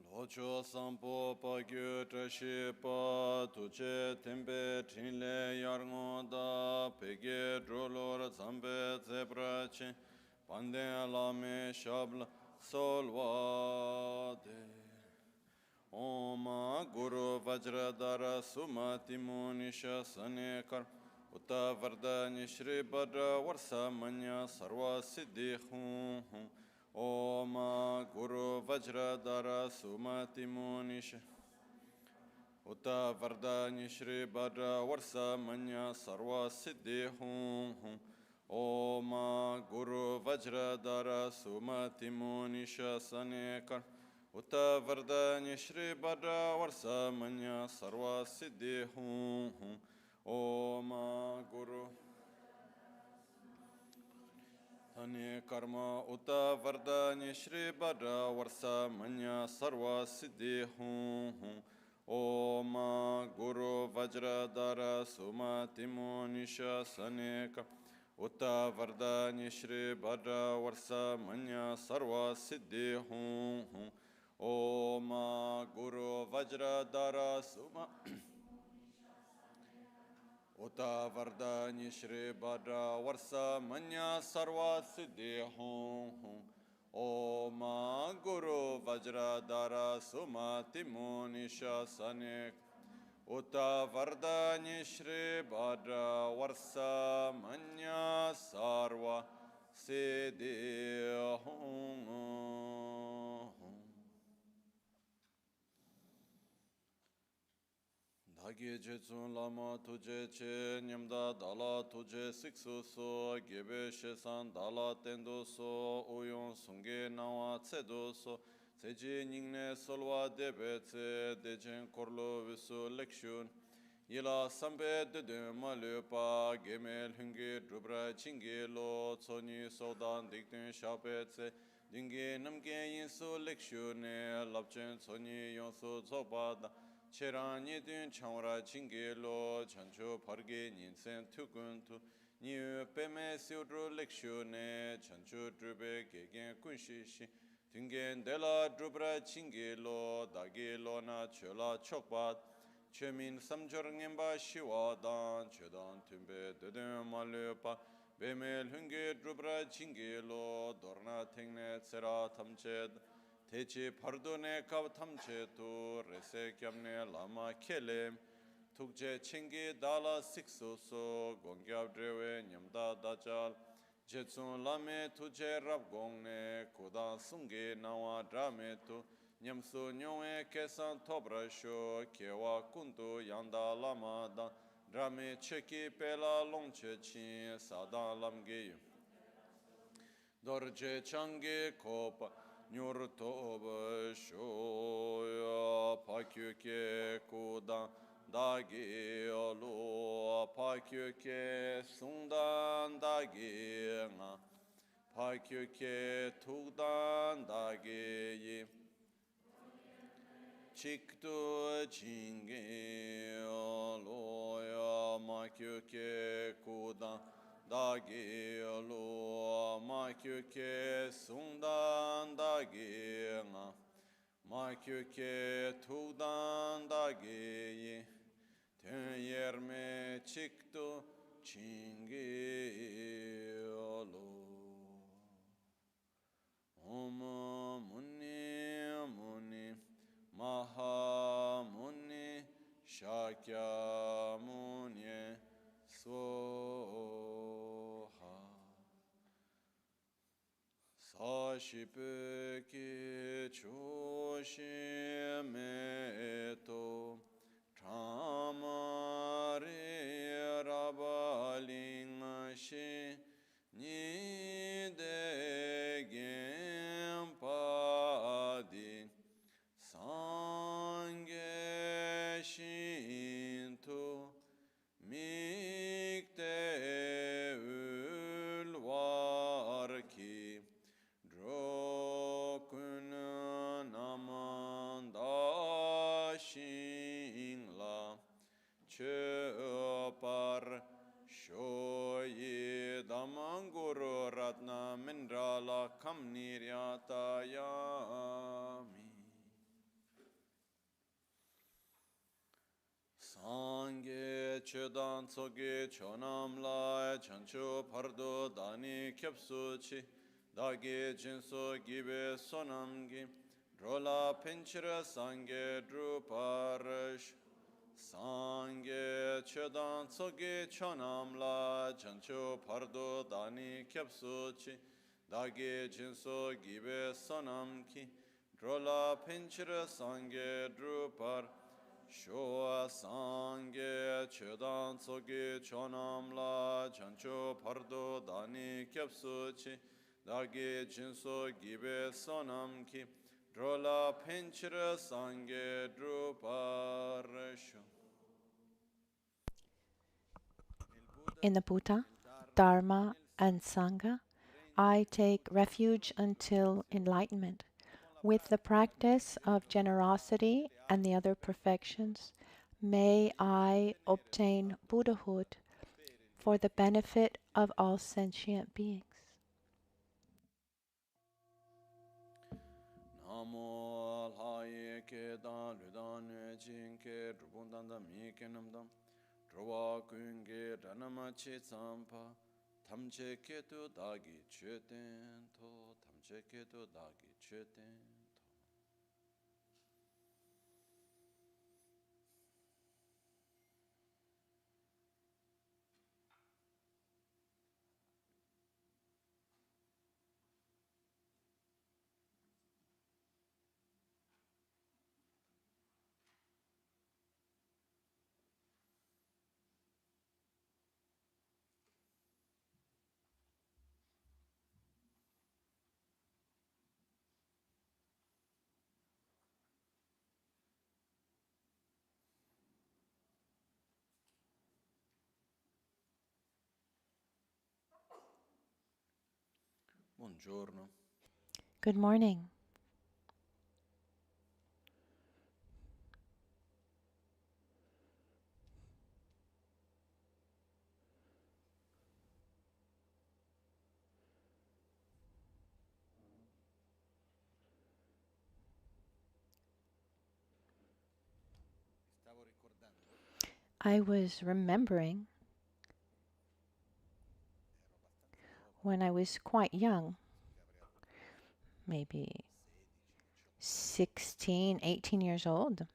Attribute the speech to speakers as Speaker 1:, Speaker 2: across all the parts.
Speaker 1: Locho sampo pa gyu trashi pa tuche tempe trinle yarngo da pege drolor zambe zebrachi pande lame shabla solvade. Om Guru Vajradhara Sumati Munisha Sanekar Uta Vardani Shri Bhadra Varsa Manya Sarva Siddhi Hum Om Guru Vajradhara Sumati Munisha Uta Vardani Shri Bhadra Varsa Manya Sarva Siddhi Hum Om Guru Vajradhara Sumati Munisha Sanekar Uta Vardani Shri Bhadra Varsa Manya Sarva Siddhi Hum Om Guru Tane Karma Uta Vardani Shri Bhadra Varsa Manya Sarva Siddhi Hum Om Guru Vajradhara Sumati Munisha Saneka Uta Vardani Shri Bhadra Varsa Manya Sarva Siddhi Hum Om Guru Vajradhara Sumati Uta Vardani Shri Bhadra Varsa Manya Sarva Siddhi Hum Om Guru Vajradhara Sumati Munisha Sanek Uta Vardani Shri Bhadra Varsa Manya Sarva Siddhi Hum Dagi Jetsun Lama Tuje Che Nyamda Dala Tuje Siksu So Gebe Shesan Dala Tendo So Uyon Sunge Nawa Tsedo So Tseji Ningne Solwa Debe Tse Dejen Korlo Visu Lekshun Yila Sambe Dede Malupa Gemel Hungi Drubra Chingi Lo Tsoni Sodan Dikdun Shape Tse Dingi Namge Yinsu Lekshun Lapchen Tsoni Yonsu Zobada Cherani dun chanwara chingi lo chancho parge ninsen tukun tu niyu peme siudru lekshu ne chancho drube gegen kunshi shi tingen dela drubra chingi lo dagi lo na chola chokpat chemin samjor ngemba shiwa dan chedan tumbe dedun malupa bemel hungi drubra chingi lo dorna tengne tsera tamched Techi pardone kav tamche tu rese kyamne lama kelem tukje chingi dala siksu so gongyab drewe nyamda dachal jetsun lame tuje rab gongne kuda sungi nawa drame tu nyamsu nyongwe kesan tobra sho kewa kundu yanda lama da drame cheki pela longche chin sada lamge dorje changi kopa Nyur toba shoya pakyuke kudan dagi alo pakyuke sundan dagi nga pakyuke tukdan dagi yi chiktu chingi alo ya makyuke kudan Dagi lo ma kyuke sundan dagi nga ma kyuke tukdan dagi ten yerme chiktu chingi lo Om muni muni maha muni shakya muni Soha Sashipe ki choshi meto Chamari rabaling shi Nide gempadi Sange shinto Mikte ulvarki drokun namanda shingla chöpar shoyi damanguru ratna mindrala kamniryata yami chedan tsogi chonam lai chancho pardo dani kyapsuchi dagi jinso gibe sonamgi drola pinchira sange druparash Sangye chedan tsogi chonam la chancho pardo dani kyapsuchi dagi jinso gibe sonam ki drola pinchira sangye drupar shoa sangye chedan tsogi chonam la chancho pardo dani kyapsuchi dagi jinso gibe sonam ki drola pinchira sangye drupar sho.
Speaker 2: In the Buddha, Dharma, and Sangha, I take refuge until enlightenment. With the practice of generosity and the other perfections, may I obtain Buddhahood for the benefit of all sentient beings.
Speaker 1: Namo alhaye ke dan ludan jin ke drubundan da mi ke namdam drwa kunge ranama chi tsampa tamche ke tu dagi cheten to tamche ke tu dagi cheten to. Buongiorno.
Speaker 2: Good morning. I was remembering when I was quite young, maybe 16, 18 years old.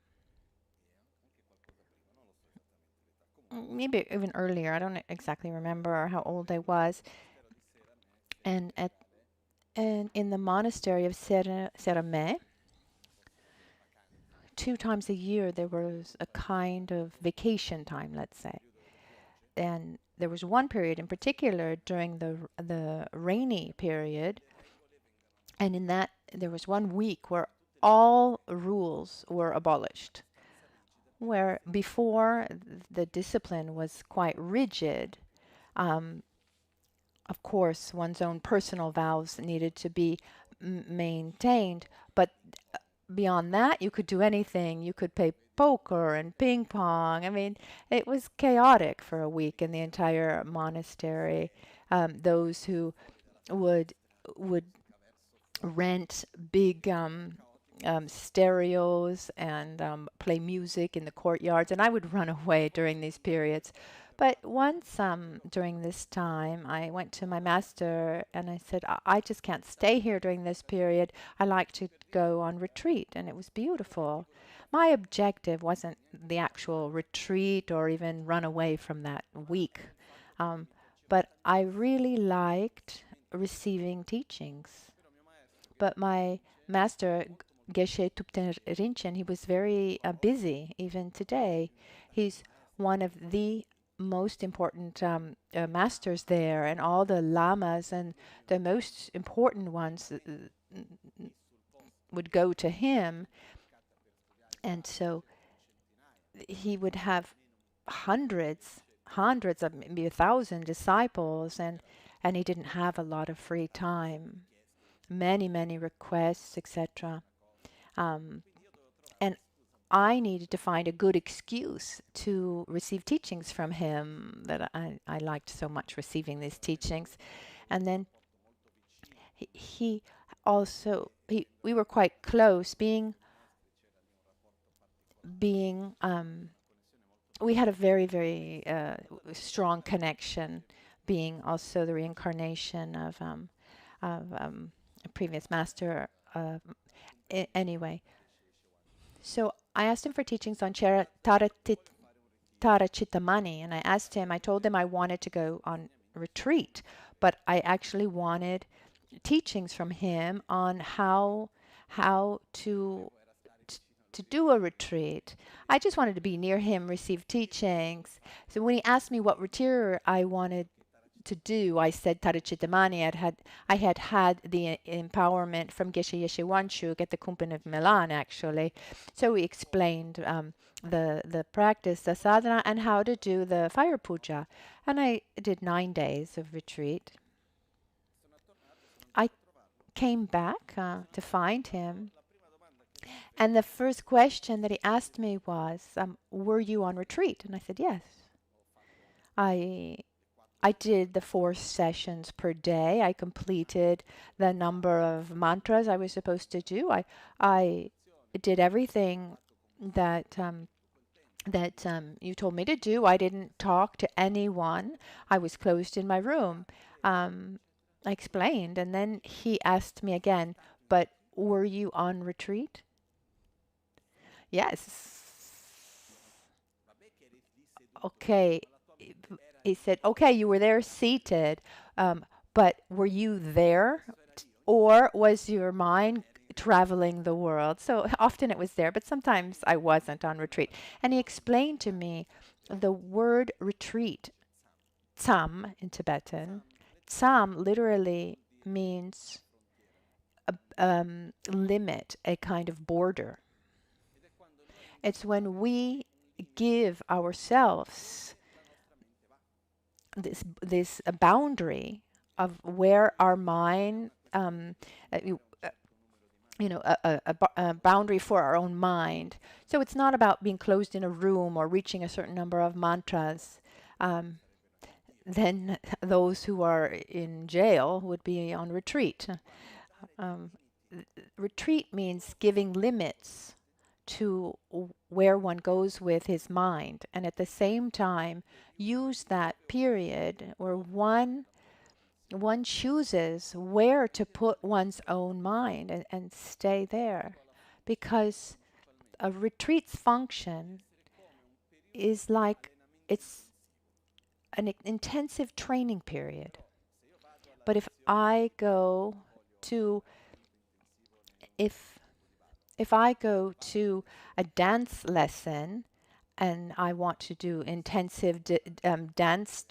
Speaker 2: Maybe even earlier. I don't exactly remember how old I was. And in the monastery of Serame, 2 times a year there was a kind of vacation time, let's say. And there was one period in particular during the rainy period, and in that there was 1 week where all rules were abolished. Where before the discipline was quite rigid, of course, one's own personal vows needed to be maintained, but beyond that, you could do anything. You could play poker and ping pong. I mean, it was chaotic for a week in the entire monastery. Those who would would rent big stereos and play music in the courtyards, and I would run away during these periods. But once during this time, I went to my master and I said, I just can't stay here during this period. I like to go on retreat, and it was beautiful. My objective wasn't the actual retreat or even run away from that week, but I really liked receiving teachings. But my master, Geshe Tupten Rinchen, he was very busy even today. He's one of the most important masters there, and all the lamas and the most important ones would go to him. And so he would have hundreds of maybe 1,000 disciples, and he didn't have a lot of free time. Many requests, etc. And I needed to find a good excuse to receive teachings from him, that I liked so much receiving these teachings. And then he also, we were quite close, being we had a very, very strong connection, being also the reincarnation of a previous master. Anyway, so I asked him for teachings on Tara Chittamani, and I told him I wanted to go on retreat, but I actually wanted teachings from him on how to do a retreat. I just wanted to be near him, receive teachings. So when he asked me what retreat I wanted to do, I said Tarachitamani. I had the empowerment from Geshe Yeshe Wanshu at the Kumpan of Milan, actually. So we explained the practice, the sadhana, and how to do the fire puja. And I did 9 days of retreat. I came back to find him. And the first question that he asked me was, were you on retreat? And I said, yes. I did the 4 sessions per day. I completed the number of mantras I was supposed to do. I did everything that you told me to do. I didn't talk to anyone. I was closed in my room. I explained, and then he asked me again, but were you on retreat? Yes. Okay. He said, okay, you were there seated, but were you there? Or was your mind traveling the world? So often it was there, but sometimes I wasn't on retreat. And he explained to me the word retreat, tsam in Tibetan. Tsam literally means limit, a kind of border. It's when we give ourselves this boundary of where our mind, a boundary for our own mind. So it's not about being closed in a room or reaching a certain number of mantras. Then those who are in jail would be on retreat. Retreat means giving limits to where one goes with his mind, and at the same time use that period where one chooses where to put one's own mind and stay there, because a retreat's function is like it's an intensive training period. But if I go to a dance lesson and I want to do intensive dance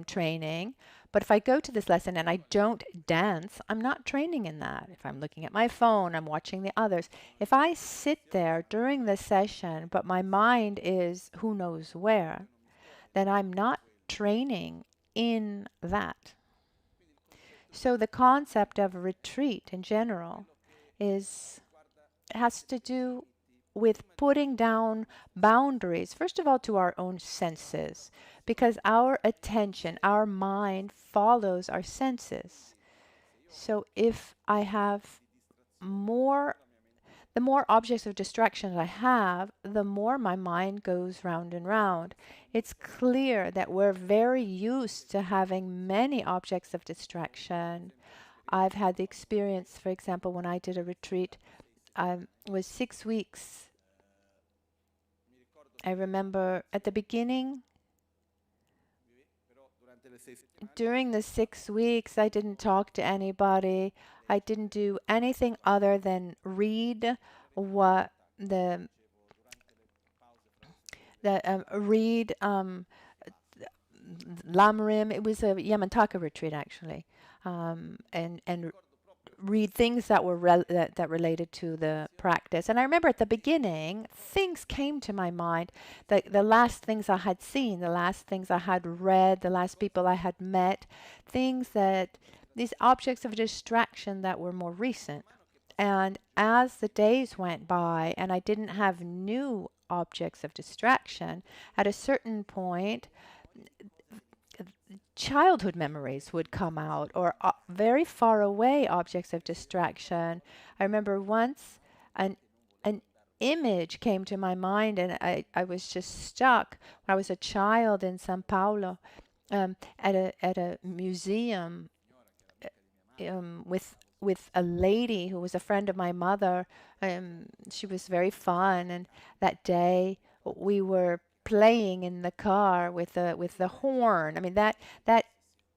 Speaker 2: training, but if I go to this lesson and I don't dance, I'm not training in that. If I'm looking at my phone, I'm watching the others. If I sit there during the session, but my mind is who knows where, then I'm not training in that. So the concept of retreat in general has to do with putting down boundaries, first of all, to our own senses, because our attention, our mind follows our senses. So if I have the more objects of distraction I have, the more my mind goes round and round. It's clear that we're very used to having many objects of distraction. I've had the experience, for example, when I did a retreat, was 6 weeks. I remember at the beginning, during the 6 weeks, I didn't talk to anybody. I didn't do anything other than read what read Lamarim. It was a Yamantaka retreat, actually, and read things that were that related to the practice. And I remember at the beginning, things came to my mind, the last things I had seen, the last things I had read, the last people I had met, these objects of distraction that were more recent. And as the days went by and I didn't have new objects of distraction, at a certain point, childhood memories would come out, or very far away objects of distraction. I remember once an image came to my mind, and I was just stuck. When I was a child in Sao Paulo, at a museum, with a lady who was a friend of my mother. She was very fun, and that day we were playing in the car with the horn. I mean, that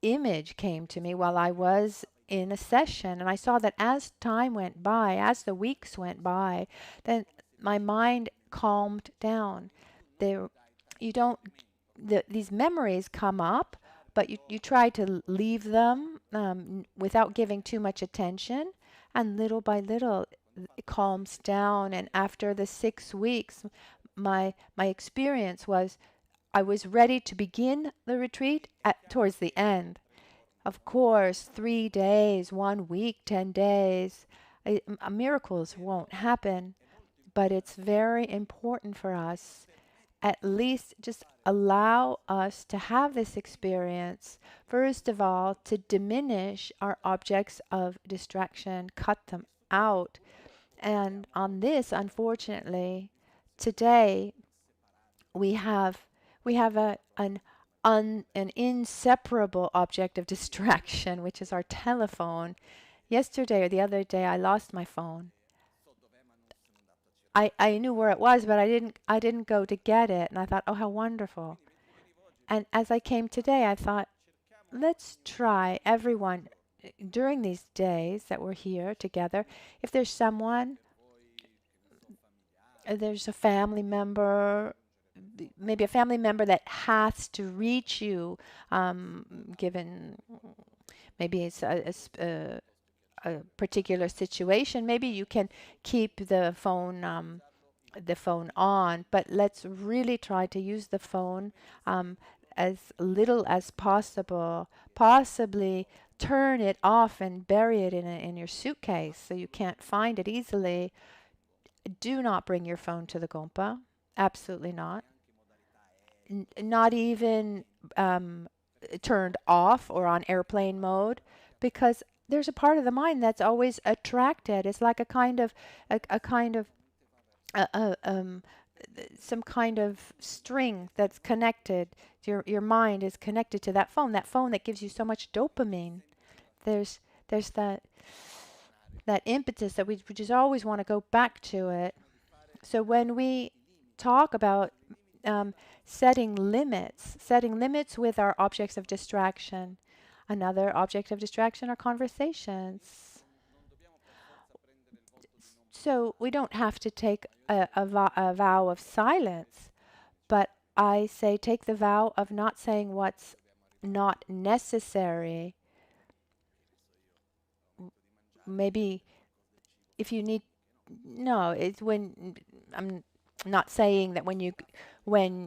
Speaker 2: image came to me while I was in a session, and I saw that as time went by, as the weeks went by, then my mind calmed down. There, you don't these memories come up, but you try to leave them without giving too much attention, and little by little it calms down. And after the 6 weeks, my experience was I was ready to begin the retreat towards the end. Of course, 3 days, 1 week, 10 days, miracles won't happen, but it's very important for us at least just allow us to have this experience, first of all, to diminish our objects of distraction, cut them out. And on this, unfortunately, today we have an inseparable object of distraction, which is our telephone. Yesterday or the other day, I lost my phone. I knew where it was, but I didn't go to get it, and I thought, oh, how wonderful. And as I came today, I thought, let's try everyone during these days that we're here together. If there's someone, there's a family member, maybe a family member that has to reach you, given maybe it's a particular situation, maybe you can keep the phone on, but let's really try to use the phone as little as possible. Possibly turn it off and bury it in your suitcase so you can't find it easily. Do not bring your phone to the Gompa. Absolutely not. Not even turned off or on airplane mode, because there's a part of the mind that's always attracted. It's like a kind of uh, um, some kind of string that's connected. Your mind is connected to that phone that gives you so much dopamine. There's that impetus that we just always want to go back to it. So when we talk about setting limits with our objects of distraction, another object of distraction are conversations. So we don't have to take a vow of silence, but I say take the vow of not saying what's not necessary. Maybe if you need, no, it's when I'm not saying that when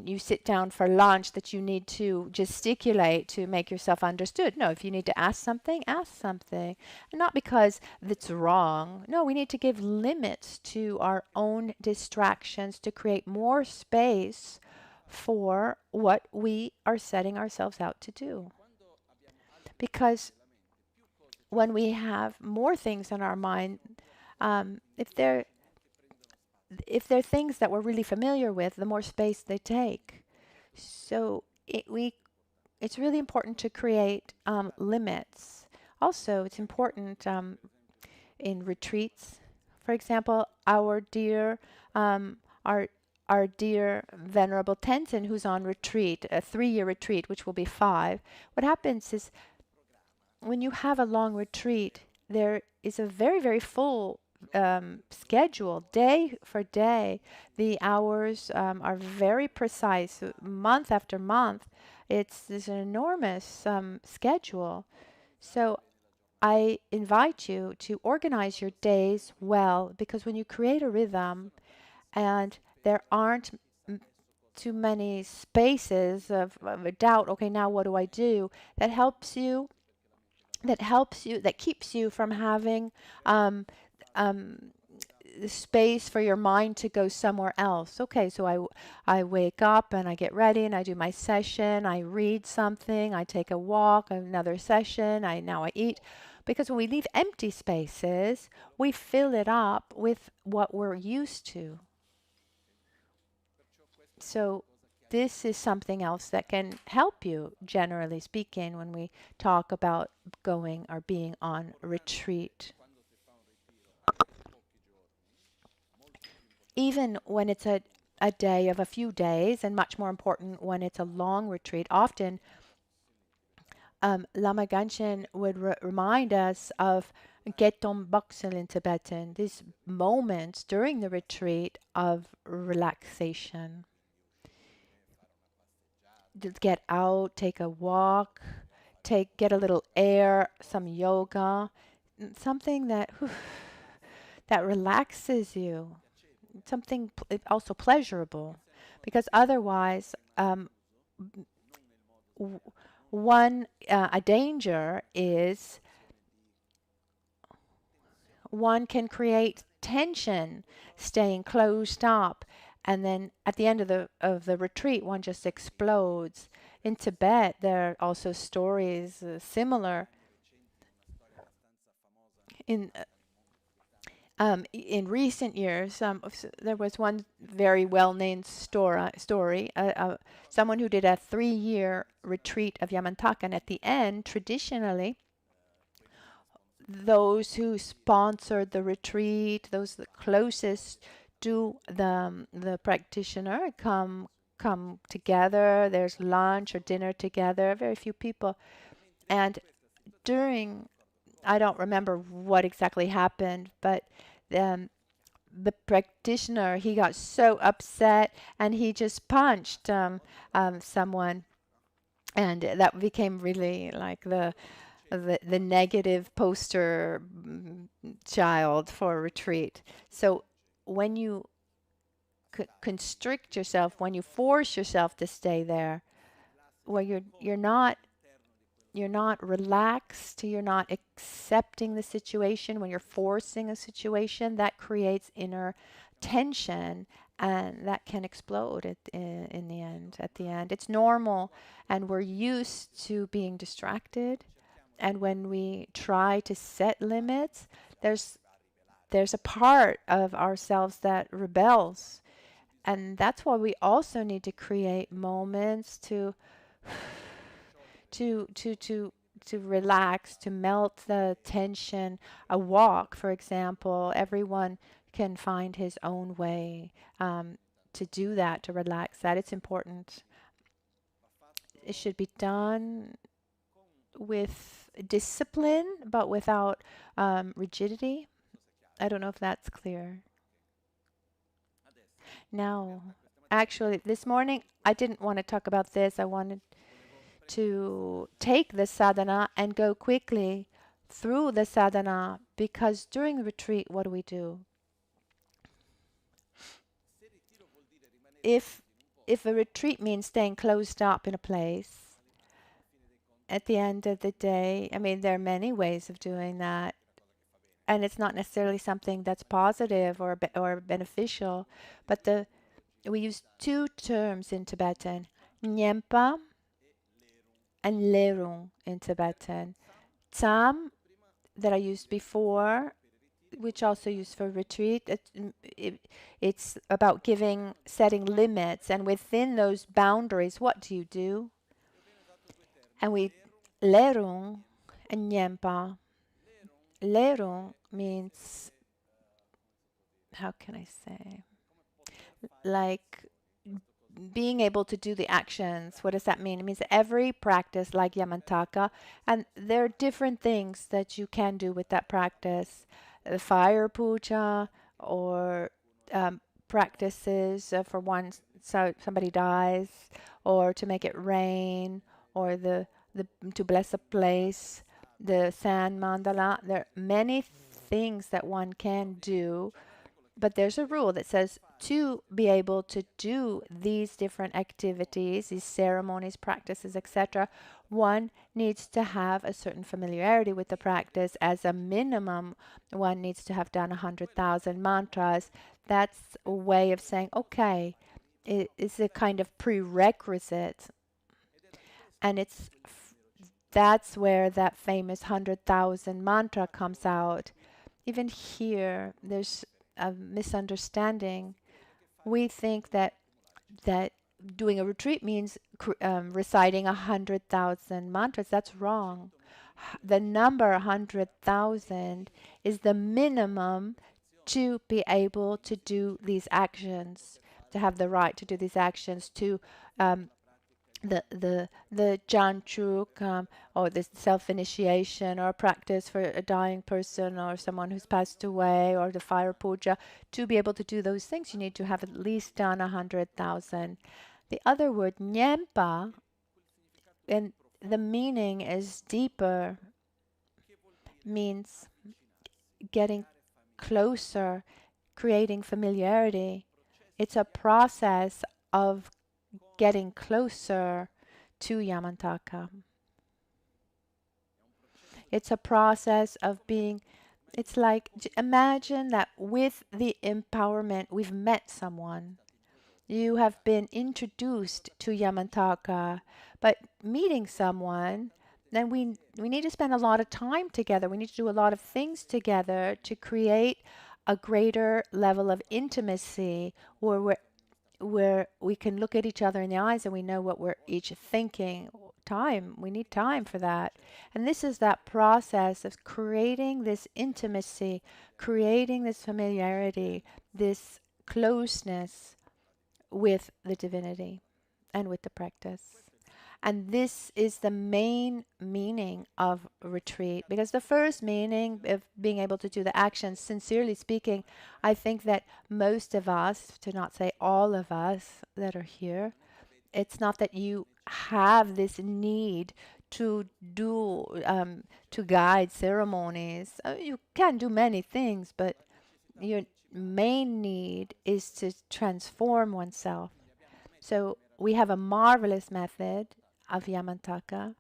Speaker 2: you sit down for lunch that you need to gesticulate to make yourself understood. No, if you need to ask something, ask something. Not because it's wrong. No, we need to give limits to our own distractions to create more space for what we are setting ourselves out to do. Because when we have more things in our mind, if they're things that we're really familiar with, the more space they take. So it's really important to create limits. Also, it's important in retreats. For example, our dear Venerable Tenzin, who's on retreat, a 3-year retreat, which will be 5. What happens is when you have a long retreat, there is a very, very full schedule, day for day. The hours are very precise, month after month. It's an enormous schedule. So I invite you to organize your days well, because when you create a rhythm and there aren't too many spaces of a doubt, okay, now what do I do? That keeps you from having the space for your mind to go somewhere else. Okay, so I wake up and I get ready and I do my session, I read something, I take a walk, another session, now I eat. Because when we leave empty spaces, we fill it up with what we're used to. So this is something else that can help you, generally speaking, when we talk about going or being on retreat. Even when it's a day of a few days, and much more important when it's a long retreat, often Lama Ganshin would remind us of Getom Boksel in Tibetan, these moments during the retreat of relaxation. Just get out, take a walk, get a little air, some yoga, something that that relaxes you, something also pleasurable, because otherwise, a danger is one can create tension, staying closed up, and then at the end of the retreat, one just explodes. In Tibet, there are also stories similar. In recent years, there was one very well-known story. Someone who did a 3-year retreat of Yamantaka, and at the end, traditionally, those who sponsored the retreat, those the closest to the practitioner, come together. There's lunch or dinner together. Very few people, and during, I don't remember what exactly happened, but the practitioner, he got so upset and he just punched someone, and that became really like the negative poster child for retreat. So when you constrict yourself, when you force yourself to stay there, well, you're not relaxed, you're not accepting the situation. When you're forcing a situation, that creates inner tension, and that can explode in the end. At the end, it's normal, and we're used to being distracted. And when we try to set limits, there's a part of ourselves that rebels, and that's why we also need to create moments to relax, to melt the tension. A walk, for example, everyone can find his own way to do that, to relax that. It's important. It should be done with discipline, but without rigidity. I don't know if that's clear. Now, actually, this morning, I didn't want to talk about this. I wanted to take the sadhana and go quickly through the sadhana, because during the retreat, what do? If a retreat means staying closed up in a place, at the end of the day, I mean, there are many ways of doing that, and it's not necessarily something that's positive or beneficial, but we use 2 terms in Tibetan, Nyempa and Lerung in Tibetan. Tam, that I used before, which also used for retreat, it's about setting limits, and within those boundaries, what do you do? And Lerung and Nyempa. Lerung means, how can I say? Like being able to do the actions. What does that mean? It means every practice, like Yamantaka, and there are different things that you can do with that practice. Fire puja, or practices for so somebody dies, or to make it rain, or to bless a place, the sand mandala. There are many things that one can do, but there's a rule that says to be able to do these different activities, these ceremonies, practices, etc., one needs to have a certain familiarity with the practice. As a minimum, one needs to have done 100,000 mantras. That's a way of saying, okay, it's a kind of prerequisite. And that's where that famous 100,000 mantra comes out. Even here, there's a misunderstanding. We think that that doing a retreat means reciting 100,000 mantras. That's wrong. The number 100,000 is the minimum to be able to do these actions, to have the right to do these actions, to the janchuk, or the self-initiation, or practice for a dying person or someone who's passed away, or the fire puja. To be able to do those things, you need to have at least done 100,000. The other word, nyempa, and the meaning is deeper, means getting closer, creating familiarity. It's a process of getting closer to Yamantaka. It's a process of being, it's like, imagine that with the empowerment, we've met someone. You have been introduced to Yamantaka, but meeting someone, then we need to spend a lot of time together. We need to do a lot of things together to create a greater level of intimacy where we can look at each other in the eyes and we know what we're each thinking. Time. We need time for that. And this is that process of creating this intimacy, creating this familiarity, this closeness with the divinity and with the practice. And this is the main meaning of retreat, because the first meaning of being able to do the actions, sincerely speaking, I think that most of us, to not say all of us that are here, it's not that you have this need to do, to guide ceremonies. You can do many things, but your main need is to transform oneself. So we have a marvelous method of Yamantaka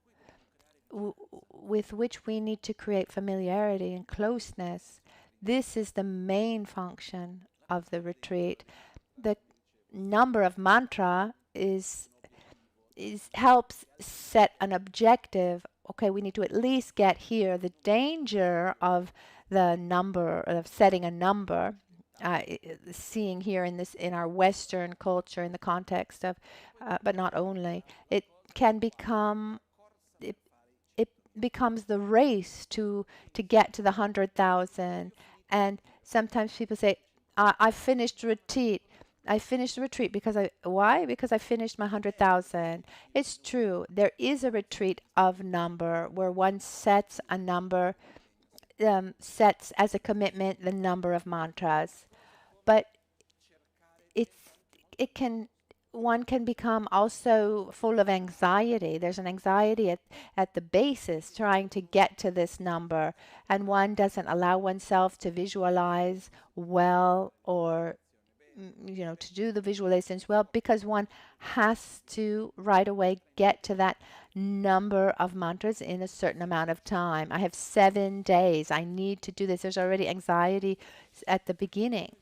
Speaker 2: with which we need to create familiarity and closeness. This is the main function of the retreat. The number of mantra helps set an objective. Okay, we need to at least get here. The danger of the number, of setting a number, seeing here in our Western culture, in the context of, but not only, it can become, it becomes the race to get to the 100,000. And sometimes people say, I finished retreat. I finished the retreat because why? Because I finished my 100,000. It's true. There is a retreat of number where one sets a number, sets as a commitment the number of mantras. But it can, one can become also full of anxiety. There's an anxiety at the basis trying to get to this number, and one doesn't allow oneself to visualize well, or to do the visualizations well, because one has to right away get to that number of mantras in a certain amount of time. I have 7 days. I need to do this. There's already anxiety at the beginning.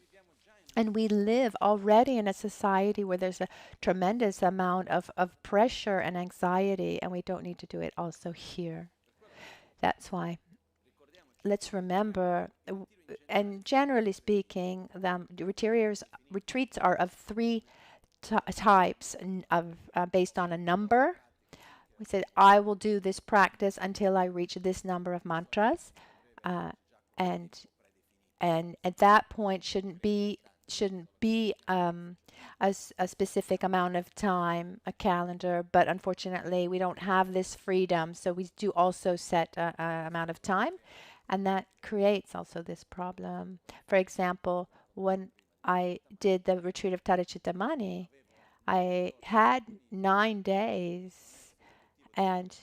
Speaker 2: And we live already in a society where there's a tremendous amount of pressure and anxiety, and we don't need to do it also here. That's why. Let's remember, and generally speaking, the retreats are of 3 types, based on a number. We said, I will do this practice until I reach this number of mantras, and at that point shouldn't be a specific amount of time, a calendar, but unfortunately we don't have this freedom, so we do also set a amount of time, and that creates also this problem. For example, when I did the retreat of Tadachitamani, I had 9 days, and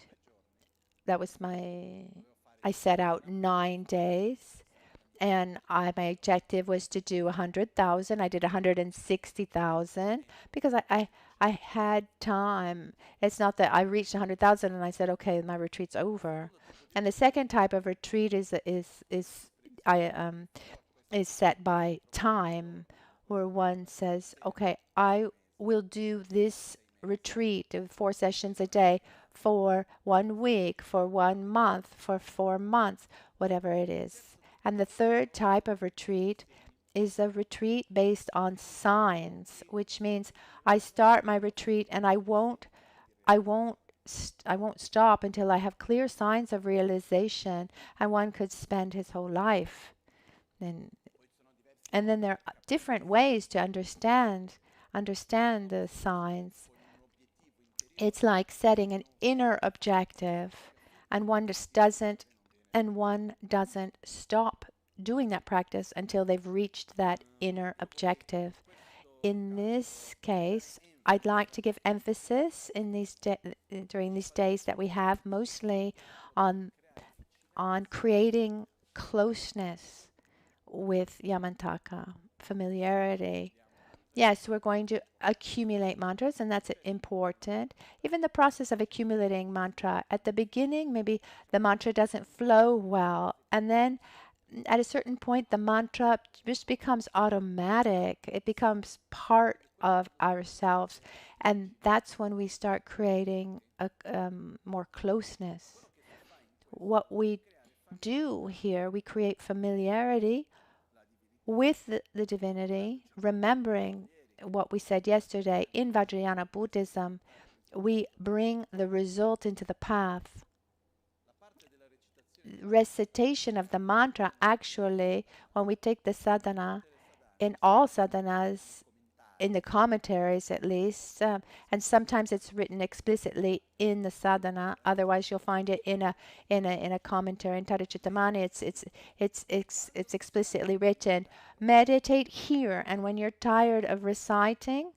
Speaker 2: that was I set out 9 days, and my objective was to do 100,000. I did 160,000 because I had time. It's not that I reached 100,000 and I said, okay, my retreat's over. And the second type of retreat is set by time, where one says, okay, I will do this retreat of 4 sessions a day for 1 week, for 1 month, for 4 months, whatever it is. And the third type of retreat is a retreat based on signs, which means I start my retreat and I won't stop until I have clear signs of realization, and one could spend his whole life. And then there are different ways to understand the signs. It's like setting an inner objective, and one doesn't stop doing that practice until they've reached that inner objective. In this case, I'd like to give emphasis in during these days that we have mostly on creating closeness with Yamantaka, familiarity. Yes, we're going to accumulate mantras, and that's important. Even the process of accumulating mantra, at the beginning, maybe the mantra doesn't flow well, and then at a certain point, the mantra just becomes automatic. It becomes part of ourselves, and that's when we start creating more closeness. What we do here, we create familiarity with the divinity, remembering what we said yesterday. In Vajrayana Buddhism, we bring the result into the path. Recitation of the mantra, actually, when we take the sadhana, in all sadhanas, in the commentaries at least, and sometimes it's written explicitly in the sadhana. Otherwise, you'll find it in a commentary in Tadachittamani. It's explicitly written. Meditate here, and when you're tired of reciting,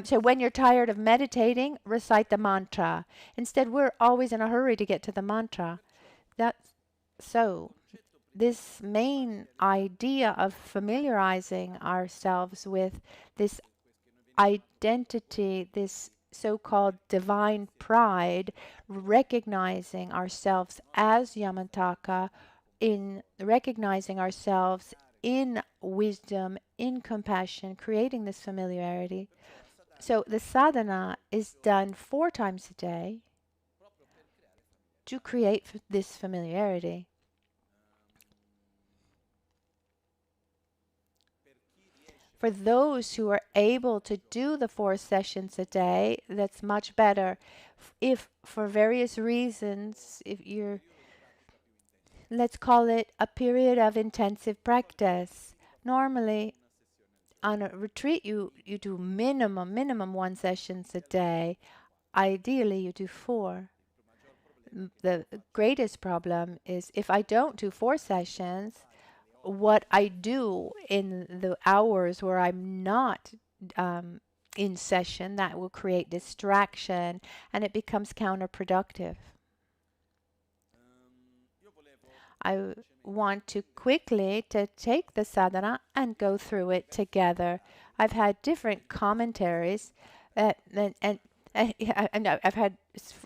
Speaker 2: so when you're tired of meditating, recite the mantra. Instead, we're always in a hurry to get to the mantra. So this main idea of familiarizing ourselves with this identity, this so-called divine pride, recognizing ourselves as Yamantaka, in recognizing ourselves in wisdom, in compassion, creating this familiarity. So the sadhana is done 4 times a day to create this familiarity. For those who are able to do the 4 sessions a day, that's much better. If for various reasons, if you're, let's call it a period of intensive practice. Normally, on a retreat, you do minimum 1 sessions a day. Ideally, you do 4. The greatest problem is if I don't do 4 sessions, what I do in the hours where I'm not in session, that will create distraction, and it becomes counterproductive. I want to quickly take the sadhana and go through it together. I've had different commentaries, and I've had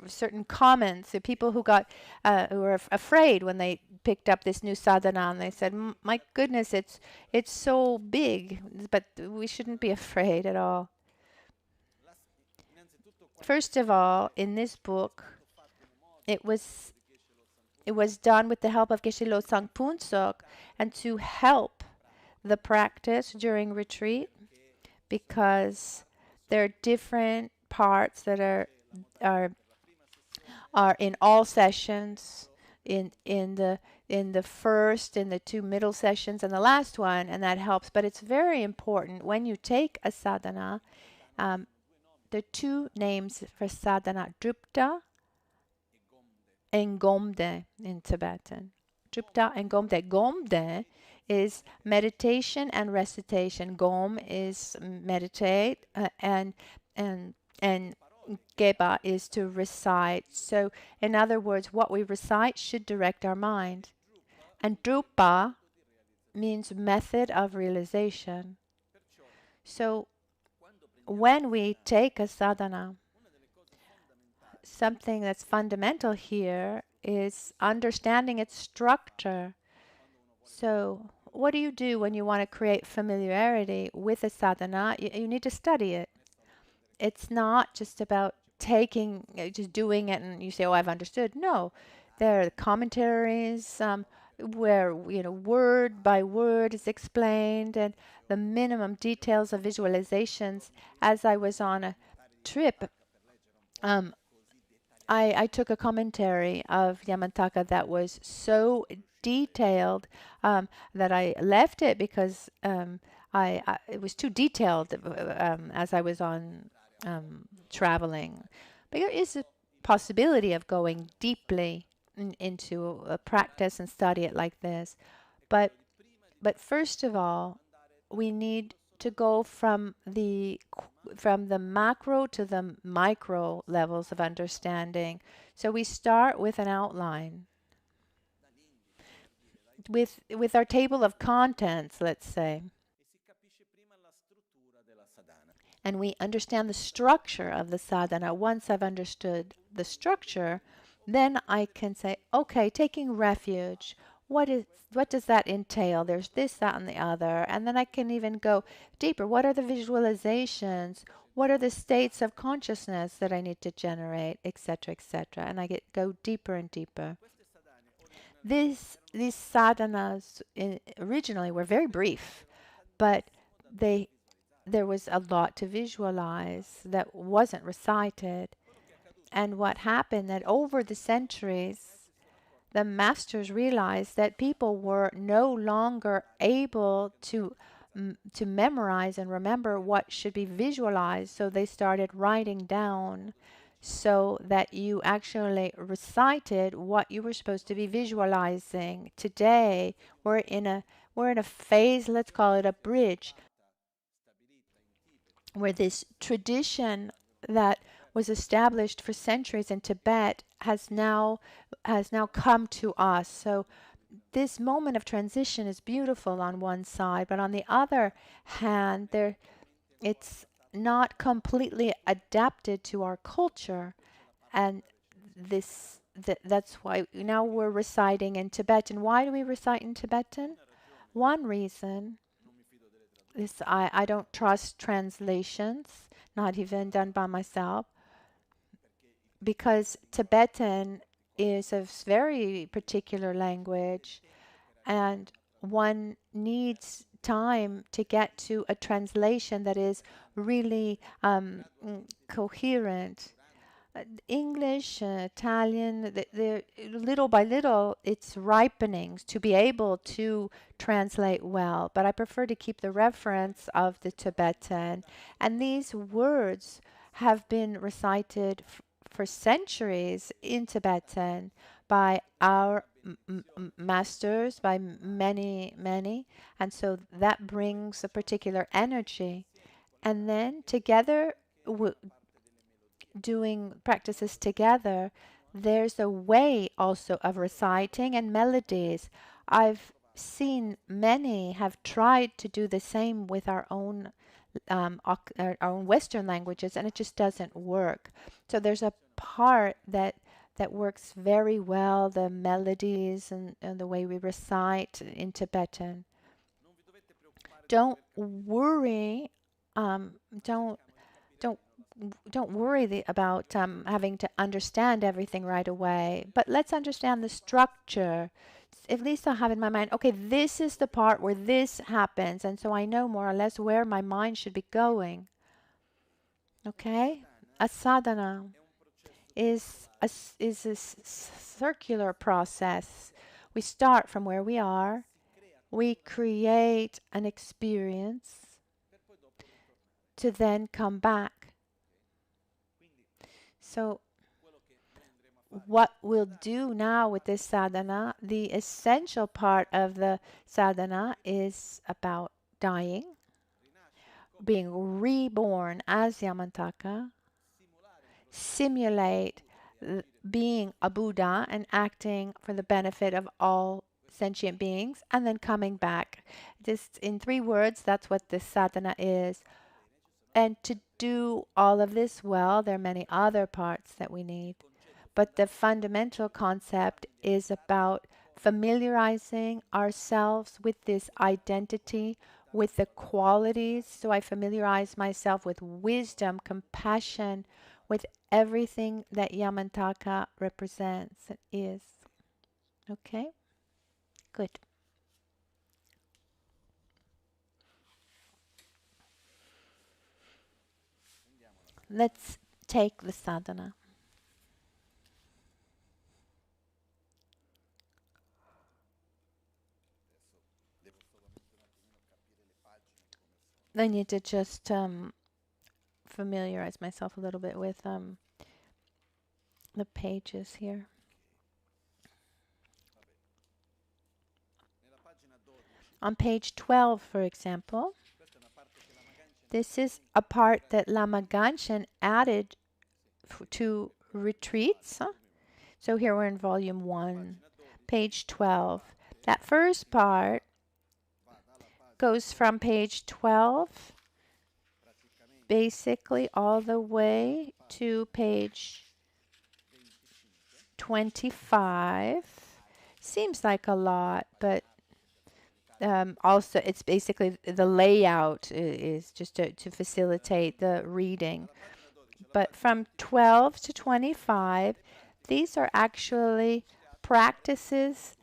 Speaker 2: certain comments of people who were afraid when they picked up this new sadhana, and they said, "My goodness, it's so big," but we shouldn't be afraid at all. First of all, in this book, it was done with the help of Geshe Losang Punsok, and to help the practice during retreat, because there are different parts that are in all sessions, in the first, in the 2 middle sessions, and the last one, and that helps. But it's very important when you take a sadhana. There are 2 names for sadhana: drupta and gomde in Tibetan. Drupta and gomde. Gomde is meditation and recitation. Gom is meditate, and geba is to recite. So, in other words, what we recite should direct our mind. And drupa means method of realization. So, when we take a sadhana, something that's fundamental here is understanding its structure. So, what do you do when you want to create familiarity with a sadhana? You need to study it. It's not just about just doing it and you say, "Oh, I've understood." No, there are commentaries, where word by word is explained and the minimum details of visualizations. As I was on a trip, um, I took a commentary of Yamantaka that was so detailed that I left it because it was too detailed as I was on traveling. But there is a possibility of going deeply into a practice and study it like this. But first of all, we need to go from the macro to the micro levels of understanding. So we start with an outline, with our table of contents, let's say, and we understand the structure of the sadhana. Once I've understood the structure, then I can say, okay, taking refuge. What does that entail? There's this, that, and the other. And then I can even go deeper. What are the visualizations? What are the states of consciousness that I need to generate, etc., etc. And I go deeper and deeper. These sadhanas originally were very brief, but there was a lot to visualize that wasn't recited. And what happened that over the centuries, the masters realized that people were no longer able to memorize and remember what should be visualized. So they started writing down so that you actually recited what you were supposed to be visualizing. Today, we're in a phase, let's call it a bridge, where this tradition that was established for centuries in Tibet has now come to us. So this moment of transition is beautiful on one side, but on the other hand, it's not completely adapted to our culture, and that's why now we're reciting in Tibetan. Why do we recite in Tibetan? One reason is I don't trust translations, not even done by myself, because Tibetan is a very particular language, and one needs time to get to a translation that is really coherent. English, Italian, little by little, it's ripening to be able to translate well. But I prefer to keep the reference of the Tibetan. And these words have been recited for centuries in Tibetan by our masters, by many, many. And so that brings a particular energy. And then together, doing practices together, there's a way also of reciting and melodies. I've seen many have tried to do the same with our own Western languages, and it just doesn't work. So there's a part that works very well, the melodies and the way we recite in Tibetan. Don't worry. Don't worry about having to understand everything right away, but let's understand the structure. At least I have in my mind, okay, this is the part where this happens, and so I know more or less where my mind should be going. Okay? A sadhana is a circular process. We start from where we are, we create an experience to then come back. So what we'll do now with this sadhana, the essential part of the sadhana is about dying, being reborn as Yamantaka, simulate being a Buddha and acting for the benefit of all sentient beings, and then coming back. Just in 3 words, that's what this sadhana is. And to do all of this well, there are many other parts that we need. But the fundamental concept is about familiarizing ourselves with this identity, with the qualities. So I familiarize myself with wisdom, compassion, with everything that Yamantaka represents and is. Okay? Good. Let's take the sadhana. I need to just familiarize myself a little bit with the pages here. On page 12, for example, this is a part that Lama Ganchen added to retreats. So here we're in volume 1, page 12. That first part goes from page 12 basically all the way to page 25. Seems like a lot, but also it's basically the layout is just to facilitate the reading. But from 12 to 25, these are actually practices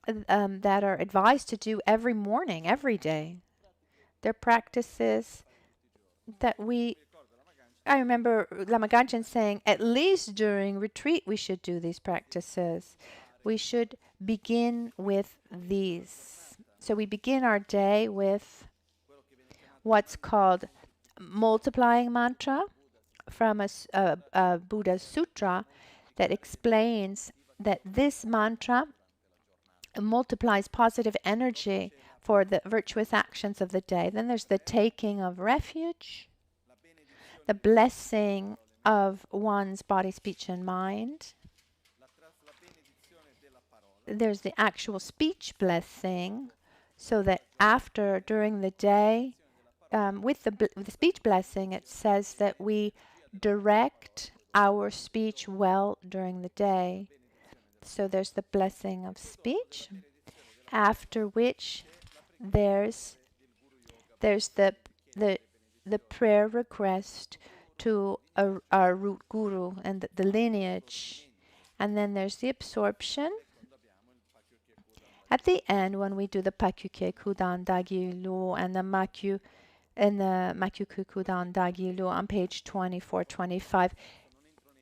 Speaker 2: that are advised to do every morning, every day. They're practices that I remember Lama Ganchen saying, at least during retreat, we should do these practices. We should begin with these. So we begin our day with what's called multiplying mantra from a Buddha Sutra that explains that this mantra multiplies positive energy for the virtuous actions of the day. Then there's the taking of refuge, the blessing of one's body, speech, and mind. There's the actual speech blessing, so that during the day, with the speech blessing, it says that we direct our speech well during the day. So there's the blessing of speech, after which there's the prayer request to our root guru and the lineage. And then there's the absorption. At the end, when we do the Pakyuke Kudan Dagilu and the Makyu Kudan Dagilu on page 24, 25.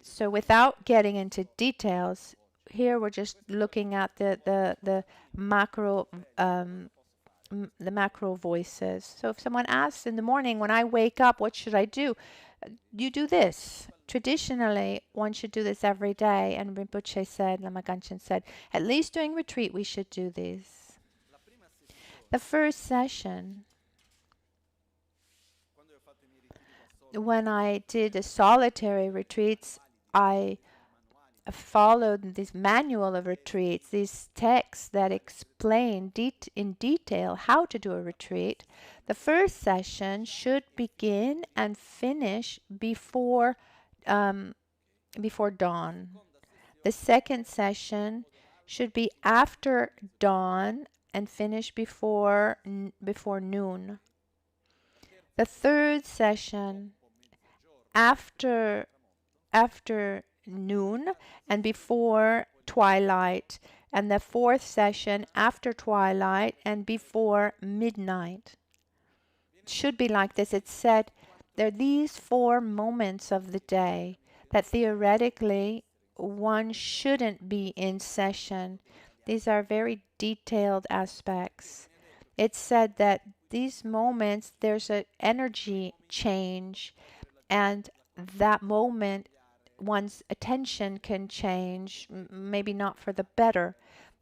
Speaker 2: So without getting into details, here we're just looking at the macro voices. So if someone asks in the morning, when I wake up, what should I do? You do this. Traditionally, one should do this every day. And Rinpoche said, Lama Ganchen said, at least during retreat, we should do these. The first session, when I did the solitary retreats, I followed this manual of retreats, these texts that explain in detail how to do a retreat. The first session should begin and finish before dawn. The second session should be after dawn and finish before noon. The third session after noon and before twilight, and the fourth session after twilight and before midnight. It should be like this. It's said there are these 4 moments of the day that theoretically one shouldn't be in session. These are very detailed aspects. It's said that these moments, there's an energy change, and that moment one's attention can change, maybe not for the better,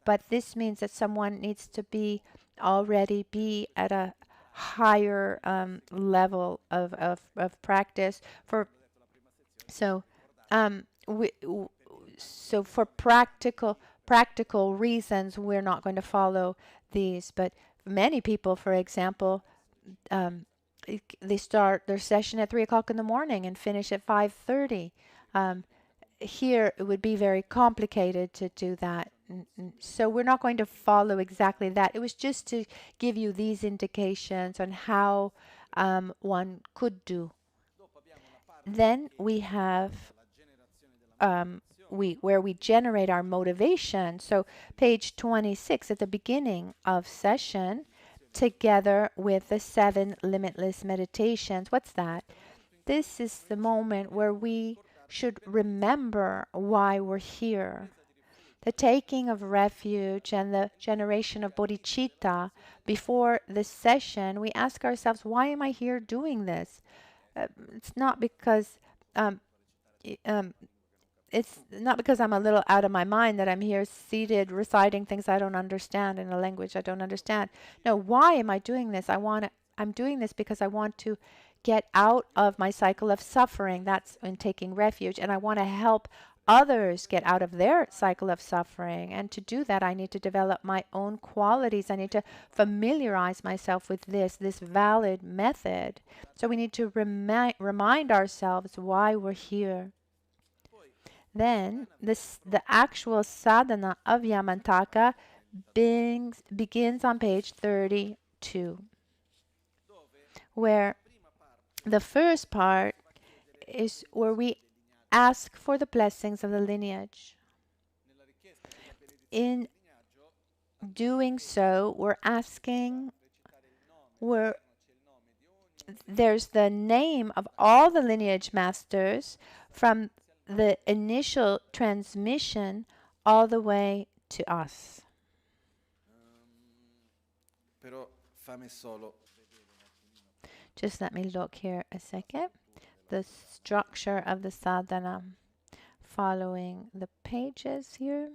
Speaker 2: but this means that someone needs to already be at a higher level of practice. So for practical reasons, we're not going to follow these. But many people, for example, they start their session at 3 o'clock in the morning and finish at 5:30. Here it would be very complicated to do that. So we're not going to follow exactly that. It was just to give you these indications on how one could do. Then we have where we generate our motivation. So page 26 at the beginning of session, together with the 7 limitless meditations. What's that? This is the moment where we should remember why we're here. The taking of refuge and the generation of bodhicitta. Before this session, we ask ourselves, why am I here doing this? It's not because um, it's not because I'm a little out of my mind that I'm here seated reciting things I don't understand in a language I don't understand. No, why am I doing this? I'm doing this because I want to get out of my cycle of suffering. That's in taking refuge. And I want to help others get out of their cycle of suffering. And to do that, I need to develop my own qualities. I need to familiarize myself with this valid method. So we need to remind ourselves why we're here. Then the actual sadhana of Yamantaka begins on page 32, where the first part is where we ask for the blessings of the lineage. In doing so, we're asking, there's the name of all the lineage masters from the initial transmission all the way to us. Just let me look here a second. The structure of the sadhana, following the pages here.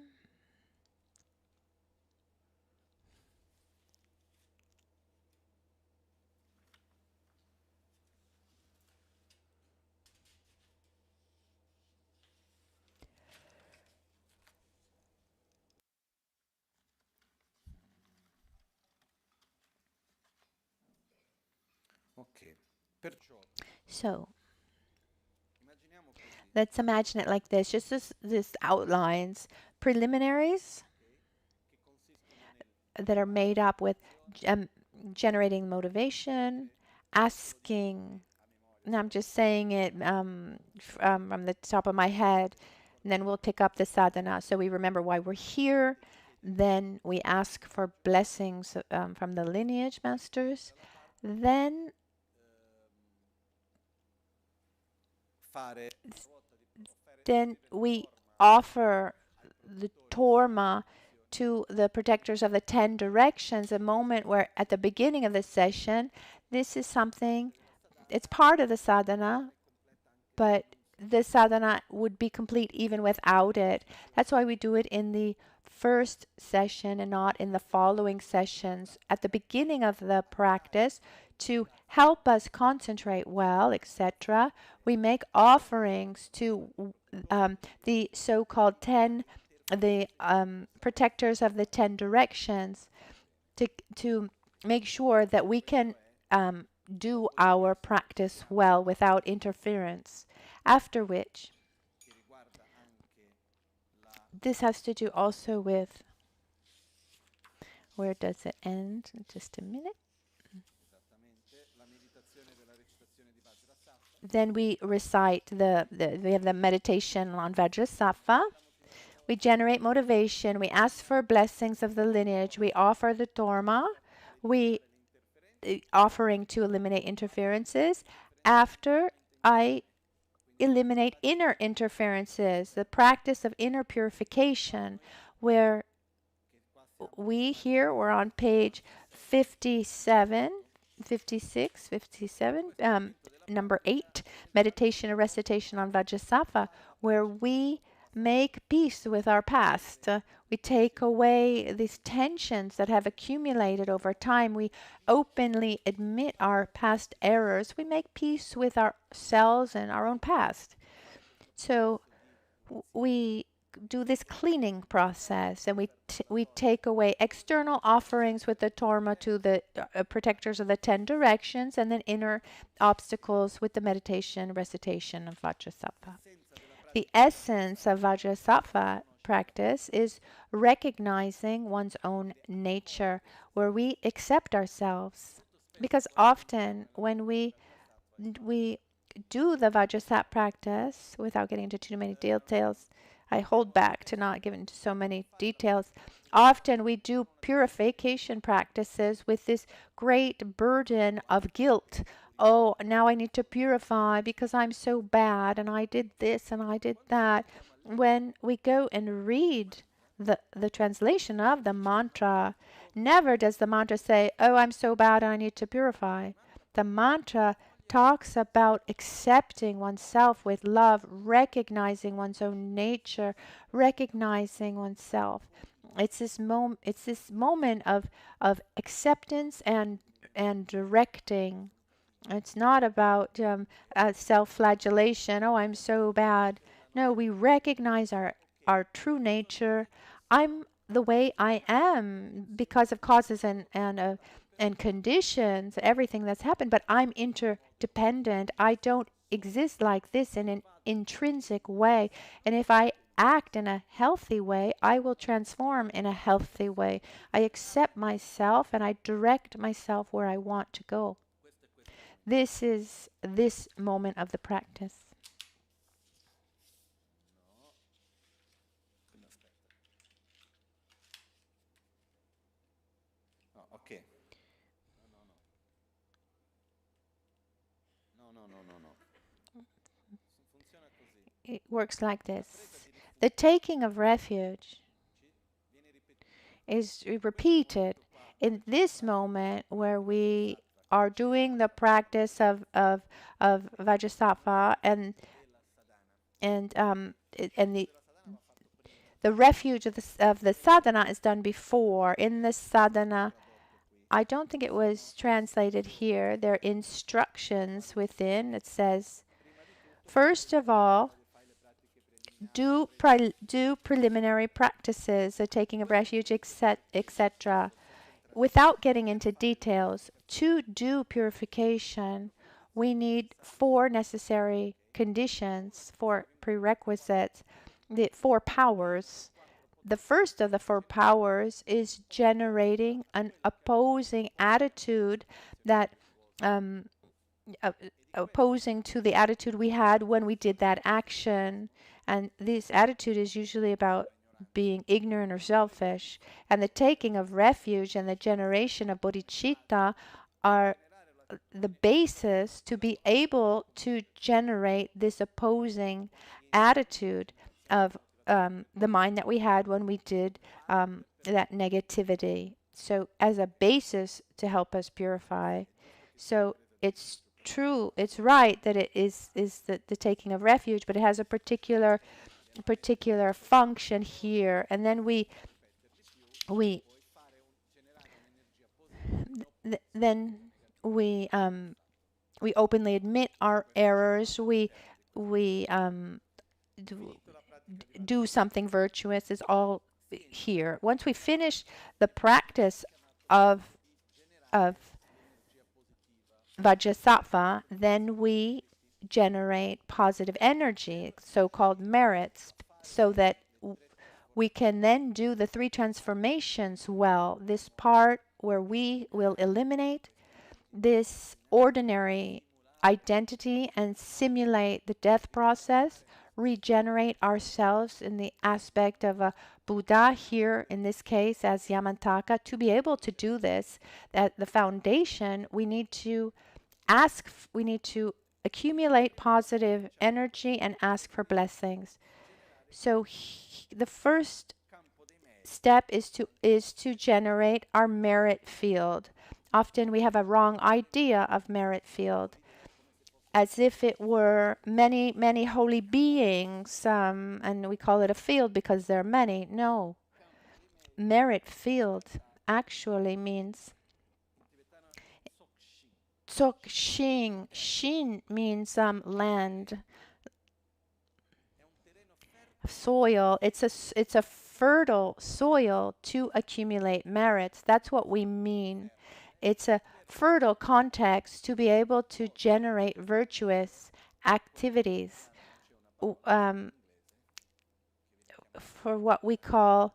Speaker 2: So, let's imagine it like this, just this outlines, preliminaries that are made up with generating motivation, asking, and I'm just saying it from the top of my head, and then we'll pick up the sadhana. So we remember why we're here, then we ask for blessings from the lineage masters, then we offer the torma to the protectors of the 10 directions, a moment where at the beginning of the session, this is something, it's part of the sadhana, but the sadhana would be complete even without it. That's why we do it in the first session and not in the following sessions. At the beginning of the practice, to help us concentrate well, etc., we make offerings to the so-called 10, the protectors of the 10 directions, to make sure that we can do our practice well without interference. After which, this has to do also with, where does it end? Just a minute. Then we recite we have the meditation on Vajrasattva. We generate motivation. We ask for blessings of the lineage. We offer the torma. We offering to eliminate interferences. After, I eliminate inner interferences, the practice of inner purification, where we're on page 57, 56, 57, number 8, meditation and recitation on Vajrasattva, where we make peace with our past. We take away these tensions that have accumulated over time. We openly admit our past errors. We make peace with ourselves and our own past. So we do this cleaning process, and we take away external offerings with the torma to the protectors of the 10 directions, and then inner obstacles with the meditation recitation of Vajrasattva. The essence of Vajrasattva practice is recognizing one's own nature, where we accept ourselves. Because often when we do the Vajrasattva practice, without getting into too many details, I hold back to not get into so many details. Often we do purification practices with this great burden of guilt. Oh, now I need to purify because I'm so bad and I did this and I did that. When we go and read the translation of the mantra, never does the mantra say, oh, I'm so bad and I need to purify. The mantra talks about accepting oneself with love, recognizing one's own nature, recognizing oneself. It's this moment of acceptance and directing. It's not about self-flagellation. Oh, I'm so bad. No, we recognize our true nature. I'm the way I am because of causes and conditions, everything that's happened, but I'm interdependent. I don't exist like this in an intrinsic way. And if I act in a healthy way, I will transform in a healthy way. I accept myself and I direct myself where I want to go. This is this moment of the practice.
Speaker 1: Okay. No.
Speaker 2: It works like this. The taking of refuge is repeated in this moment where we are doing the practice of Vajrasattva and the refuge of the sadhana is done before. In the sadhana, I don't think it was translated here. There are instructions within. It says, first of all, do preliminary practices, the taking of refuge, etc. Without getting into details, to do purification, we need 4 necessary conditions, 4 prerequisites, the 4 powers. The first of the 4 powers is generating an opposing attitude that opposing to the attitude we had when we did that action. And this attitude is usually about being ignorant or selfish. And the taking of refuge and the generation of bodhicitta are the basis to be able to generate this opposing attitude of the mind that we had when we did that negativity. So as a basis to help us purify. So it's true, it's right that it is the taking of refuge, but it has a particular function here. And then we openly admit our errors. We do something virtuous. Is all here. Once we finish the practice of Vajrasattva, then we generate positive energy, so-called merits, so that we can then do the 3 transformations well. This part where we will eliminate this ordinary identity and simulate the death process, regenerate ourselves in the aspect of a Buddha here, in this case as Yamantaka. To be able to do this, at the foundation, we need to accumulate positive energy and ask for blessings. So the first step is to generate our merit field. Often we have a wrong idea of merit field, as if it were many holy beings, and we call it a field because there are many. No, merit field actually means Tsok-shin. Shin means land, soil. It's a fertile soil to accumulate merits. That's what we mean. It's a fertile context to be able to generate virtuous activities for what we call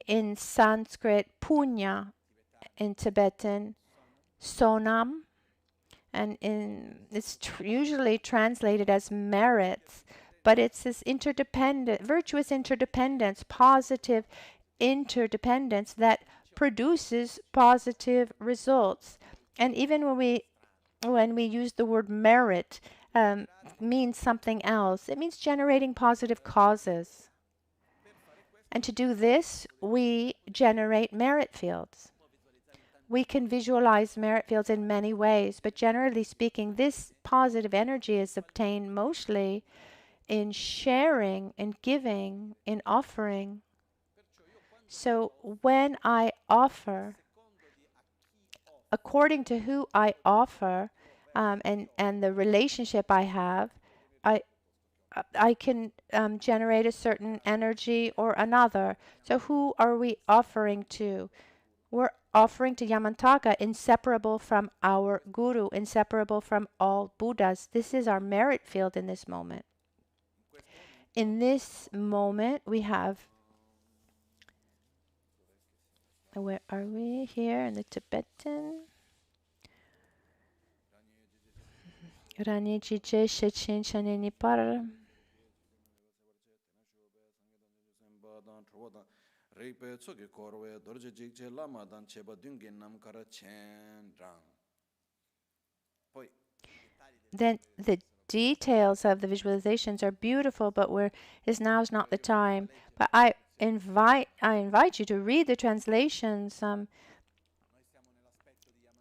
Speaker 2: in Sanskrit punya, in Tibetan sonam, and it's usually translated as merits. but it's this virtuous interdependence, positive interdependence that produces positive results. And even when we use the word merit, means something else. It means generating positive causes. And to do this, we generate merit fields. We can visualize merit fields in many ways, but generally speaking, this positive energy is obtained mostly in sharing, in giving, in offering. So when I offer, according to who I offer, and the relationship I have, I can generate a certain energy or another. So who are we offering to? We're offering to Yamantaka, inseparable from our Guru, inseparable from all Buddhas. This is our merit field in this moment. In this moment, we have, where are we? Here in the Tibetan. Rani Chiche Shechin Chanini Par. Then the details of the visualizations are beautiful, but now is not the time. But I invite you to read the translations.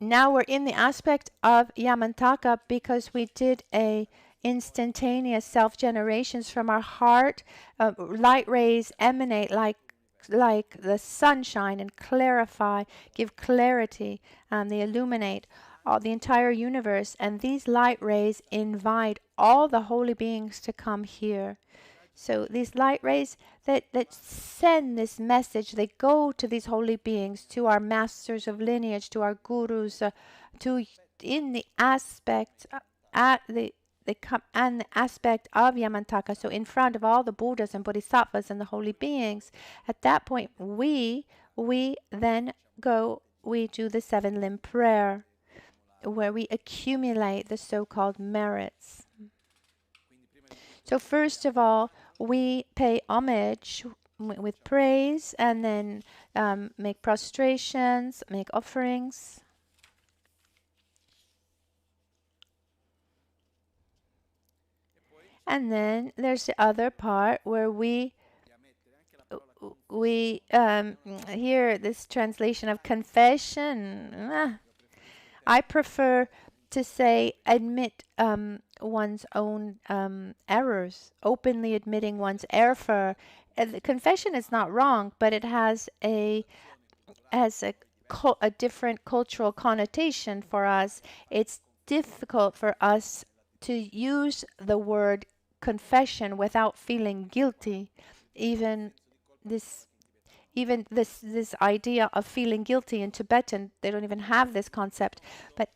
Speaker 2: Now we're in the aspect of Yamantaka because we did a instantaneous self-generations from our heart. Light rays emanate like the sunshine and clarify, give clarity. They illuminate the entire universe, and these light rays invite all the holy beings to come here. So these light rays that send this message, they go to these holy beings, to our masters of lineage, to our gurus, in the aspect they come and the aspect of Yamantaka. So in front of all the Buddhas and Bodhisattvas and the holy beings, at that point we then go, we do the 7-limb prayer, where we accumulate the so-called merits. So first of all, we pay homage with praise, and then make prostrations, make offerings. And then there's the other part where we hear this translation of confession. I prefer to say admit one's own errors, openly admitting one's error. Confession is not wrong, but it has a different cultural connotation for us. It's difficult for us to use the word confession without feeling guilty. Even this idea of feeling guilty in Tibetan, they don't even have this concept. But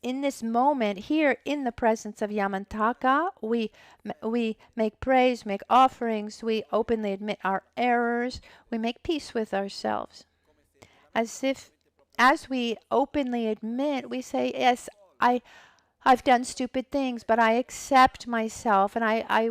Speaker 2: in this moment, here in the presence of Yamantaka, we make praise, make offerings, we openly admit our errors, we make peace with ourselves. As we openly admit, we say, yes, I've done stupid things, but I accept myself, and I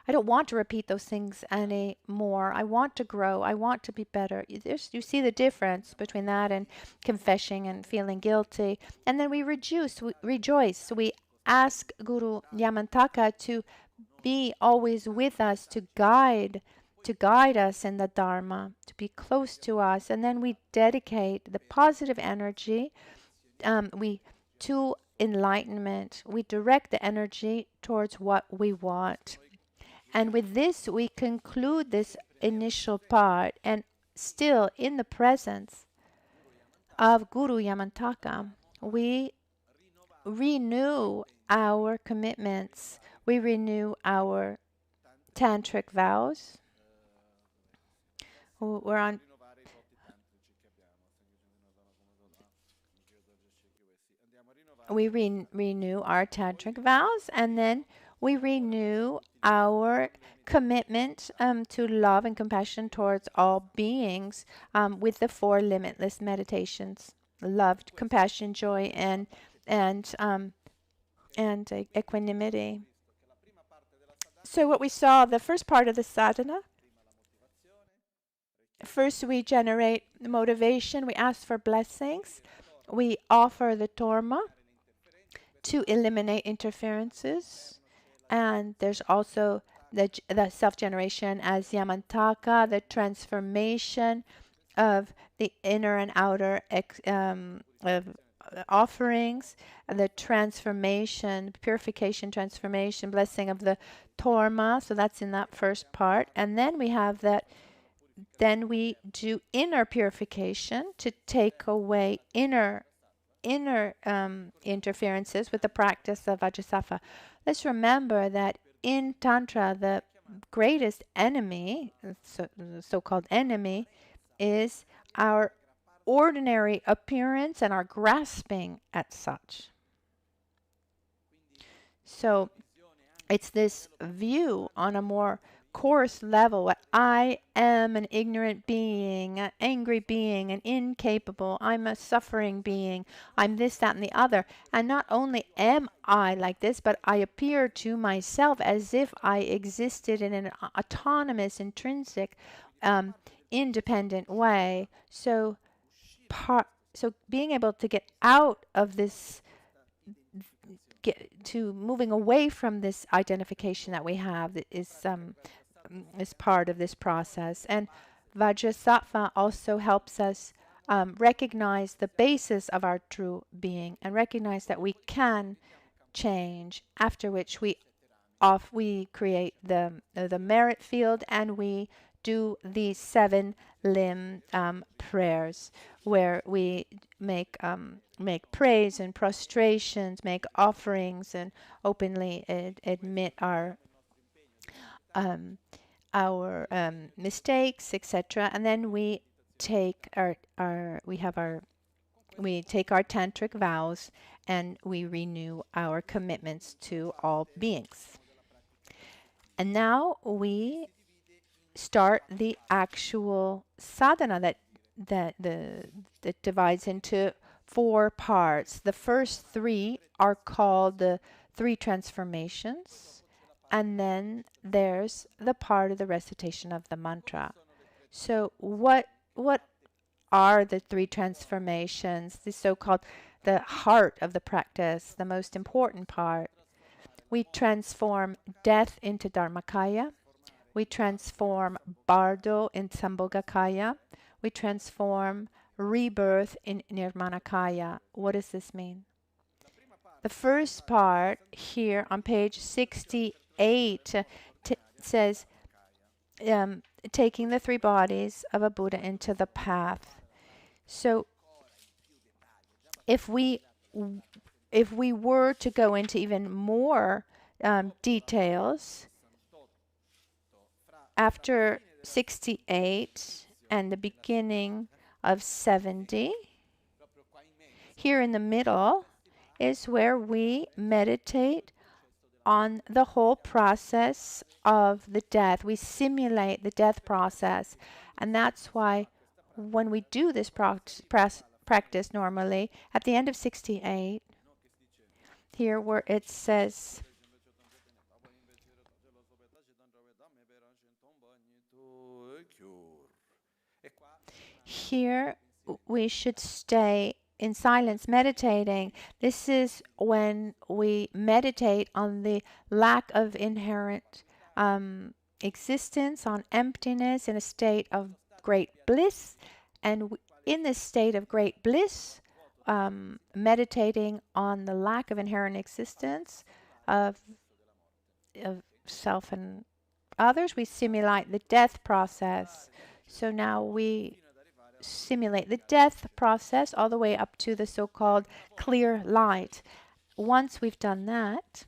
Speaker 2: don't want to repeat those things anymore. I want to grow. I want to be better. You see the difference between that and confessing and feeling guilty. And then we rejoice. We ask Guru Yamantaka to be always with us, to guide us in the Dharma, to be close to us. And then we dedicate the positive energy to enlightenment. We direct the energy towards what we want. And with this, we conclude this initial part, and still in the presence of Guru Yamantaka, we renew our commitments. We renew our tantric vows. We're on. We renew our tantric vows, and then we renew our commitment to love and compassion towards all beings with the 4 limitless meditations: love, compassion, joy, and equanimity. So what we saw, the first part of the sadhana, first we generate motivation, we ask for blessings, we offer the torma to eliminate interferences, and there's also the self-generation as Yamantaka, the transformation of the inner and outer of offerings, the transformation, purification, transformation, blessing of the torma. So that's in that first part. And then we have that, then we do inner purification to take away inner interferences with the practice of Vajrasattva. Let's remember that in Tantra, the greatest enemy, so-called enemy, is our ordinary appearance and our grasping at such. So it's this view on a more coarse level, what I am an ignorant being, an angry being, an incapable, I'm a suffering being, I'm this, that, and the other. And not only am I like this, but I appear to myself as if I existed in an autonomous, intrinsic, independent way. So being able to get out of this, to moving away from this identification that we have is part of this process. And Vajrasattva also helps us recognize the basis of our true being and recognize that we can change, after which we create the merit field, and we do the 7 limb prayers, where we make praise and prostrations, make offerings, and openly admit our mistakes, etc. And then we take our tantric vows, and we renew our commitments to all beings. And now we start the actual sadhana that divides into 4 parts. The first 3 are called the 3 transformations, and then there's the part of the recitation of the mantra. So what are the 3 transformations? The so-called the heart of the practice, the most important part. We transform death into Dharmakaya. We transform bardo in Sambhogakaya. We transform rebirth in Nirmanakaya. What does this mean? The first part here on page 68 says taking the 3 bodies of a Buddha into the path. So if we were to go into even more details, after 68 and the beginning of 70, here in the middle is where we meditate on the whole process of the death. We simulate the death process. And that's why when we do this practice normally, at the end of 68, here where it says, here we should stay in silence meditating. This is when we meditate on the lack of inherent existence, on emptiness, in a state of great bliss. And in this state of great bliss, meditating on the lack of inherent existence of self and others, we simulate the death process. So now we simulate the death process all the way up to the so-called clear light. Once we've done that,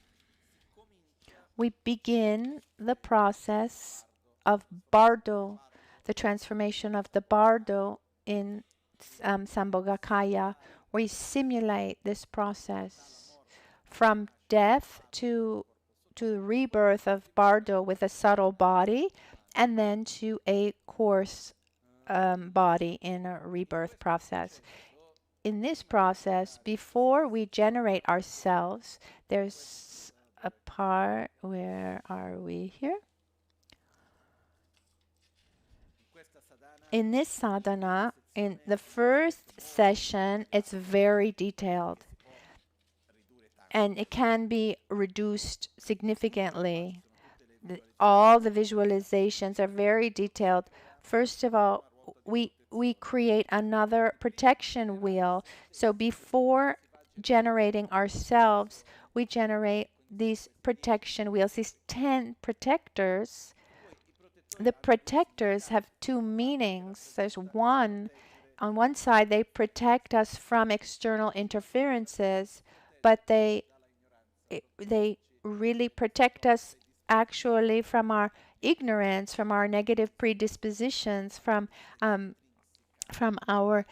Speaker 2: we begin the process of bardo, the transformation of the bardo in Sambhogakaya. We simulate this process from death to the rebirth of bardo with a subtle body, and then to a coarse body in a rebirth process. In this process, before we generate ourselves, there's a part. Where are we here? In this sadhana, in the first session, it's very detailed and it can be reduced significantly. All the visualizations are very detailed. First of all, we create another protection wheel. So before generating ourselves, we generate these protection wheels, these 10 protectors. The protectors have two meanings. There's one, on one side, they protect us from external interferences, but they really protect us actually from our ignorance, from our negative predispositions, from our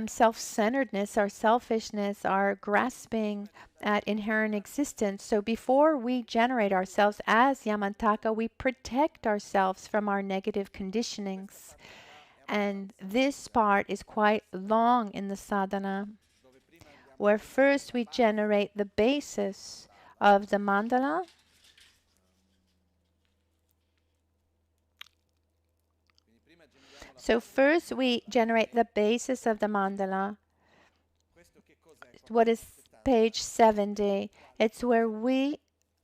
Speaker 2: self-centeredness, our selfishness, our grasping at inherent existence. So before we generate ourselves as Yamantaka, we protect ourselves from our negative conditionings. And this part is quite long in the sadhana, where first we generate the basis of the mandala. So first we generate the basis of the mandala. What is page 70? It's where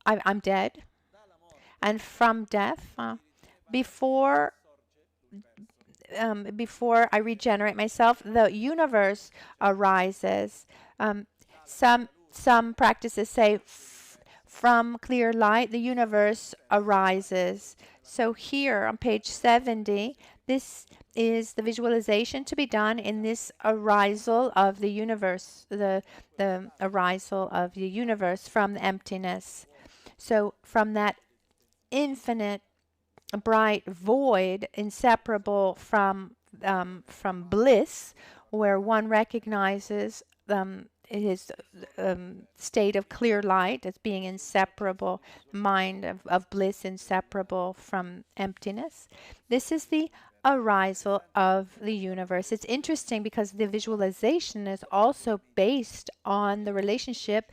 Speaker 2: I'm dead. And from death, before I regenerate myself, the universe arises. Some practices say from clear light, the universe arises. So here on page 70, this is the visualization to be done in this arisal of the universe, the arisal of the universe from the emptiness. So from that infinite bright void, inseparable from bliss, where one recognizes his state of clear light as being inseparable, mind of bliss inseparable from emptiness. This is the arisal of the universe. It's interesting because the visualization is also based on the relationship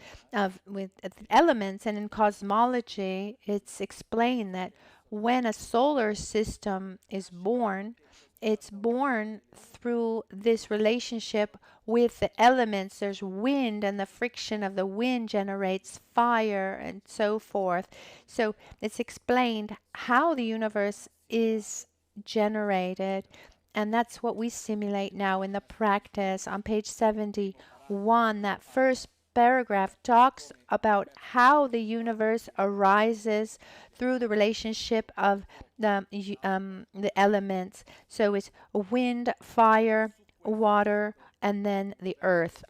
Speaker 2: with elements, and in cosmology it's explained that when a solar system is born, it's born through this relationship with the elements. There's wind, and the friction of the wind generates fire and so forth. So it's explained how the universe is generated, and that's what we simulate now in the practice. On page 71, that first paragraph talks about how the universe arises through the relationship of the elements. So it's wind, fire, water, and then the earth.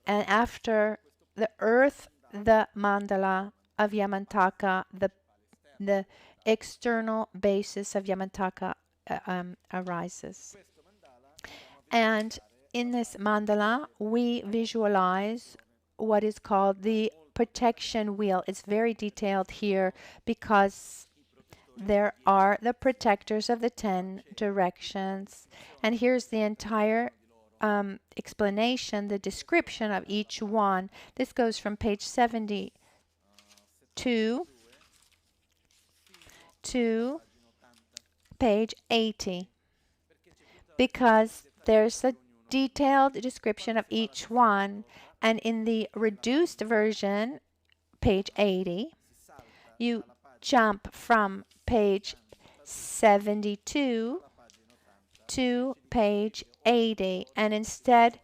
Speaker 2: And after the earth, the mandala of Yamantaka, the external basis of Yamantaka arises. And in this mandala, we visualize what is called the protection wheel. It's very detailed here because there are the protectors of the 10 directions. And here's the entire explanation, the description of each one. This goes from page 72 to page 80, because there's a detailed description of each one. And in the reduced version, page 80, you jump from page 72 to page 80, and instead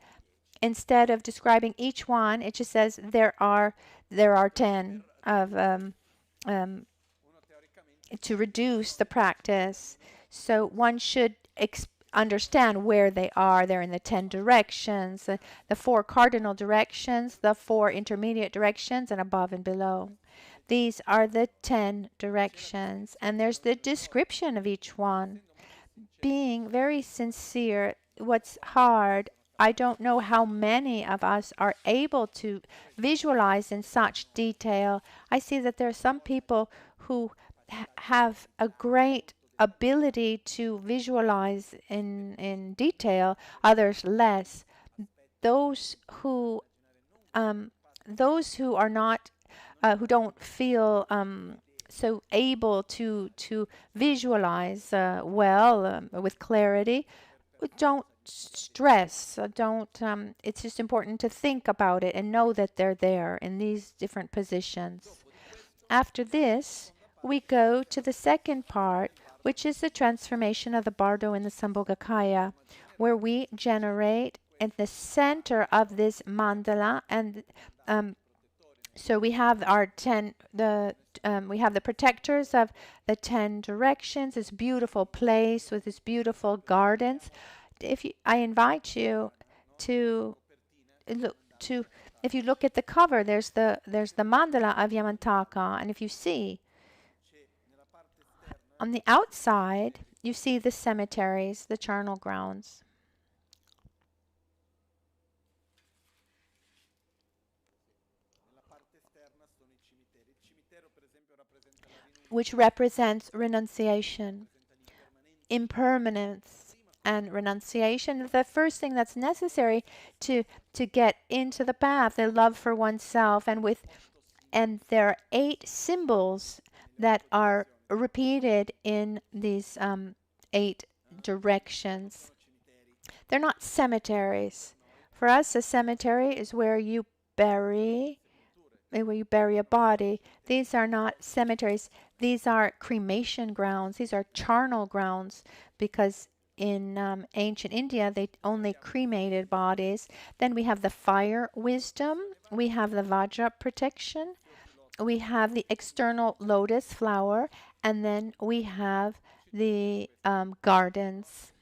Speaker 2: of describing each one, it just says there are 10 of to reduce the practice. So one should understand where they are. They're in the 10 directions, the 4 cardinal directions, the 4 intermediate directions, and above and below. These are the 10 directions, and there's the description of each one. Being very sincere, what's hard, I don't know how many of us are able to visualize in such detail. I see that there are some people who have a great ability to visualize in detail, others less. Those who are not who don't feel so able to visualize well with clarity, don't stress. Don't. It's just important to think about it and know that they're there in these different positions. After this, we go to the second part, which is the transformation of the bardo in the Sambhogakaya, where we generate in the center of this mandala, and so we have our we have the protectors of the 10 directions, this beautiful place with this beautiful gardens. I invite you to look to if you look at the cover, there's the mandala of Yamantaka, and if you see on the outside, you see the cemeteries, the charnel grounds. Which represents renunciation, impermanence, and renunciation. The first thing that's necessary to get into the path, the love for oneself, and there are 8 symbols that are repeated in these 8 directions. They're not cemeteries. For us, a cemetery is where you bury a body. These are not cemeteries. These are cremation grounds. These are charnel grounds, because in ancient India, they only cremated bodies. Then we have the fire wisdom. We have the Vajra protection. We have the external lotus flower. And then we have the gardens.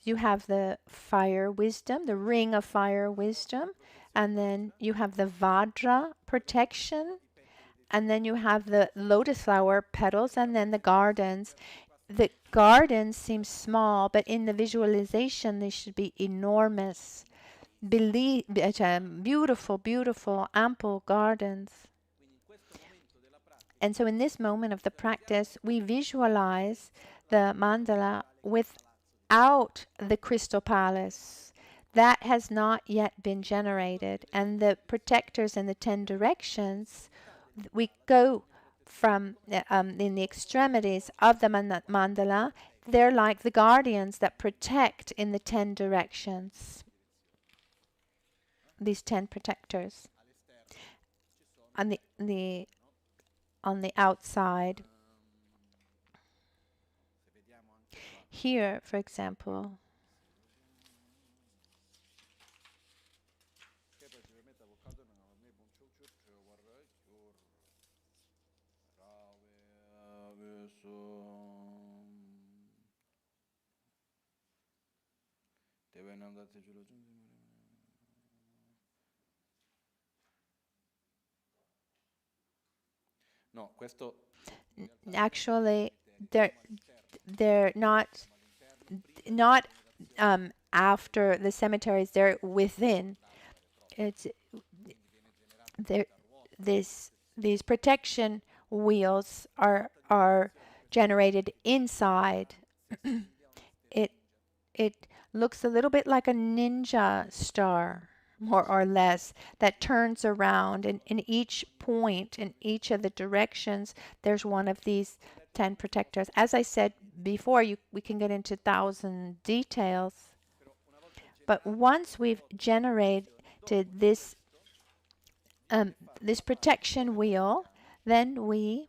Speaker 2: You have the fire wisdom, the ring of fire wisdom. And then you have the Vajra protection. And then you have the lotus flower petals, and then the gardens. The gardens seem small, but in the visualization, they should be enormous. Beautiful, beautiful, ample gardens. And so in this moment of the practice, we visualize the mandala without the crystal palace. That has not yet been generated. And the protectors in the 10 directions, we go from in the extremities of the mandala. They're like the guardians that protect in the 10 directions. These 10 protectors on the outside. Here, for example, actually, they're not after the cemeteries. They're within. It's there. These protection wheels are generated inside. It looks a little bit like a ninja star, more or less, that turns around. And in each point, in each of the directions, there's one of these 10 protectors. As I said before, we can get into 1,000 details. But once we've generated this protection wheel, then we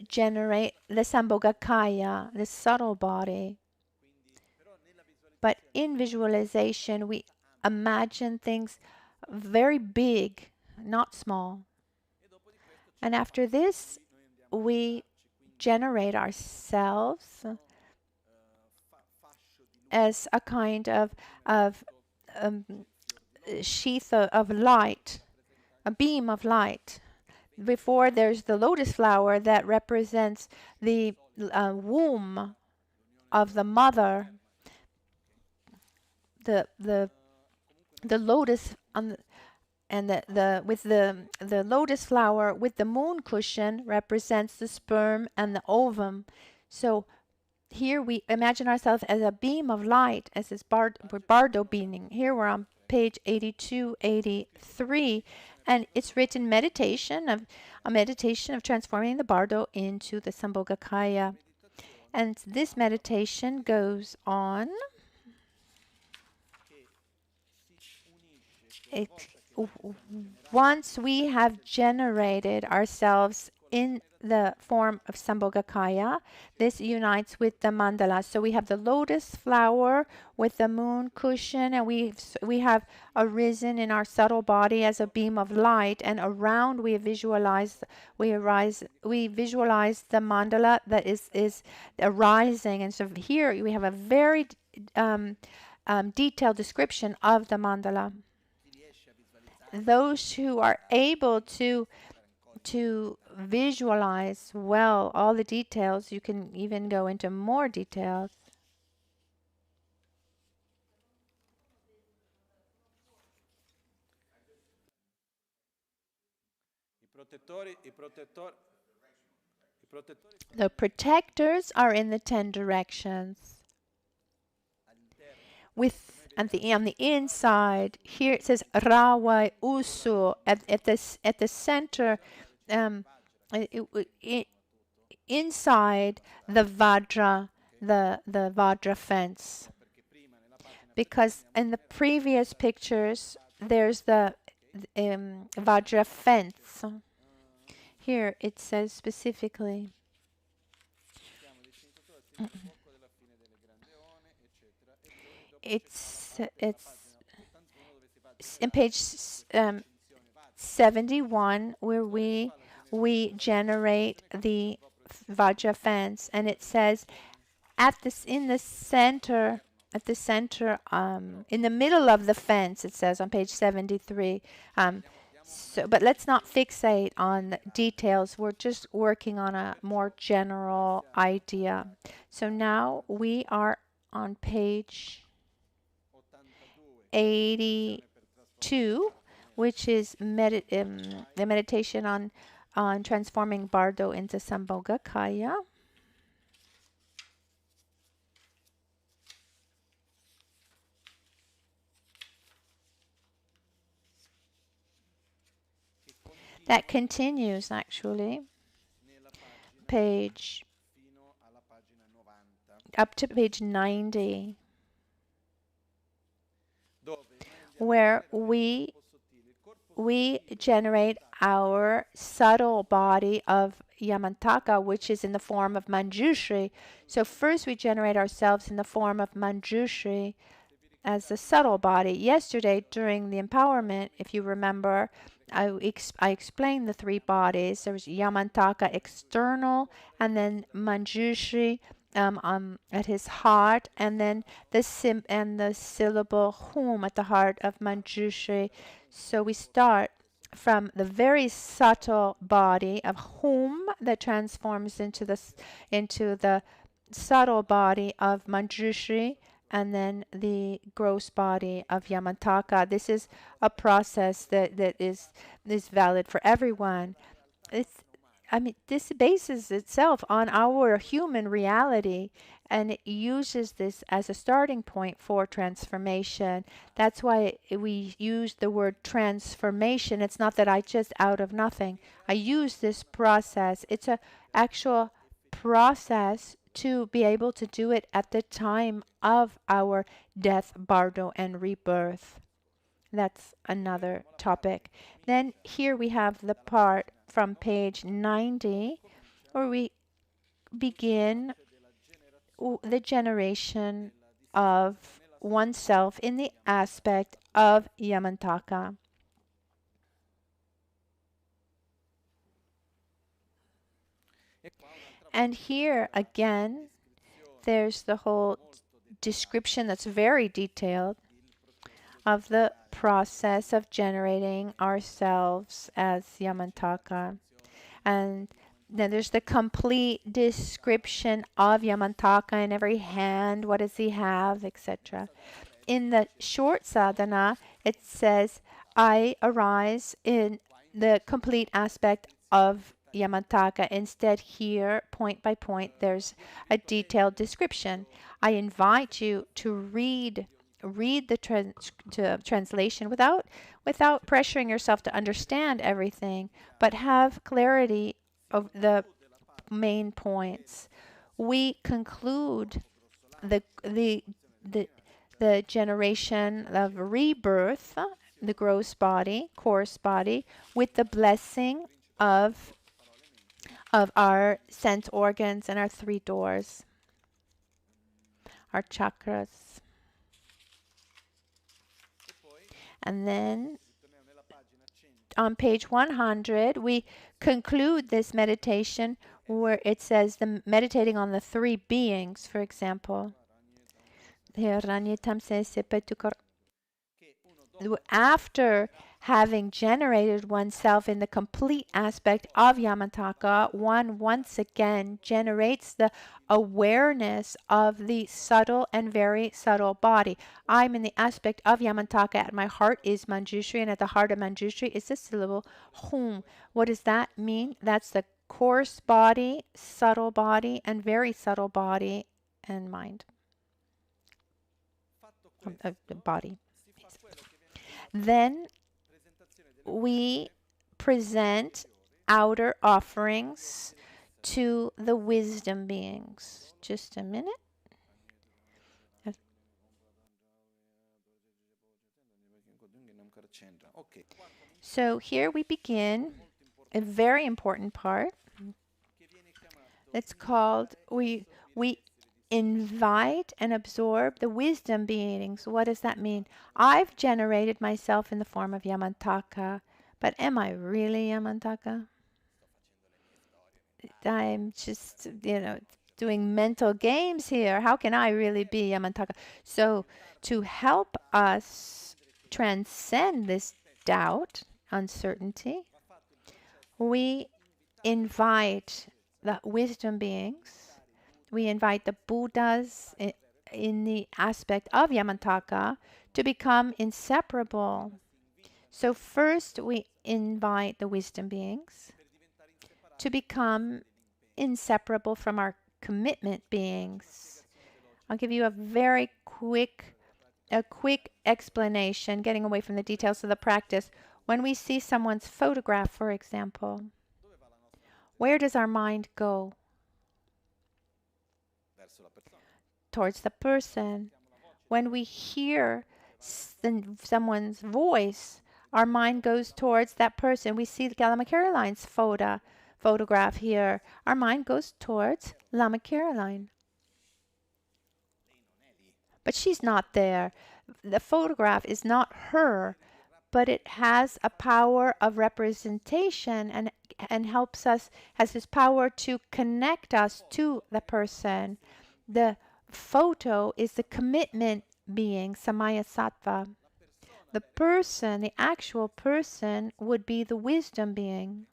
Speaker 2: generate the Sambhogakaya, the subtle body. But in visualization, we imagine things very big, not small. And after this, we generate ourselves as a kind of sheath of light, a beam of light. Before, there's the lotus flower that represents the womb of the mother. The lotus and the lotus flower with the moon cushion represents the sperm and the ovum. So here we imagine ourselves as a beam of light, as this bardo beaming. Here we're on page 82, 83, and it's written meditation of a meditation of transforming the bardo into the Sambhogakaya. And this meditation goes on. It, once we have generated ourselves in the form of Sambhogakaya, this unites with the mandala. So we have the lotus flower with the moon cushion, and we have arisen in our subtle body as a beam of light, and around we visualize the mandala that is arising. And so here we have a very detailed description of the mandala. Those who are able to visualize well all the details, you can even go into more details. The protectors are in the 10 directions. On the inside, here it says Rawai Usu at the center, inside the Vajra, the Vajra fence. Because in the previous pictures, there's the Vajra fence. Here it says specifically. It's in page 71 where we generate the Vajra fence, and it says in the center, in the middle of the fence, it says on page 73. But let's not fixate on details. We're just working on a more general idea. So now we are on page 82, which is the meditation on transforming Bardo into Sambhogakaya. That continues actually up to page 90, where we generate our subtle body of Yamantaka, which is in the form of Manjushri. So first we generate ourselves in the form of Manjushri as the subtle body. Yesterday during the empowerment, if you remember, I explained the 3 bodies. There was Yamantaka external, and then Manjushri at his heart, and then the syllable hum at the heart of Manjushri. So we start from the very subtle body of hum that transforms into the subtle body of Manjushri, and then the gross body of Yamantaka. This is a process that is valid for everyone. This bases itself on our human reality, and it uses this as a starting point for transformation. That's why we use the word transformation. It's not that I just out of nothing. I use this process. It's an actual process to be able to do it at the time of our death, bardo, and rebirth. That's another topic. Then here we have the part from page 90 where we begin the generation of oneself in the aspect of Yamantaka. And here again, there's the whole description that's very detailed of the process of generating ourselves as Yamantaka. And then there's the complete description of Yamantaka in every hand. What does he have, etc. In the short sadhana, it says, I arise in the complete aspect of Yamantaka. Instead, here, point by point, there's a detailed description. I invite you to read the translation without pressuring yourself to understand everything, but have clarity of the main points. We conclude the the the the generation of rebirth, the gross body, coarse body, with the blessing of our sense organs and our three doors, our chakras. And then on page 100, we conclude this meditation where it says the meditating on the three beings, for example. After having generated oneself in the complete aspect of Yamantaka, one once again generates the awareness of the subtle and very subtle body. I'm in the aspect of Yamantaka. At my heart is Manjushri, and at the heart of Manjushri is the syllable Hum. What does that mean? That's the coarse body, subtle body, and very subtle body and mind. The body. Then we present outer offerings to the wisdom beings. Just a minute. So here we begin a very important part. It's called we invite and absorb the wisdom beings. What does that mean? I've generated myself in the form of Yamantaka, but am I really Yamantaka? I'm just, doing mental games here. How can I really be Yamantaka? So to help us transcend this doubt, uncertainty, we invite the wisdom beings. We invite the Buddhas in the aspect of Yamantaka to become inseparable. So first we invite the wisdom beings to become inseparable from our commitment beings. I'll give you a very quick explanation, getting away from the details of the practice. When we see someone's photograph, for example, where does our mind go? Towards the person. When we hear someone's voice, our mind goes towards that person. We see Lama Caroline's photograph here. Our mind goes towards Lama Caroline. But she's not there. The photograph is not her, but it has a power of representation and helps us, has this power to connect us to the person. The photo is the commitment being, Samaya Sattva. The person, the actual person, would be the wisdom being.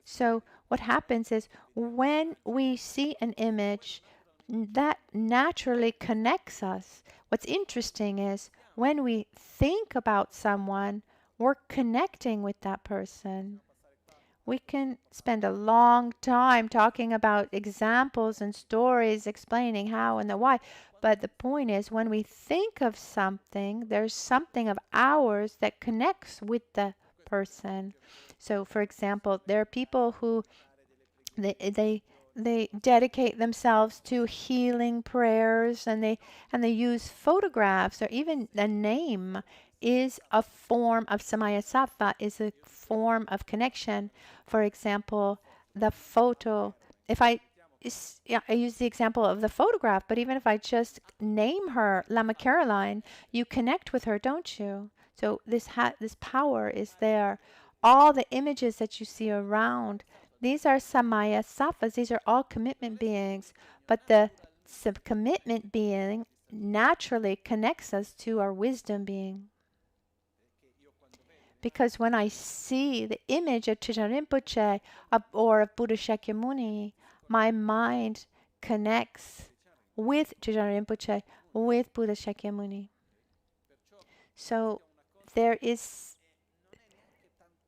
Speaker 2: So what happens is when we see an image, that naturally connects us. What's interesting is when we think about someone, we're connecting with that person. We can spend a long time talking about examples and stories explaining how and the why. But the point is, when we think of something, there's something of ours that connects with the person. So, for example, there are people who they dedicate themselves to healing prayers, and they use photographs, or even a name is a form of Samaya Sattva, is a form of connection. For example, the photo, if I use the example of the photograph, but even if I just name her Lama Caroline, you connect with her, don't you? So this power is there. All the images that you see around, these are Samaya Sattvas. These are all commitment beings. But the commitment being naturally connects us to our wisdom being. Because when I see the image of Je Rinpoche or of Buddha Shakyamuni, my mind connects with Je Rinpoche, with Buddha Shakyamuni. So there is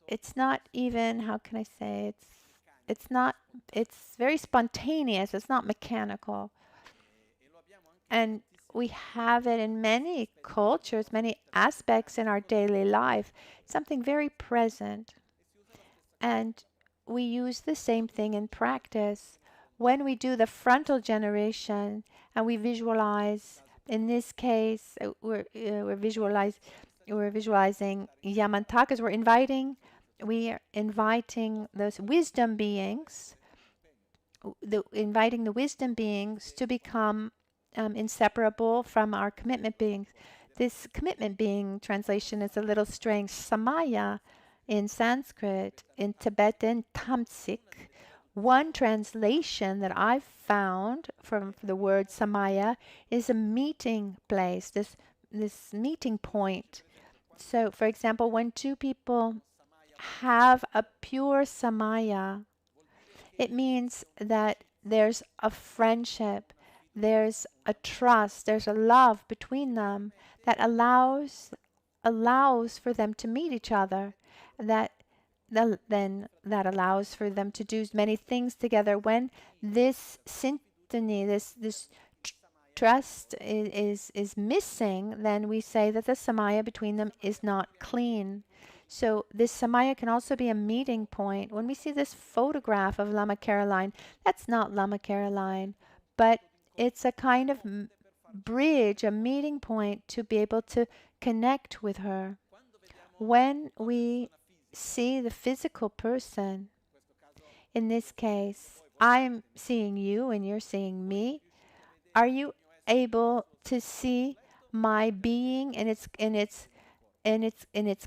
Speaker 2: it's not even, how can I say, it's not, it's very spontaneous, it's not mechanical. And we have it in many cultures, many aspects in our daily life, something very present. And we use the same thing in practice. When we do the frontal generation and we visualize, in this case, we're visualizing Yamantakas. We are inviting those wisdom beings, inviting the wisdom beings to become inseparable from our commitment beings. This commitment being translation is a little strange. Samaya in Sanskrit, in Tibetan, Tamsik. One translation that I've found from the word Samaya is a meeting place, this meeting point. So, for example, when two people have a pure Samaya, it means that there's a friendship, there's a trust, there's a love between them that allows for them to meet each other. That then that allows for them to do many things together. When this syntony, this trust is missing, then we say that the samaya between them is not clean. So this samaya can also be a meeting point. When we see this photograph of Lama Caroline, that's not Lama Caroline, but it's a kind of bridge, a meeting point to be able to connect with her. When we see the physical person, in this case, I'm seeing you and you're seeing me. Are you able to see my being in its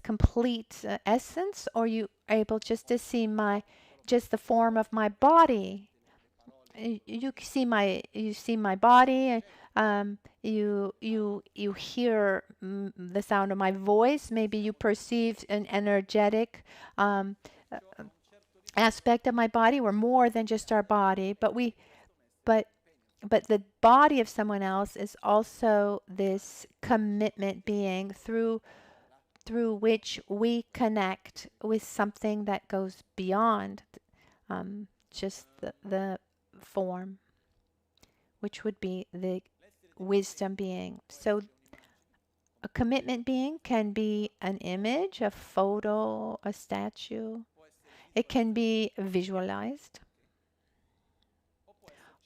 Speaker 2: complete essence, or are you able just to see just the form of my body? You see my body. You hear the sound of my voice. Maybe you perceive an energetic aspect of my body. We're more than just our body, but but the body of someone else is also this commitment being through which we connect with something that goes beyond just the form, which would be the wisdom being. So a commitment being can be an image, a photo, a statue. It can be visualized,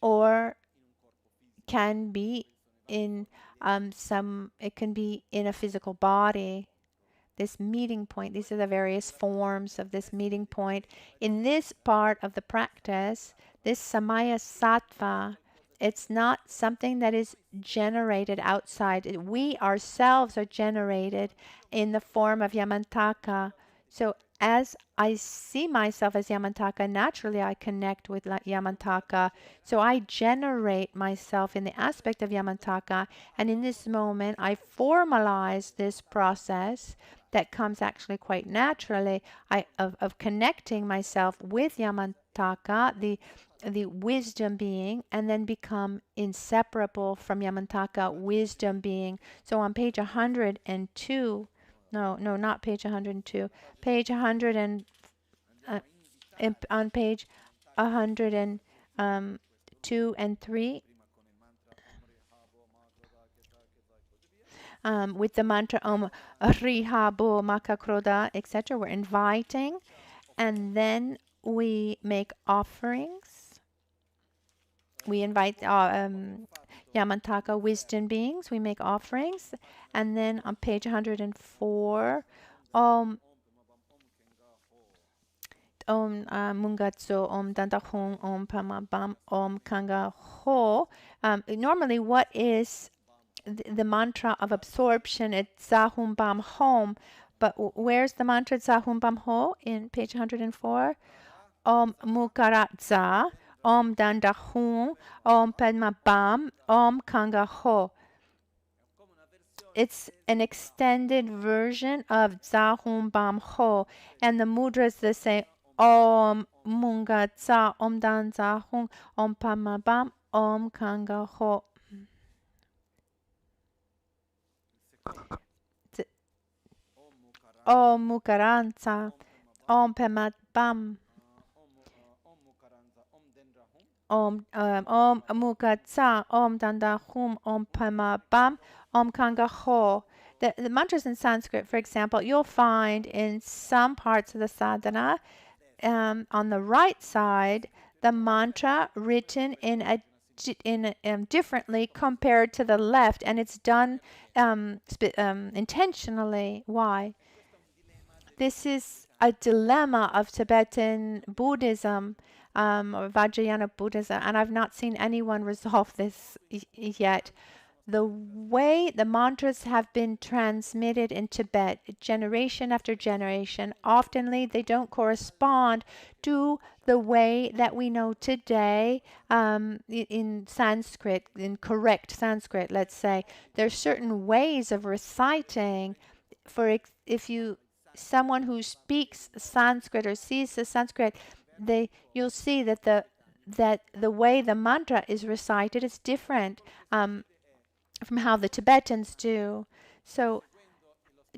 Speaker 2: or can be in it can be in a physical body. This meeting point, these are the various forms of this meeting point. In this part of the practice, this samaya sattva, it's not something that is generated outside. We ourselves are generated in the form of Yamantaka. So as I see myself as Yamantaka, naturally I connect with Yamantaka. So I generate myself in the aspect of Yamantaka. And in this moment, I formalize this process that comes actually quite naturally of connecting myself with Yamantaka, the wisdom being, and then become inseparable from Yamantaka, wisdom being. So on page 102, no, not page 102, page 100 and on page 102 and 3, with the mantra Om Riha Bo Maka Kroda, etc. We're inviting, and then we make offerings. We invite Yamantaka wisdom beings. We make offerings, and then on page 104, Om Mungatso, Om Dandahong, Om Pamabam, Om Kanga Ho. Normally, what is the mantra of absorption? It's Zahum Bam Hom. But where's the mantra Zahum Bam Ho? In page 104. Om Mukaratza, Om Dandahong, Om Padma Bam, Om Kanga Ho. It's an extended version of Zahum Bam Ho, and the mudra is the same. Om Munga Tsa, Om Dan Zahung, Om Padma Bam, Om Kanga Ho. Om Mukaranza, Om Pema Bam. Om Mukha Tsa, Om Danda Hum, Om Pema Bam, Om Kanga Ho. The mantras in Sanskrit, for example, you'll find in some parts of the sadhana, on the right side, the mantra written in differently compared to the left, and it's done intentionally. Why? This is a dilemma of Tibetan Buddhism, or Vajrayana Buddhism, and I've not seen anyone resolve this yet. The way the mantras have been transmitted in Tibet, generation after generation, oftenly they don't correspond to the way that we know today in Sanskrit, in correct Sanskrit, let's say. There's certain ways of reciting. If you someone who speaks Sanskrit or sees the Sanskrit, you'll see that the way the mantra is recited is different from how the Tibetans do. So,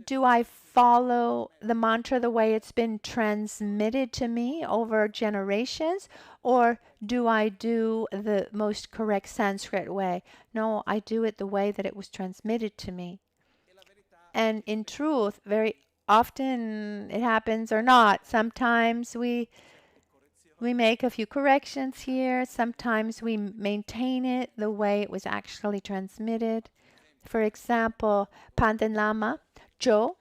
Speaker 2: do I follow the mantra the way it's been transmitted to me over generations, or do I do the most correct Sanskrit way? No, I do it the way that it was transmitted to me. And in truth, very often it happens or not. Sometimes we make a few corrections here. Sometimes we maintain it the way it was actually transmitted. For example, Pandan Lama, Jo,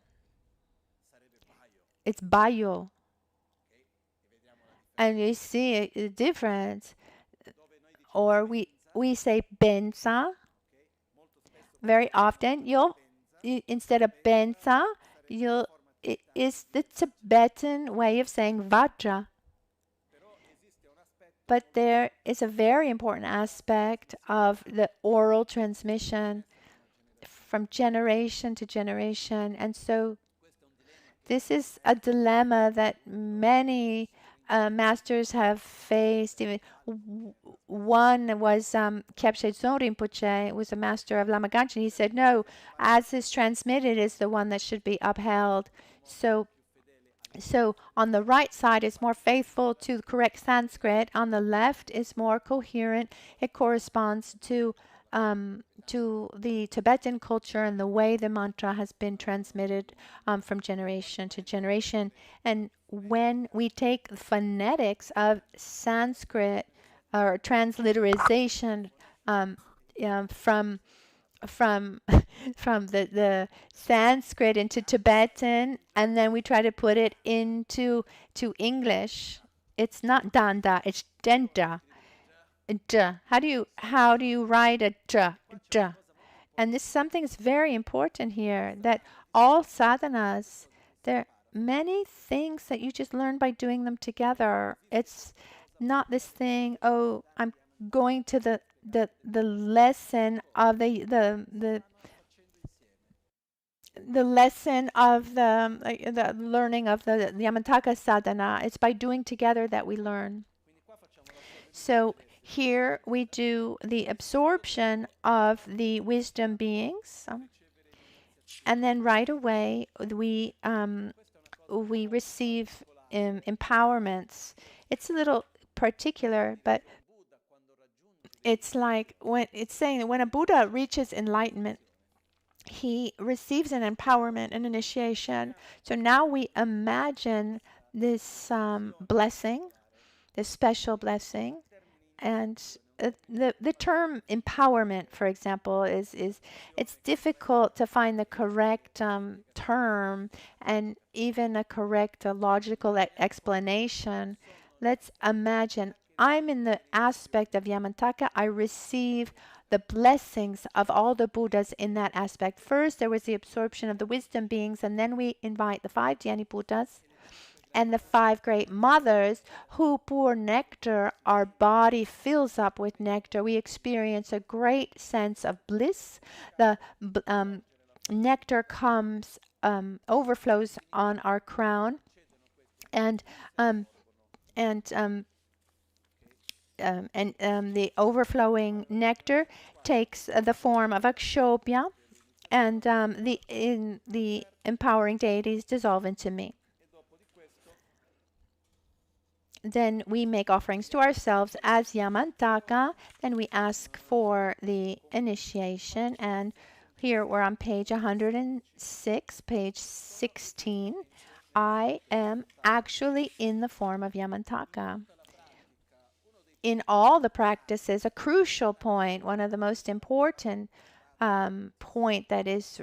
Speaker 2: it's Bayo. And you see a difference. Or we say Benza. Very often, instead of Benza, it's the Tibetan way of saying Vajra. But there is a very important aspect of the oral transmission from generation to generation. And so this is a dilemma that many masters have faced. Even one was Kyabshe Dzong Rinpoche, was a master of Lama Ganchen. He said, no, as is transmitted is the one that should be upheld. So on the right side is more faithful to the correct Sanskrit. On the left is more coherent. It corresponds to the Tibetan culture and the way the mantra has been transmitted from generation to generation. And when we take the phonetics of Sanskrit or transliteration from the Sanskrit into Tibetan, and then we try to put it into English. It's not danda, it's denda. How do you write a d? And this something is very important here, that all sadhanas, there are many things that you just learn by doing them together. It's not this thing, oh, I'm going to the lesson of the lesson of the learning of the Yamantaka sadhana. It's by doing together that we learn. So here we do the absorption of the wisdom beings, and then right away we receive empowerments. It's a little particular, but it's like when it's saying that when a Buddha reaches enlightenment, he receives an empowerment, an initiation. So now we imagine this blessing, this special blessing, and the term empowerment, for example, is it's difficult to find the correct term and even a correct logical explanation. Let's imagine I'm in the aspect of Yamantaka. I receive the blessings of all the Buddhas in that aspect. First, there was the absorption of the wisdom beings, and then we invite the 5 Dhyani Buddhas and the 5 great mothers who pour nectar. Our body fills up with nectar. We experience a great sense of bliss. The nectar comes, overflows on our crown, and the overflowing nectar takes the form of akshobhya, and the empowering deities dissolve into me. then we make offerings to ourselves as Yamantaka. Then we ask for the initiation. And here we're on page 106, page 16. I am actually in the form of Yamantaka. In all the practices, a crucial point, one of the most important point that is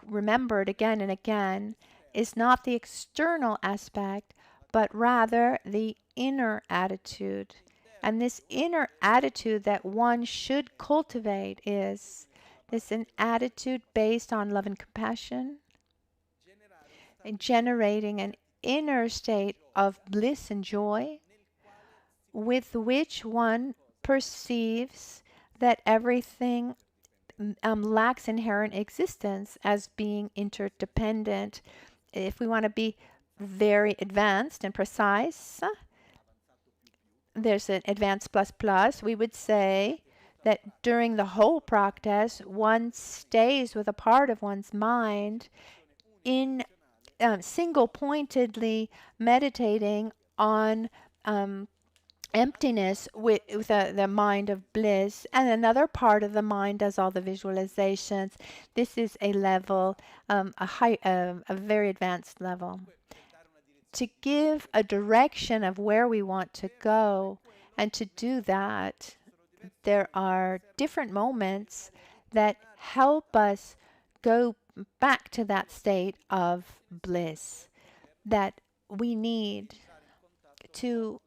Speaker 2: remembered again and again, is not the external aspect, but rather the inner attitude. And this inner attitude that one should cultivate is this an attitude based on love and compassion, and generating an inner state of bliss and joy with which one perceives that everything lacks inherent existence as being interdependent. If we want to be very advanced and precise, there's an advanced plus plus. We would say that during the whole practice, one stays with a part of one's mind in single-pointedly meditating on emptiness with the mind of bliss, and another part of the mind does all the visualizations. This is a level, a very advanced level. To give a direction of where we want to go, and to do that, there are different moments that help us go back to that state of bliss that we need to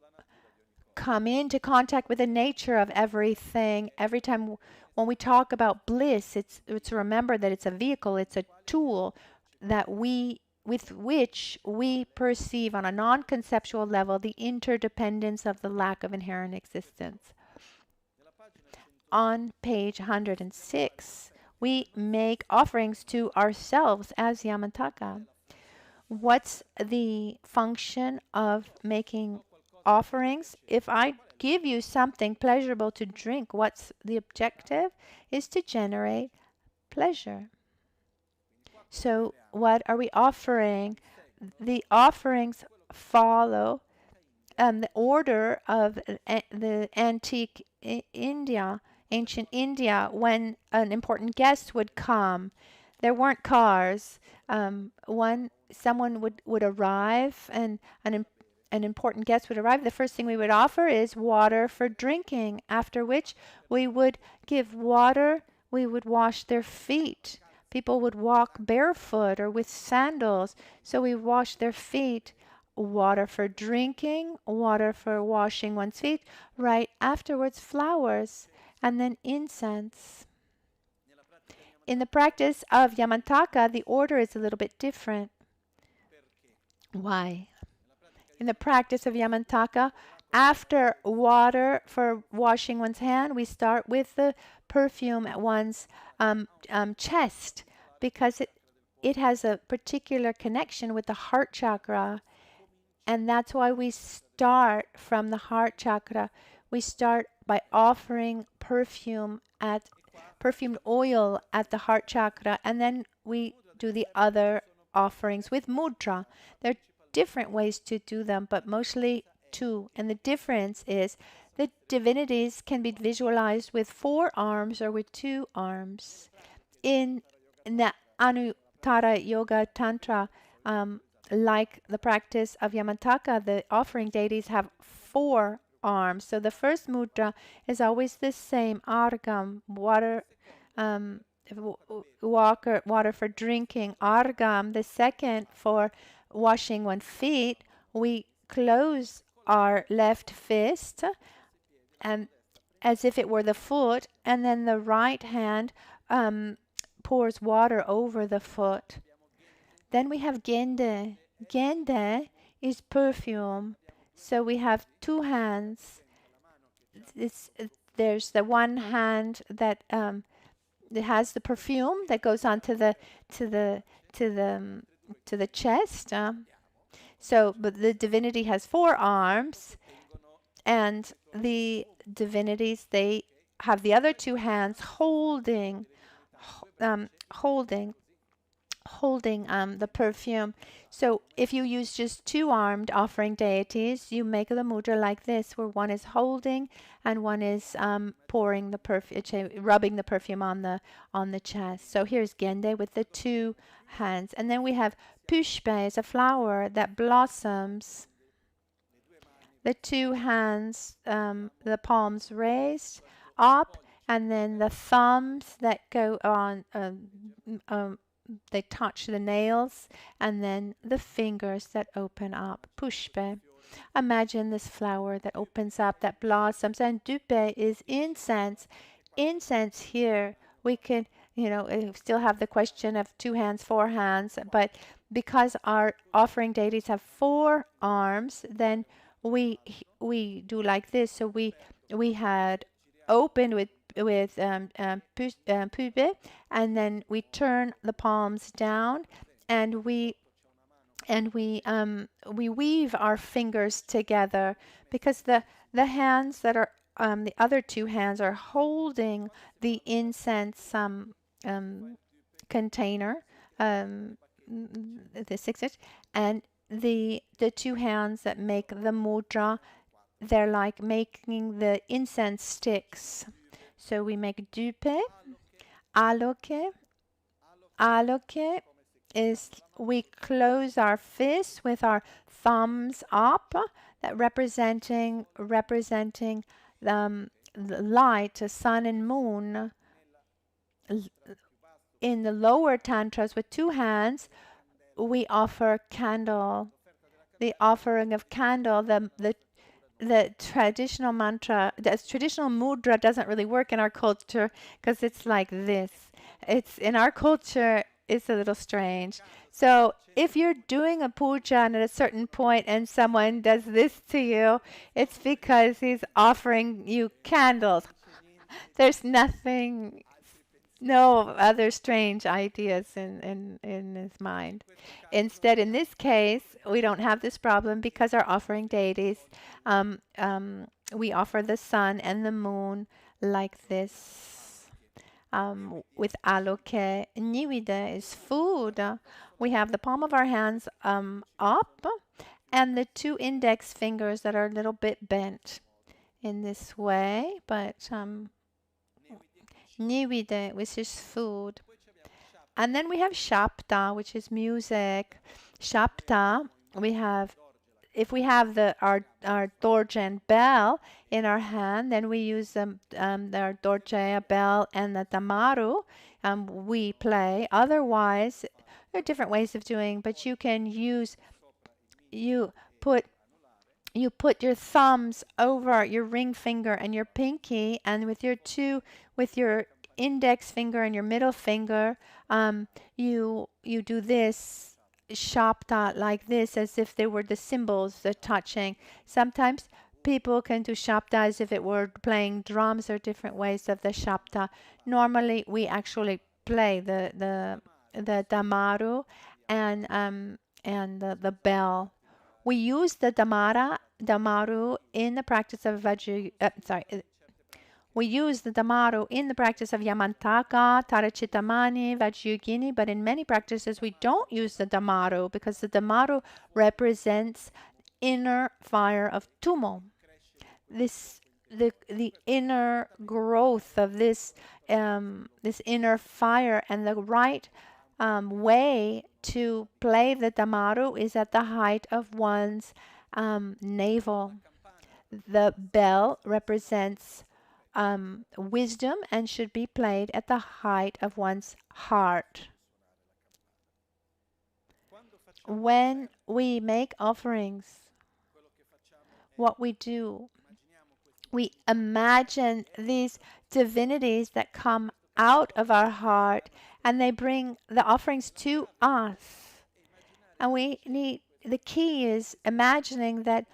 Speaker 2: come into contact with the nature of everything. Every time when we talk about bliss, it's remember that it's a vehicle, it's a tool that with which we perceive on a non-conceptual level the interdependence of the lack of inherent existence. On page 106, we make offerings to ourselves as Yamantaka. What's the function of making offerings? If I give you something pleasurable to drink, what's the objective? Is to generate pleasure. So what are we offering? The offerings follow the order of the antique India, ancient India. When an important guest would come, there weren't cars. Someone would arrive, and an important guest would arrive. The first thing we would offer is water for drinking, after which we would give water. We would wash their feet. People would walk barefoot or with sandals, so we wash their feet. Water for drinking, water for washing one's feet. Right afterwards, flowers, and then incense. In the practice of Yamantaka, the order is a little bit different. Why? In the practice of Yamantaka, after water for washing one's hand, we start with the perfume at one's chest, because it has a particular connection with the heart chakra. And that's why we start from the heart chakra. We start by offering perfumed oil at the heart chakra, and then we do the other offerings with mudra. There are different ways to do them, but mostly two. And the difference is the divinities can be visualized with 4 arms or with 2 arms. In the Anuttara Yoga Tantra, like the practice of Yamantaka, the offering deities have 4 arms. So the first mudra is always the same, argam, water, water for drinking, argam. The second for washing one's feet, we close our left fist and as if it were the foot, and then the right hand pours water over the foot. Then we have gende. Gende is perfume. So we have 2 hands. There's the one hand that has the perfume that goes onto the chest. But the divinity has 4 arms, and the divinities, they have the other 2 hands holding holding the perfume. So if you use just two-armed offering deities, you make the mudra like this, where one is holding and one is pouring the perfume, rubbing the perfume on the chest. So here's Gende with the two hands, and then we have Pushpe, is a flower that blossoms. The two hands, the palms raised up, and then the thumbs that go on, they touch the nails, and then the fingers that open up. Pushpe. Imagine this flower that opens up, that blossoms, and dupe is incense. Incense here, we can, still have the question of two hands, four hands, but because our offering deities have four arms, then we do like this. So we had opened with pube, and then we turn the palms down, and we weave our fingers together, because the hands that are the other two hands are holding the incense container, the 6-inch, and the two hands that make the mudra, they're like making the incense sticks. So we make dupe, aloke. Aloke is we close our fists with our thumbs up, that representing the light, the sun and moon. In the lower tantras, with two hands, we offer candle. The offering of candle, the traditional mantra, the traditional mudra doesn't really work in our culture, because it's like this. It's in our culture, it's a little strange. So if you're doing a puja and at a certain point and someone does this to you, it's because he's offering you candles. There's nothing, no other strange ideas in his mind. Instead, in this case, we don't have this problem, because our offering deities, we offer the sun and the moon like this, with aloke. Nivide is food. We have the palm of our hands up, and the two index fingers that are a little bit bent in this way, but nivide, which is food. And then we have Shabda, which is music. Shabda, we have, if we have our dorje bell in our hand, then we use our dorje bell and the tamaru. We play. Otherwise, there are different ways of doing, but you can use, you put your thumbs over your ring finger and your pinky, and with your index finger and your middle finger, you do this shabda like this, as if they were the cymbals, the touching. Sometimes people can do shabda as if it were playing drums, or different ways of the shabda. Normally, we actually play the damaru and the bell. We use the damaru in the practice of we use the damaru in the practice of Yamantaka, Tarachitamani, Vajrayogini, but in many practices we don't use the damaru, because the damaru represents inner fire of tumo. The inner growth of this inner fire, and the right way to play the damaru is at the height of one's navel. The bell represents wisdom, and should be played at the height of one's heart. When we make offerings, what we do, we imagine these divinities that come out of our heart, and they bring the offerings to us. And the key is imagining that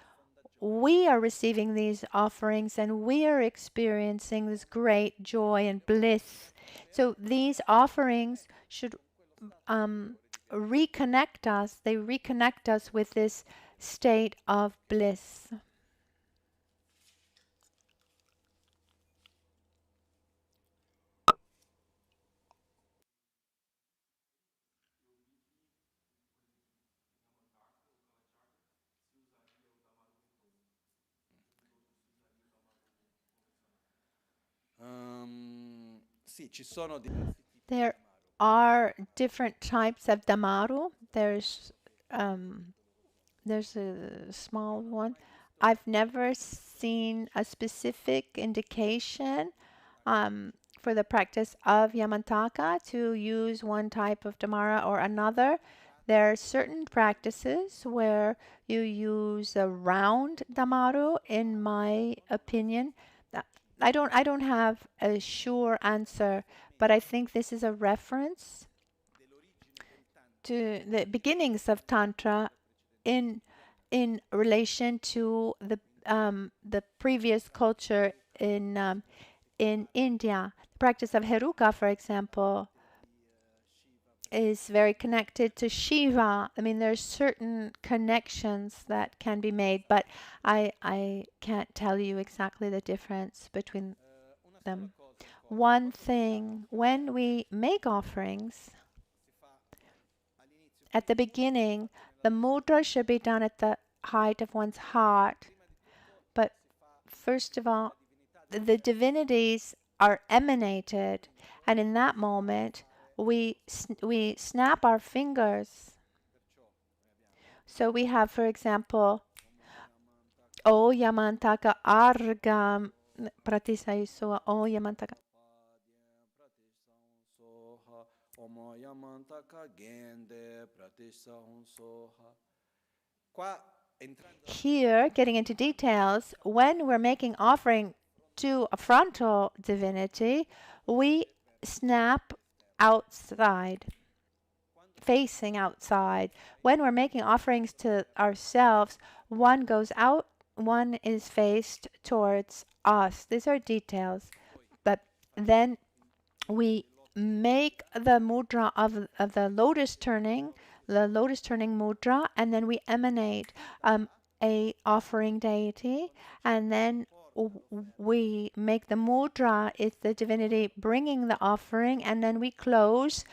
Speaker 2: we are receiving these offerings, and we are experiencing this great joy and bliss. So these offerings should reconnect us. They reconnect us with this state of bliss. There are different types of damaru. There's a small one. I've never seen a specific indication for the practice of Yamantaka to use one type of Dhamara or another. There are certain practices where you use a round Dhammaru, in my opinion. I don't have a sure answer, but I think this is a reference to the beginnings of Tantra in relation to the previous culture in India. The practice of Heruka, for example, is very connected to Shiva. I mean, there's certain connections that can be made, but I can't tell you exactly the difference between them. One thing, when we make offerings, at the beginning, the mudra should be done at the height of one's heart. But first of all, the divinities are emanated, and in that moment, we snap our fingers. So we have, for example, O Yamantaka Argam Pratisaiso O Yamantaka. Here, getting into details, when we're making offering to a frontal divinity, we snap outside, facing outside. When we're making offerings to ourselves, one goes out, one is faced towards us. These are details. But then we make the mudra of the lotus turning mudra, and then we emanate a offering deity, and then we make the mudra is the divinity bringing the offering, and then we close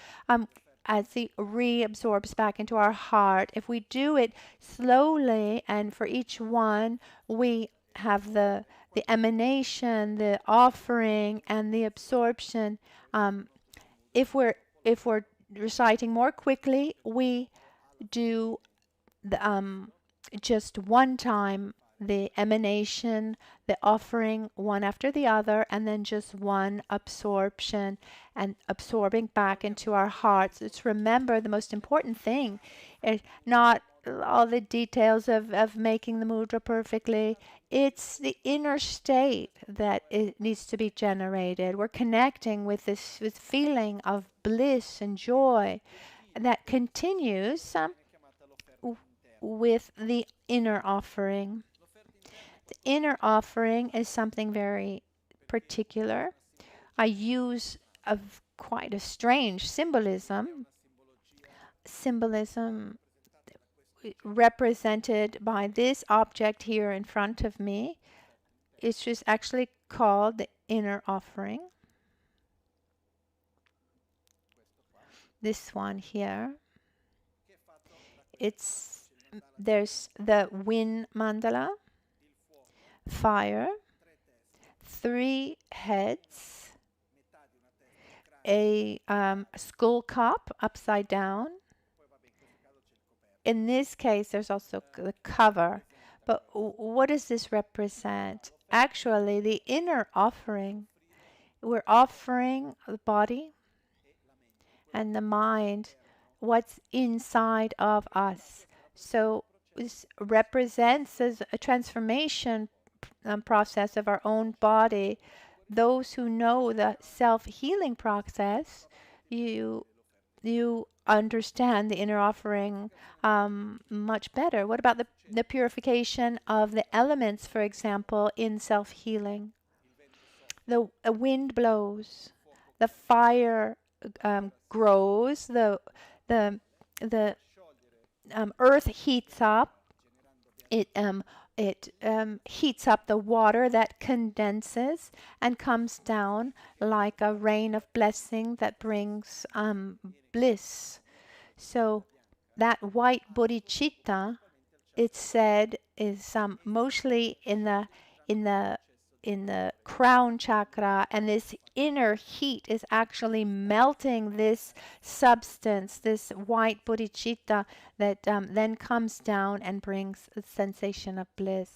Speaker 2: as it reabsorbs back into our heart. If we do it slowly, and for each one we have the emanation, the offering, and the absorption. If we're reciting more quickly, we do the just one time the emanation, the offering, one after the other, and then just one absorption and absorbing back into our hearts. Let's remember the most important thing is not all the details of making the mudra perfectly. It's the inner state that it needs to be generated. We're connecting with this feeling of bliss and joy that continues with the inner offering. The inner offering is something very particular. I use quite a strange symbolism. Symbolism represented by this object here in front of me. It's just actually called the inner offering. This one here. There's the wind mandala, fire, 3 heads, a skull cup upside down. In this case, there's also the cover. But what does this represent? Actually, the inner offering, we're offering the body and the mind, what's inside of us. So this represents as a transformation process of our own body. Those who know the self-healing process, you understand the inner offering much better. What about the purification of the elements, for example, in self-healing? The wind blows, the fire grows, the earth heats up. It heats up the water that condenses and comes down like a rain of blessing that brings bliss. So that white bodhicitta, it's said, is mostly in the in the crown chakra, and this inner heat is actually melting this substance, this white bodhicitta that then comes down and brings a sensation of bliss.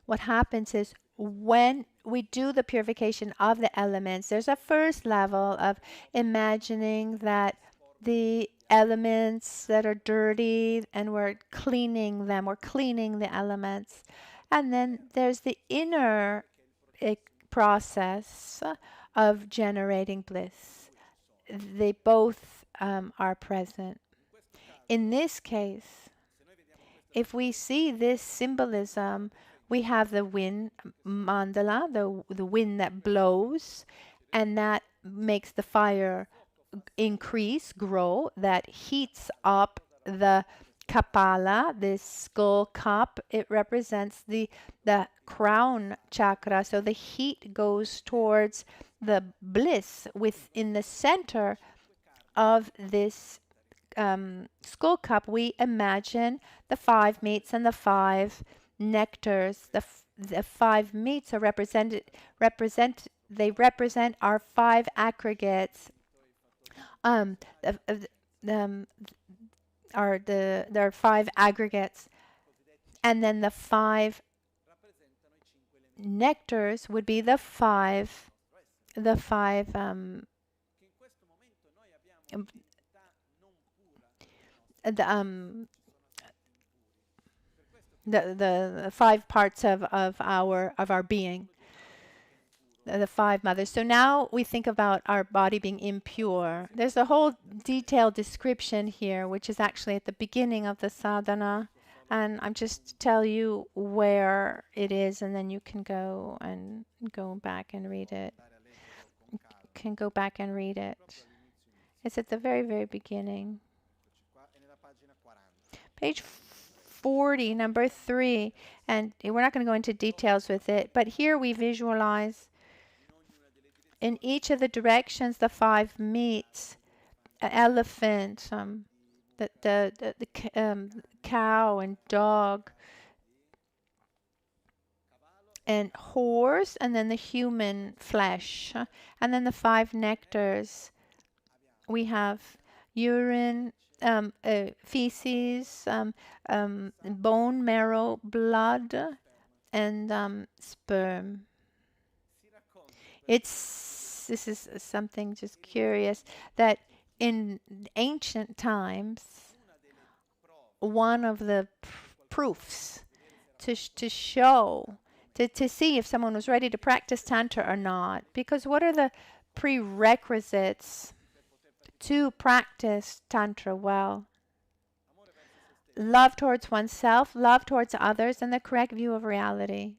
Speaker 2: What happens is when we do the purification of the elements, there's a first level of imagining that the elements that are dirty and we're cleaning them, we're cleaning the elements. And then there's the inner process of generating bliss. They both are present. In this case, if we see this symbolism, we have the wind mandala, the wind that blows, and that makes the fire increase, grow, that heats up the kapala, this skull cup. It represents the crown chakra. So the heat goes towards the bliss within the center of this skull cup. We imagine the 5 meats and the 5 nectars. The 5 meats are they represent our 5 aggregates. There are 5 aggregates, and then the 5 nectars would be the 5 the 5 parts of our being, the 5 mothers. So now we think about our body being impure. There's a whole detailed description here, which is actually at the beginning of the sadhana, and I'm just tell you where it is, and then you can go back and read it. It's at the very, very beginning. Page 40, number 3, and we're not going to go into details with it, but here we visualize in each of the directions the 5 meats: an elephant, the cow and dog and horse, and then the human flesh, and then the 5 nectars. We have urine, feces, bone marrow, blood, and sperm. This is something just curious, that in ancient times, one of the proofs to show, to see if someone was ready to practice Tantra or not, because what are the prerequisites to practice Tantra well? Love towards oneself, love towards others, and the correct view of reality.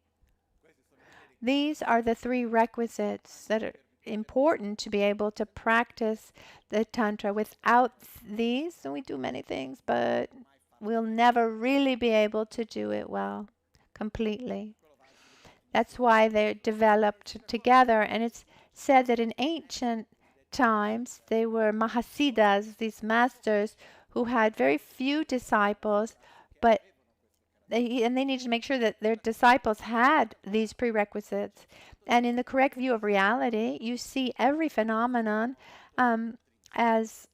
Speaker 2: These are the 3 requisites that are important to be able to practice the Tantra. Without these, we do many things, but we'll never really be able to do it well, completely. That's why they're developed together, and it's said that in ancient times they were Mahasiddhas, these masters who had very few disciples, but they needed to make sure that their disciples had these prerequisites. And in the correct view of reality, you see every phenomenon as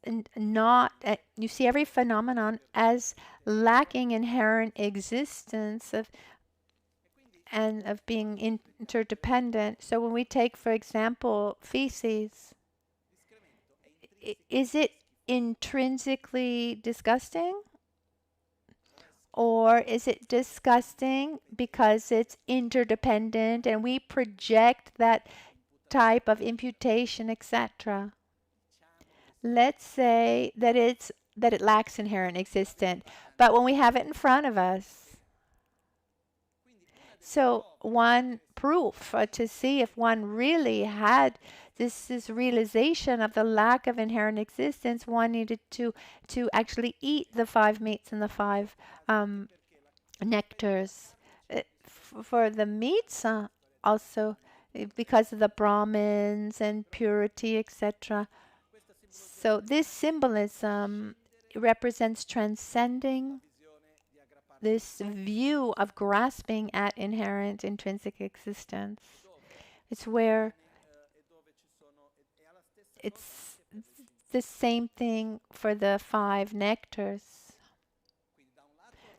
Speaker 2: you see every phenomenon as lacking inherent existence of being interdependent. So when we take, for example, feces, is it intrinsically disgusting? Or is it disgusting because it's interdependent and we project that type of imputation, etc.? Let's say that it lacks inherent existence, but when we have it in front of us, so one proof to see if one really had this realization of the lack of inherent existence, one needed to actually eat the 5 meats and the 5 nectars. For the meats, also because of the Brahmins and purity, etc. So this symbolism represents transcending this view of grasping at inherent intrinsic existence. It's where it's the same thing for the 5 nectars.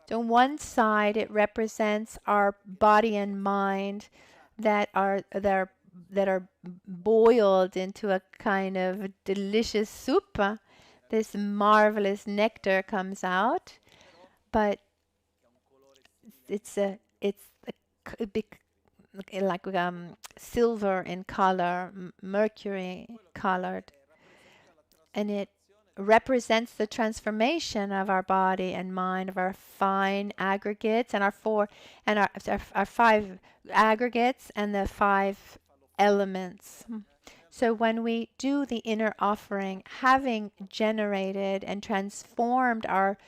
Speaker 2: So on one side, it represents our body and mind that are boiled into a kind of delicious soup. This marvelous nectar comes out, but it's like silver in color, mercury colored, and it represents the transformation of our body and mind, of our fine aggregates and our 5 aggregates and the 5 elements. So when we do the inner offering, having generated and transformed our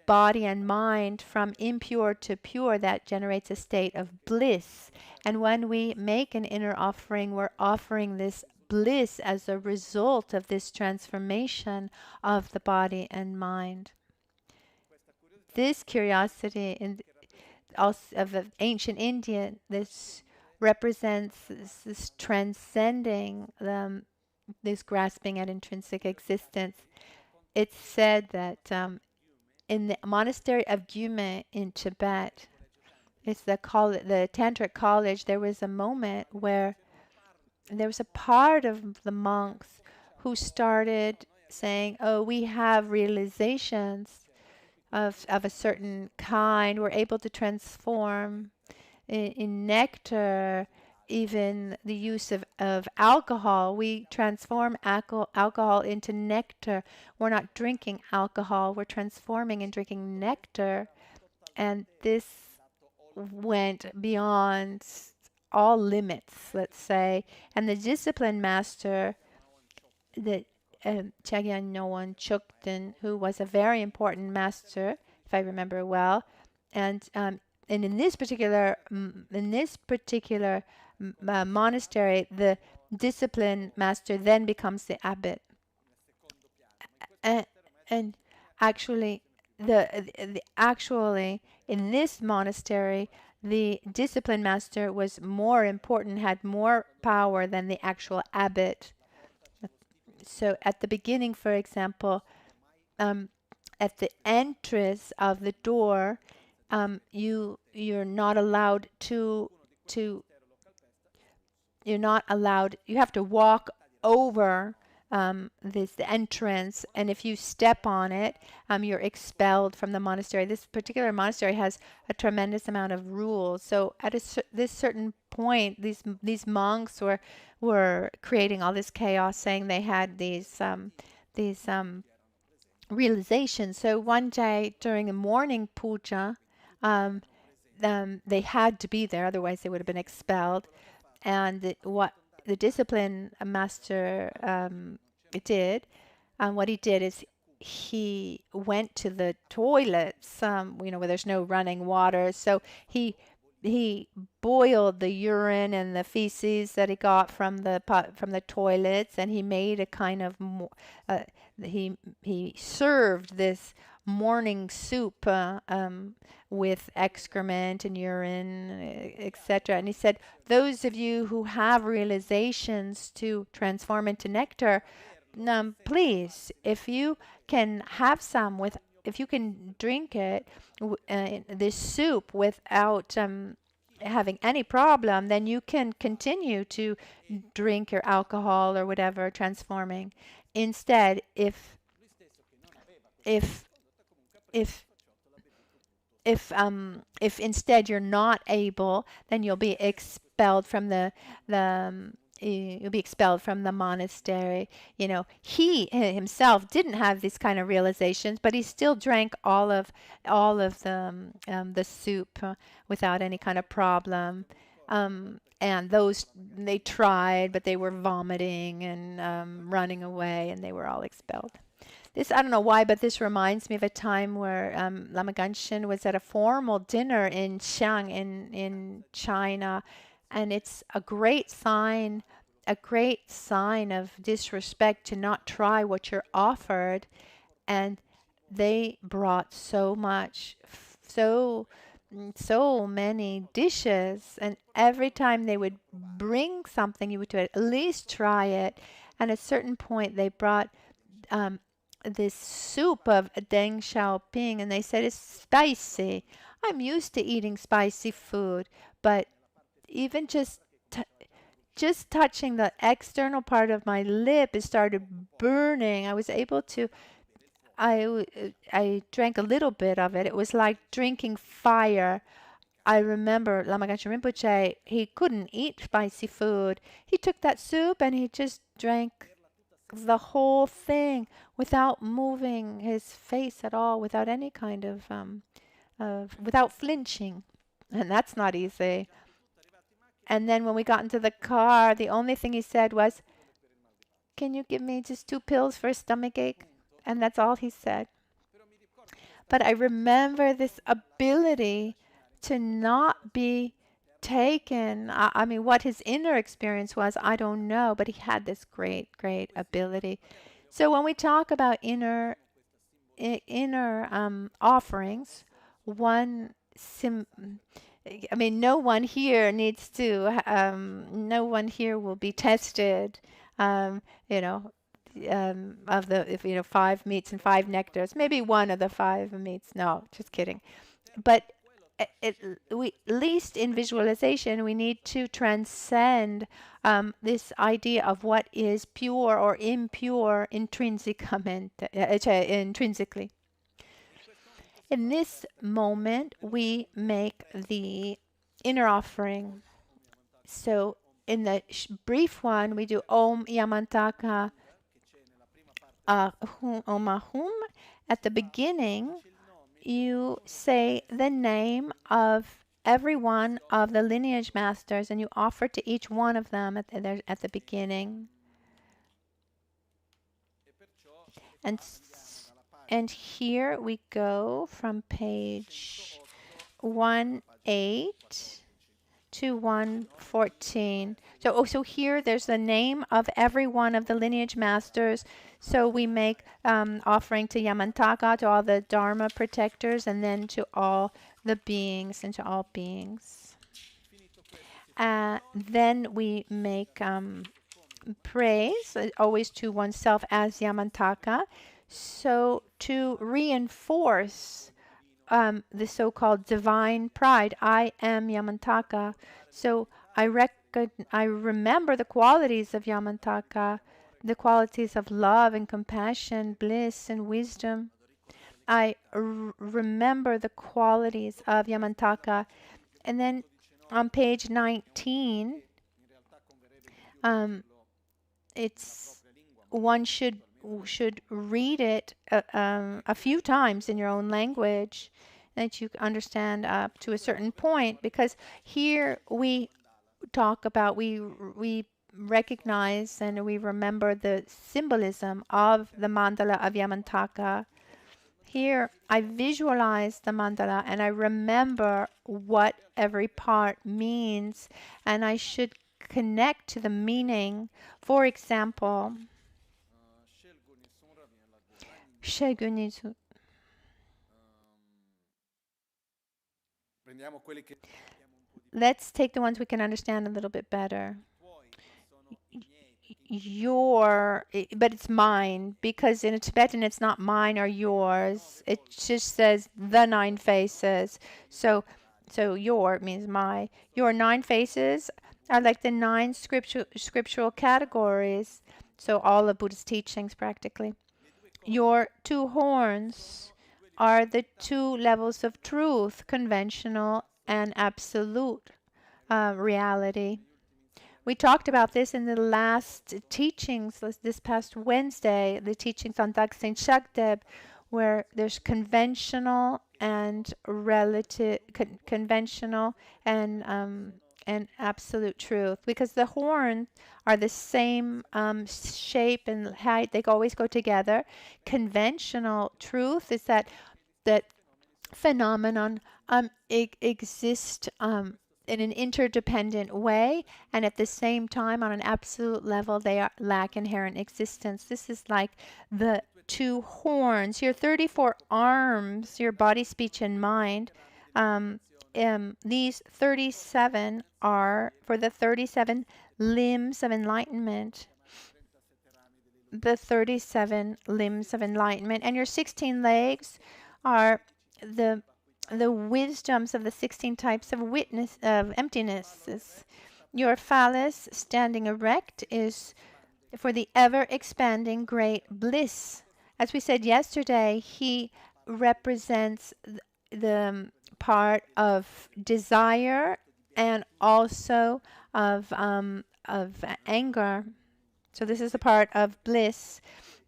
Speaker 2: body and mind from impure to pure, that generates a state of bliss. And when we make an inner offering, we're offering this bliss as a result of this transformation of the body and mind. This curiosity also of the ancient India, this represents this transcending this grasping at intrinsic existence. It's said that in the monastery of Gyume in Tibet, it's the Tantric college, there was a moment where there was a part of the monks who started saying, oh, we have realizations of a certain kind. We're able to transform in nectar, even the use of alcohol. We transform alcohol into nectar. We're not drinking alcohol. We're transforming and drinking nectar. And this went beyond all limits, let's say. And the discipline master, the Chagyan Noan Chukden, who was a very important master, if I remember well, and in this particular monastery, the discipline master then becomes the abbot. And actually, actually in this monastery, the discipline master was more important, had more power than the actual abbot. So at the beginning, for example, at the entrance of the door, you're not allowed you're not allowed, you have to walk over this entrance, and if you step on it, you're expelled from the monastery. This particular monastery has a tremendous amount of rules. So at this certain point, these monks were creating all this chaos, saying they had these realizations. So one day during a morning puja, they had to be there, otherwise they would have been expelled. And what the discipline master did, what he did is he went to the toilets, where there's no running water. So he boiled the urine and the feces that he got from the toilets, and he made a kind of he served this morning soup with excrement and urine, etc. And he said, those of you who have realizations to transform into nectar, please, if you can have some if you can drink it, this soup, without having any problem, then you can continue to drink your alcohol or whatever, transforming. Instead, if instead you're not able, then you'll be expelled from you'll be expelled from the monastery. He himself didn't have these kind of realizations, but he still drank all of the soup without any kind of problem. And those, they tried, but they were vomiting and running away, and they were all expelled. This, I don't know why, but this reminds me of a time where Lama Genshin was at a formal dinner in Xi'an in China, and it's a great sign of disrespect to not try what you're offered. And they brought so much, so many dishes, and every time they would bring something, you would at least try it. And at a certain point, they brought um, this soup of Deng Xiaoping, and they said it's spicy. I'm used to eating spicy food, but even just touching the external part of my lip, it started burning. I was able to. I drank a little bit of it. It was like drinking fire. I remember Lama Michel Rinpoche, he couldn't eat spicy food. He took that soup and he just drank the whole thing without moving his face at all, without any kind without flinching. And that's not easy. And then when we got into the car, the only thing he said was, "Can you give me just 2 pills for a stomach ache?" And that's all he said. But I remember this ability to not be taken. I mean, what his inner experience was, I don't know, but he had this great, great ability. So when we talk about inner offerings, one I mean, no one here needs to. No one here will be tested. You know, of the if 5 meats and 5 nectars, maybe one of the 5 meats. No, just kidding. But at least in visualization, we need to transcend this idea of what is pure or impure intrinsically. In this moment, we make the inner offering. So in the brief one, we do Om Yamantaka Om Ahum. At the beginning, you say the name of every one of the lineage masters, and you offer to each one of them at the beginning. And here we go from page 1.8 to 1.14. So here there's the name of every one of the lineage masters. So we make offering to Yamantaka, to all the Dharma protectors, and then to all the beings and to all beings. Then we make praise, always to oneself as Yamantaka. So to reinforce the so-called divine pride, I am Yamantaka. So I remember the qualities of Yamantaka, the qualities of love and compassion, bliss and wisdom. I remember the qualities of Yamantaka. And then on page 19, one should read it a few times in your own language, that you understand up to a certain point, because here we talk about, we recognize and we remember the symbolism of the mandala of Yamantaka. Here I visualize the mandala and I remember what every part means, and I should connect to the meaning. For example, let's take the ones we can understand a little bit better. But it's mine, because in Tibetan it's not mine or yours. It just says the 9 faces. So your means my. Your 9 faces are like the 9 scriptural categories. So all of Buddha's teachings practically. Your 2 horns are the 2 levels of truth, conventional and absolute reality. We talked about this in the last teachings, this past Wednesday, the teachings on Daxin Shakdeb, where there's conventional and relative, conventional and absolute truth, because the horns are the same shape and height. They always go together. Conventional truth is that phenomenon exists in an interdependent way, and at the same time, on an absolute level, they lack inherent existence. This is like the two horns, your 34 arms, your body, speech, and mind. These 37 are for the 37 limbs of enlightenment. The 37 limbs of enlightenment, and your 16 legs are the wisdoms of the 16 types of emptinesses. Your phallus standing erect is for the ever expanding great bliss. As we said yesterday, he represents the part of desire and also of anger. So this is the part of bliss,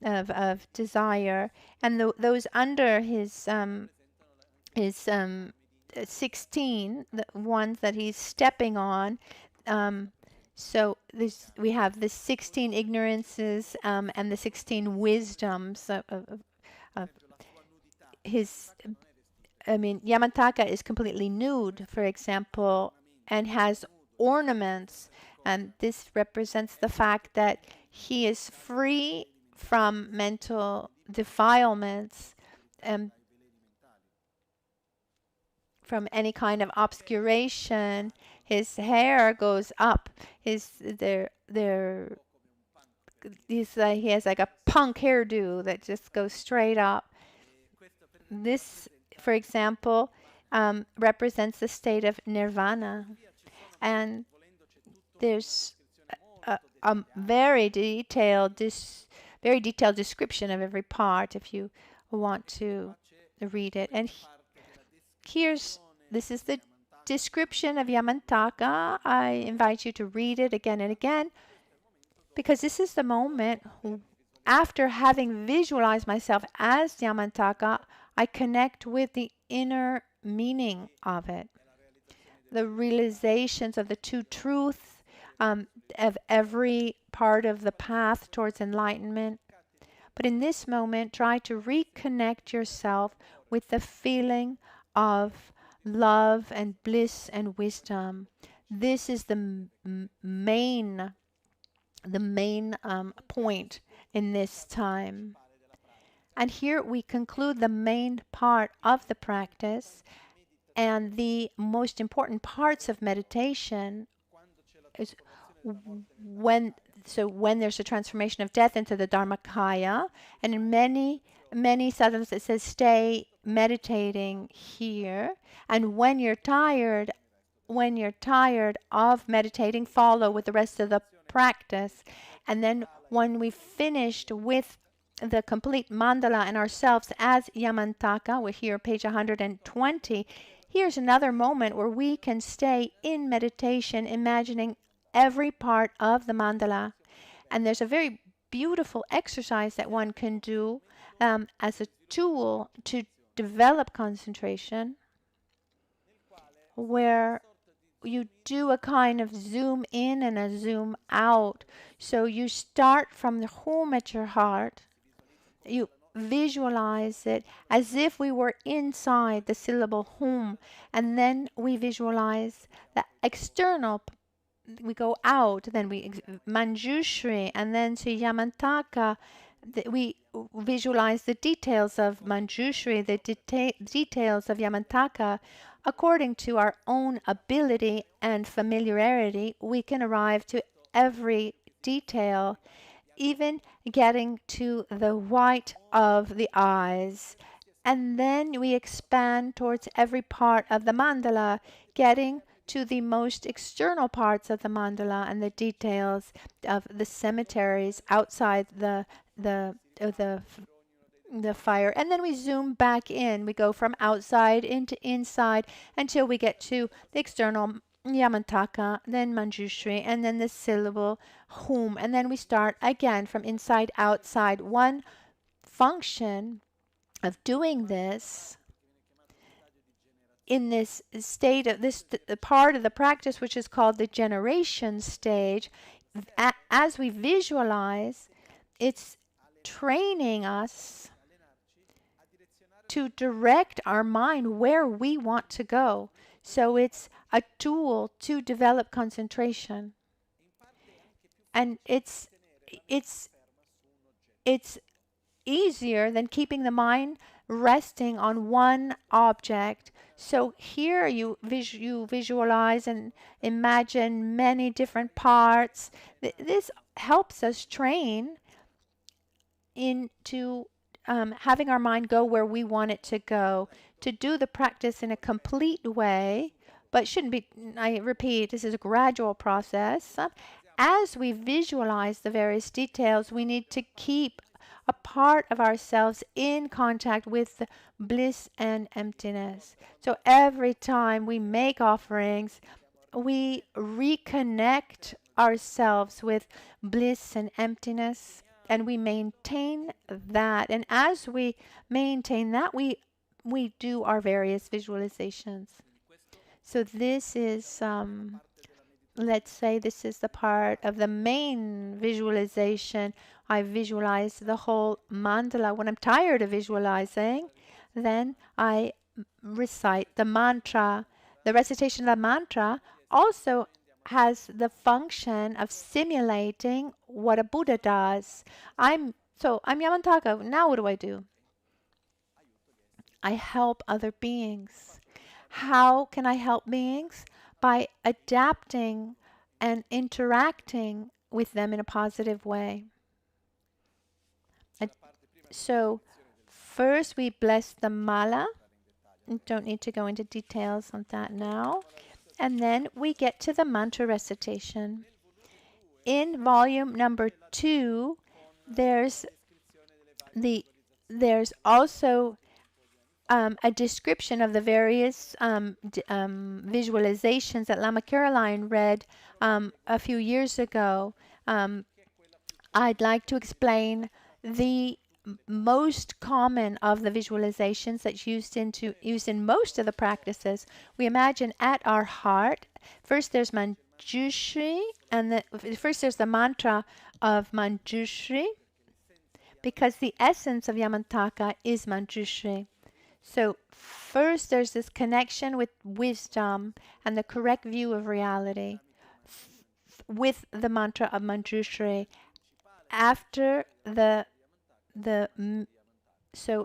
Speaker 2: of desire, and those under his 16, the ones that he's stepping on. So we have the 16 ignorances and the 16 wisdoms of his. I mean, Yamantaka is completely nude, for example, and has ornaments, and this represents the fact that he is free from mental defilements and from any kind of obscuration. His hair goes up. He has like a punk hairdo that just goes straight up. This, for example, represents the state of nirvana, and there's a very detailed description of every part if you want to read it. And this is the description of Yamantaka. I invite you to read it again and again, because this is the moment after having visualized myself as Yamantaka, I connect with the inner meaning of it, the realizations of the two truths of every part of the path towards enlightenment. But in this moment, try to reconnect yourself with the feeling of love and bliss and wisdom. This is the main point in this time. And here we conclude the main part of the practice, and the most important parts of meditation is when there's a transformation of death into the Dharmakaya, and in many sadhanas it says stay meditating here, and when you're tired of meditating, follow with the rest of the practice. And then when we've finished with the complete mandala and ourselves as Yamantaka, we're here page 120, here's another moment where we can stay in meditation, imagining every part of the mandala. And there's a very beautiful exercise that one can do as a tool to develop concentration, where you do a kind of zoom in and a zoom out. So you start from the home at your heart. You visualize it as if we were inside the syllable home, and then we visualize the external. We go out, then we Manjushri, and then to Yamantaka. We visualize the details of Manjushri, the details of Yamantaka. According to our own ability and familiarity, we can arrive to every detail, even getting to the white of the eyes. And then we expand towards every part of the mandala, getting to the most external parts of the mandala and the details of the cemeteries outside the fire. And then we zoom back in. We go from outside into inside until we get to the external Yamantaka, then Manjushri, and then the syllable hum. And then we start again from inside outside. One function of doing this in this state of this part of the practice, which is called the generation stage, as we visualize, it's training us to direct our mind where we want to go. So it's a tool to develop concentration. And it's easier than keeping the mind resting on one object. So here you visualize and imagine many different parts. This helps us train into having our mind go where we want it to go, to do the practice in a complete way, but shouldn't be, I repeat, this is a gradual process. As we visualize the various details, we need to keep a part of ourselves in contact with bliss and emptiness. So every time we make offerings, we reconnect ourselves with bliss and emptiness, and we maintain that. And as we maintain that, we do our various visualizations. So this is, let's say this is the part of the main visualization. I visualize the whole mandala. When I'm tired of visualizing, then I recite the mantra. The recitation of the mantra also has the function of simulating what a Buddha does. I'm Yamantaka. Now what do? I help other beings. How can I help beings? By adapting and interacting with them in a positive way. So first we bless the mala. Don't need to go into details on that now. And then we get to the mantra recitation. In volume number 2, there's also a description of the various visualizations that Lama Caroline read a few years ago. I'd like to explain the most common of the visualizations that's used in most of the practices. We imagine at our heart. First, there's Manjushri, and first there's the mantra of Manjushri, because the essence of Yamantaka is Manjushri. So first, there's this connection with wisdom and the correct view of reality with the mantra of Manjushri. After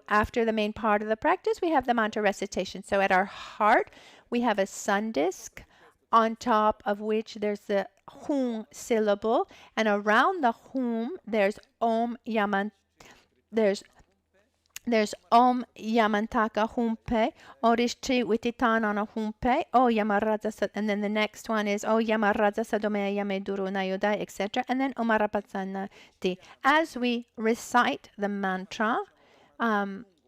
Speaker 2: after the main part of the practice, we have the mantra recitation. So at our heart, we have a sun disk, on top of which there's the hum syllable, and around the hum there's Om Yamantaka Humpe, Orishchi Wititanana Humpe, O Yamaraja, and then the next one is O Yamaraja Sadome Yameduru Nayoda, etc. And then Omarapatsana Di. As we recite the mantra,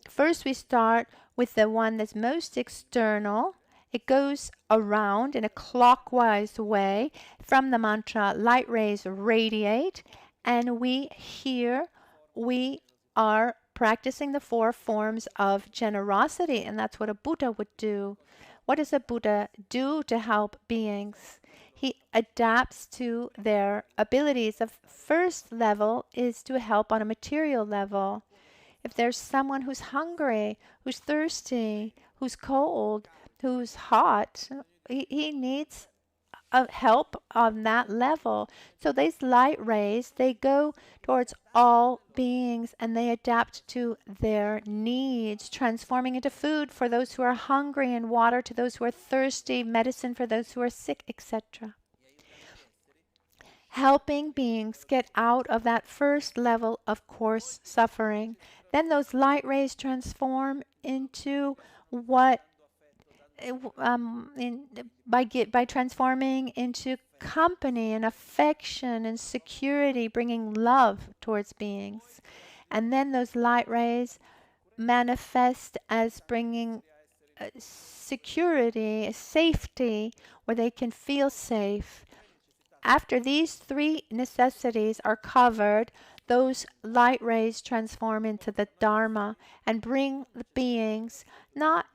Speaker 2: first we start with the one that's most external. It goes around in a clockwise way. From the mantra, light rays radiate, and we are practicing the 4 forms of generosity, and that's what a Buddha would do. What does a Buddha do to help beings? He adapts to their abilities. The first level is to help on a material level. If there's someone who's hungry, who's thirsty, who's cold, who's hot, he needs help on that level. So these light rays, they go towards all beings and they adapt to their needs, transforming into food for those who are hungry and water to those who are thirsty, medicine for those who are sick, etc. Helping beings get out of that first level of coarse suffering. Then those light rays transform into what by transforming into company and affection and security, bringing love towards beings. And then those light rays manifest as bringing security, safety, where they can feel safe. After these 3 necessities are covered, those light rays transform into the Dharma and bring the beings not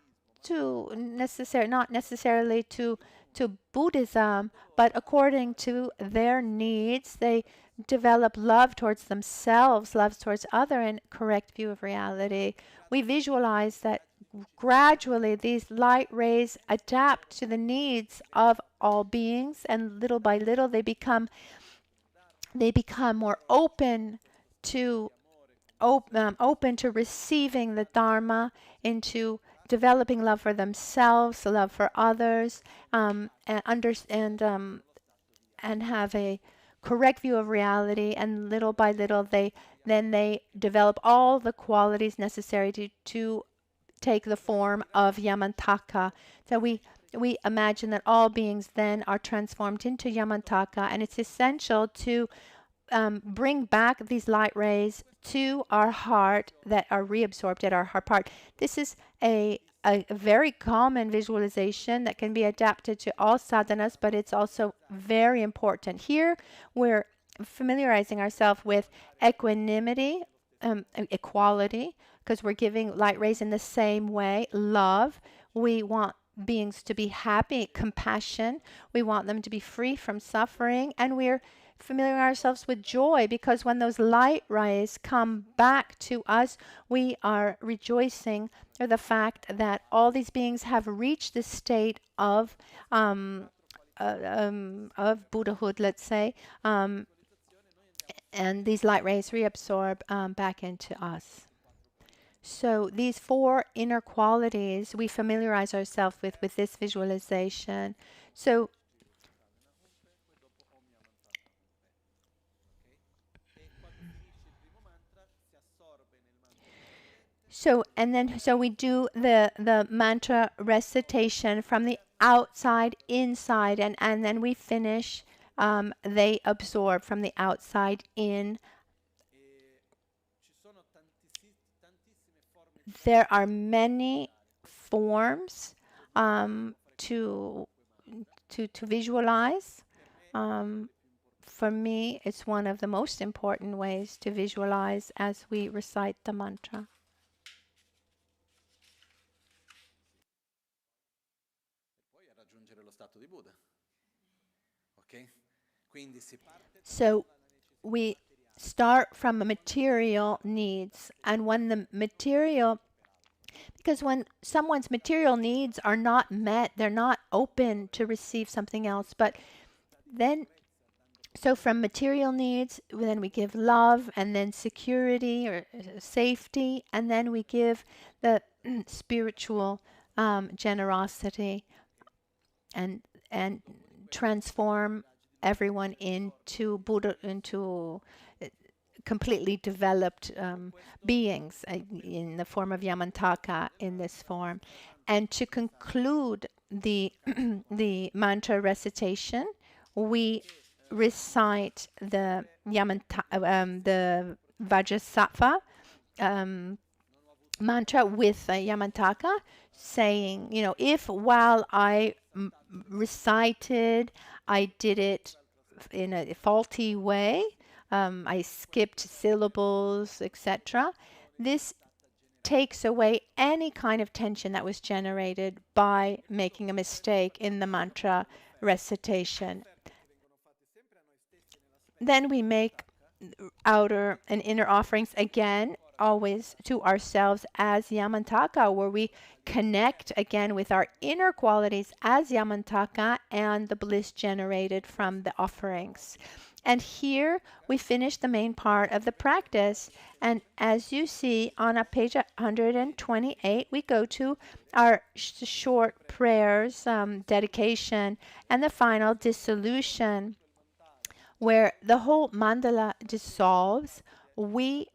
Speaker 2: necessarily to Buddhism, but according to their needs. They develop love towards themselves, love towards other, and correct view of reality. We visualize that gradually these light rays adapt to the needs of all beings, and little by little they become more open to open to receiving the Dharma, into developing love for themselves, love for others, and have a correct view of reality, and little by little they develop all the qualities necessary to take the form of Yamantaka. So we imagine that all beings then are transformed into Yamantaka, and it's essential to bring back these light rays to our heart that are reabsorbed at our heart part. This is a very common visualization that can be adapted to all sadhanas, but it's also very important. Here, we're familiarizing ourselves with equanimity, equality, because we're giving light rays in the same way. Love, we want beings to be happy. Compassion, we want them to be free from suffering. And we're familiar ourselves with joy, because when those light rays come back to us, we are rejoicing at the fact that all these beings have reached the state of Buddhahood, let's say, and these light rays reabsorb back into us. So these four inner qualities we familiarize ourselves with this visualization. So we do the mantra recitation from the outside inside, and then we finish. They absorb from the outside in. There are many forms to visualize. For me, it's one of the most important ways to visualize as we recite the mantra. So we start from material needs, and because when someone's material needs are not met, they're not open to receive something else. But then, so from material needs, then we give love, and then security or safety, and then we give the spiritual generosity, and transform everyone into Buddha, into completely developed beings in the form of Yamantaka in this form. And to conclude the mantra recitation, we recite the the Vajrasattva mantra with Yamantaka, saying, if while I recited, I did it in a faulty way, I skipped syllables, etc., this takes away any kind of tension that was generated by making a mistake in the mantra recitation. Then we make outer and inner offerings again, always to ourselves as Yamantaka, where we connect again with our inner qualities as Yamantaka and the bliss generated from the offerings. And here we finish the main part of the practice. And as you see on page 128, we go to our short prayers, dedication, and the final dissolution, where the whole mandala dissolves. We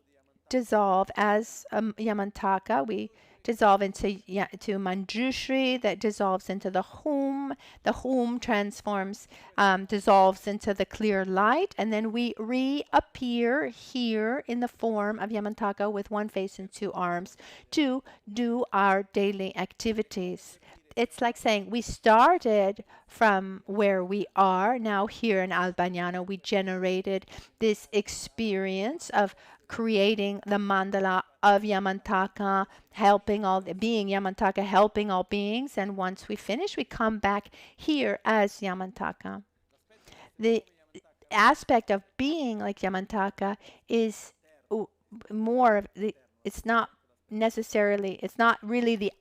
Speaker 2: dissolve as Yamantaka. We dissolve into Manjushri, that dissolves into the home. The home transforms, dissolves into the clear light, and then we reappear here in the form of Yamantaka with one face and two arms to do our daily activities. It's like saying we started from where we are now here in Albagnano. We generated this experience of creating the mandala of Yamantaka, being Yamantaka, helping all beings. And once we finish, we come back here as Yamantaka. The aspect of being like Yamantaka is more of it's not really the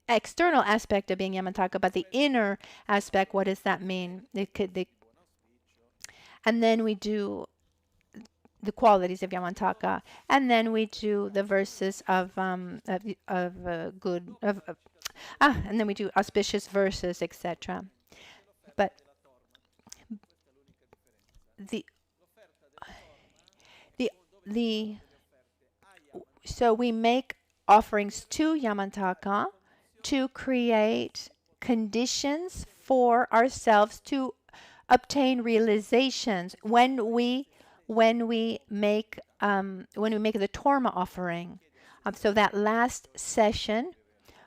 Speaker 2: external aspect of being Yamantaka, but the inner aspect. What does that mean? And then we do the qualities of Yamantaka, and then we do the verses of good and then we do auspicious verses, etc. But the the the so we make offerings to Yamantaka to create conditions for ourselves to obtain realizations when we make the Torma offering. So that last session,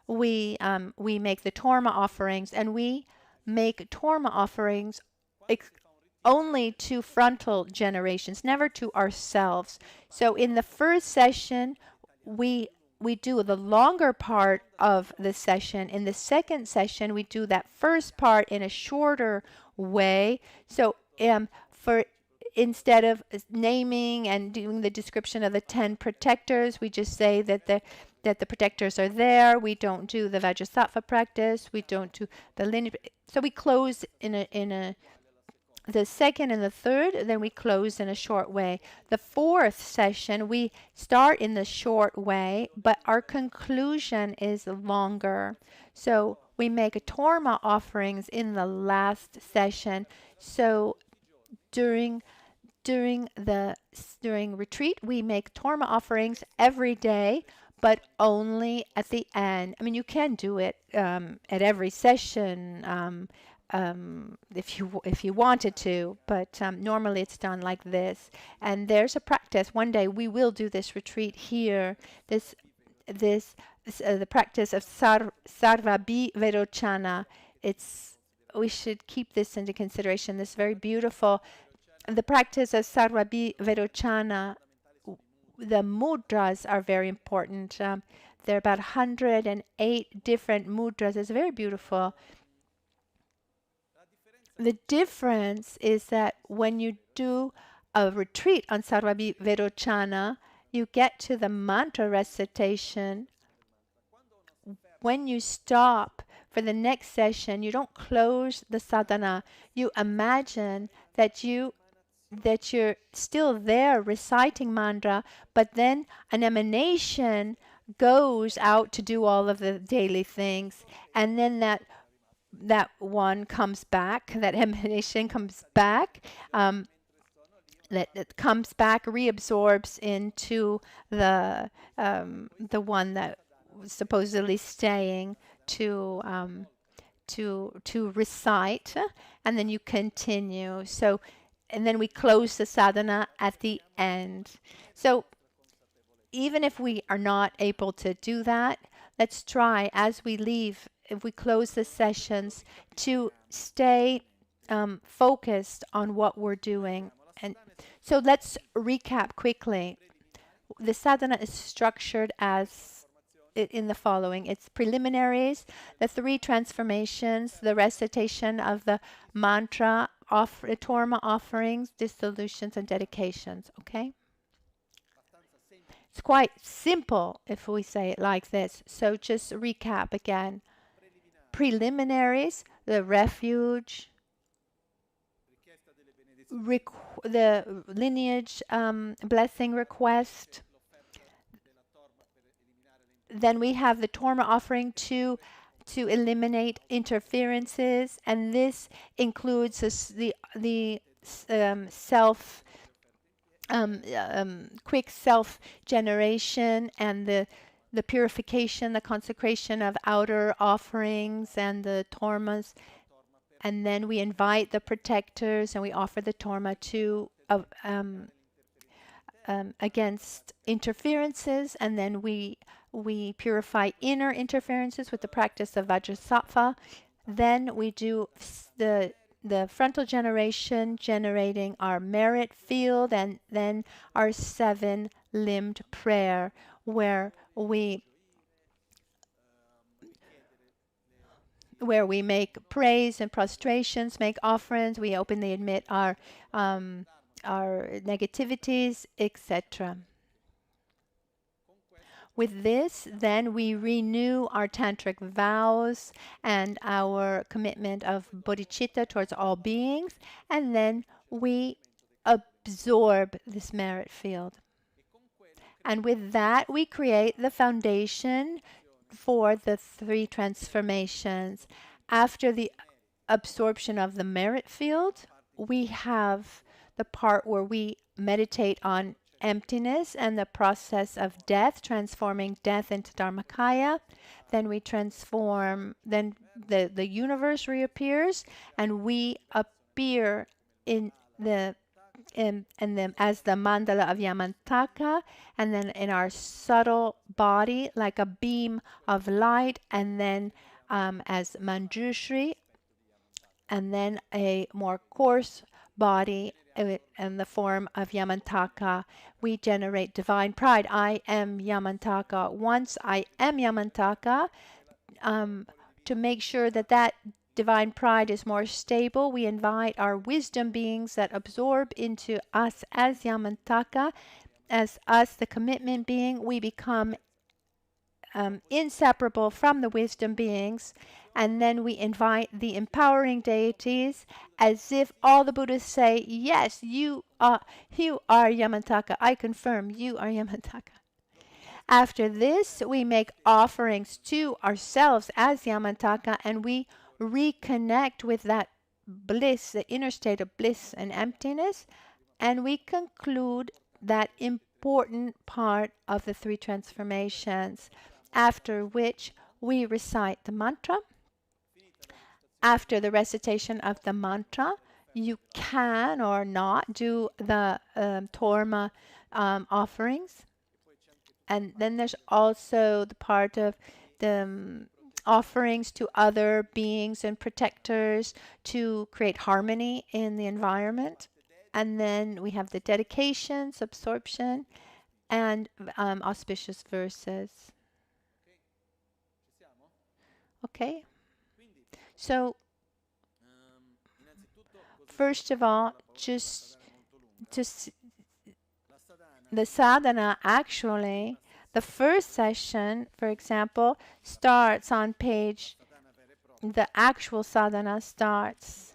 Speaker 2: we make the Torma offerings, and we make Torma offerings only to frontal generations, never to ourselves. So in the first session, we we do the longer part of the session. In the second session, we do that first part in a shorter way. So for instead of naming and doing the description of the 10 protectors, we just say that the protectors are there. We don't do the Vajrasattva practice. We don't do the lineage. So we close in the second and the third, then we close in a short way. The fourth session, we start in the short way, but our conclusion is longer. So we make Torma offerings in the last session. So during retreat, we make Torma offerings every day, but only at the end. I mean, you can do it at every session if you wanted to, but normally it's done like this. And there's a practice. One day we will do this retreat here. The practice of Sarva Virochana. We should keep this into consideration. This is very beautiful. The practice of Sarva Virochana. The mudras are very important. There are about 108 different mudras. It's very beautiful. The difference is that when you do a retreat on Sarva Virochana, you get to the mantra recitation. When you stop for the next session, you don't close the sadhana. You imagine that you're still there reciting mantra, but then an emanation goes out to do all of the daily things, and then that one comes back, that emanation comes back, that comes back, reabsorbs into the one that was supposedly staying to recite, and then you continue. So, and then we close the sadhana at the end. So even if we are not able to do that, let's try as we leave, if we close the sessions, to stay focused on what we're doing. And so let's recap quickly. The sadhana is structured as in the following. It's preliminaries, the 3 transformations, the recitation of the mantra, Torma offerings, dissolutions, and dedications. Okay? It's quite simple if we say it like this. So just recap again. Preliminaries, the refuge, the lineage blessing request. Then we have the Torma offering to eliminate interferences, and this includes the quick self generation and the purification, the consecration of outer offerings and the tormas. And then we invite the protectors and we offer the torma to against interferences, and then we purify inner interferences with the practice of Vajrasattva. Then we do the frontal generation, generating our merit field, and then our 7-limbed prayer, where we make praise and prostrations, make offerings, we openly admit our negativities, etc. With this, then we renew our tantric vows and our commitment of bodhicitta towards all beings, and then we absorb this merit field. And with that, we create the foundation for the 3 transformations. After the absorption of the merit field, we have the part where we meditate on emptiness and the process of death, transforming death into Dharmakaya. Then we transform, then the universe reappears, and we appear in the as the mandala of Yamantaka, and then in our subtle body like a beam of light, and then as Manjushri, and then a more coarse body in the form of Yamantaka. We generate divine pride. I am Yamantaka. Once I am Yamantaka, to make sure that that divine pride is more stable, we invite our wisdom beings that absorb into us as Yamantaka, as us, the commitment being. We become inseparable from the wisdom beings, and then we invite the empowering deities, as if all the Buddhas say, yes, you are Yamantaka. I confirm you are Yamantaka. After this, we make offerings to ourselves as Yamantaka, and we reconnect with that bliss, the inner state of bliss and emptiness, and we conclude that important part of the 3 transformations, after which we recite the mantra. After the recitation of the mantra, you can or not do the torma offerings. And then there's also the part of the offerings to other beings and protectors to create harmony in the environment. And then we have the dedications, absorption, and auspicious verses. Okay? So, first of all, just the sadhana, actually, the first session, for example, starts on page, the actual sadhana starts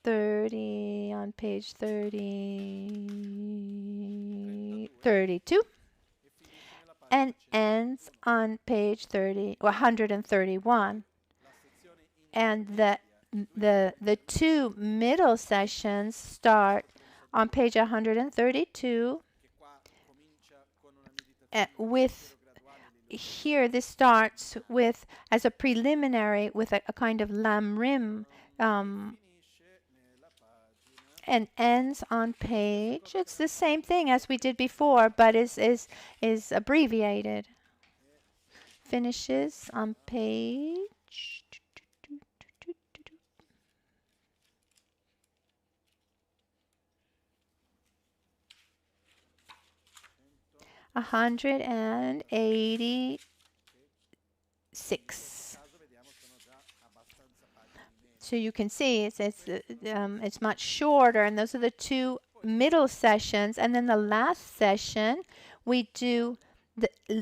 Speaker 2: 30, on page 32, and ends on page 131. And the 2 middle sessions start on page 132 with, here this starts with, as a preliminary, with a kind of lam rim, and ends on page, it's the same thing as we did before, but is abbreviated. Finishes on page 186. So you can see it's much shorter, and those are the 2 middle sessions. And then the last session, we do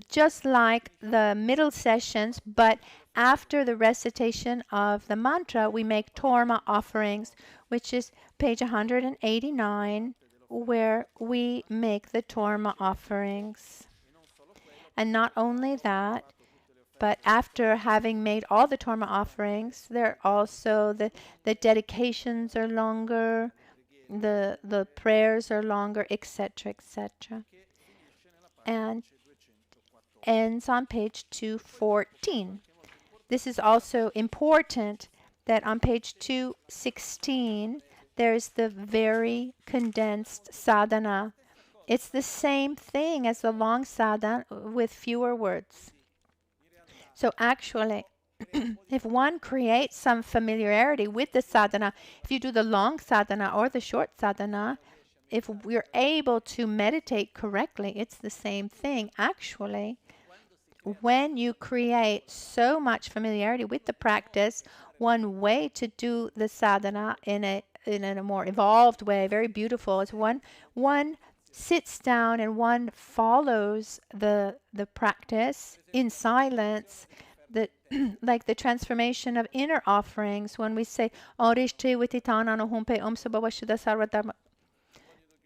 Speaker 2: just like the middle sessions, but after the recitation of the mantra, we make torma offerings, which is page 189, where we make the torma offerings. And not only that, but after having made all the torma offerings, there are also the dedications are longer, the prayers are longer, etc., etc. And ends on page 214. This is also important that on page 216, there's the very condensed sadhana. It's the same thing as the long sadhana with fewer words. So actually, if one creates some familiarity with the sadhana, if you do the long sadhana or the short sadhana, if we're able to meditate correctly, it's the same thing. Actually, when you create so much familiarity with the practice, one way to do the sadhana in a more evolved way, very beautiful, is one sits down and one follows the practice in silence, like the transformation of inner offerings, when we say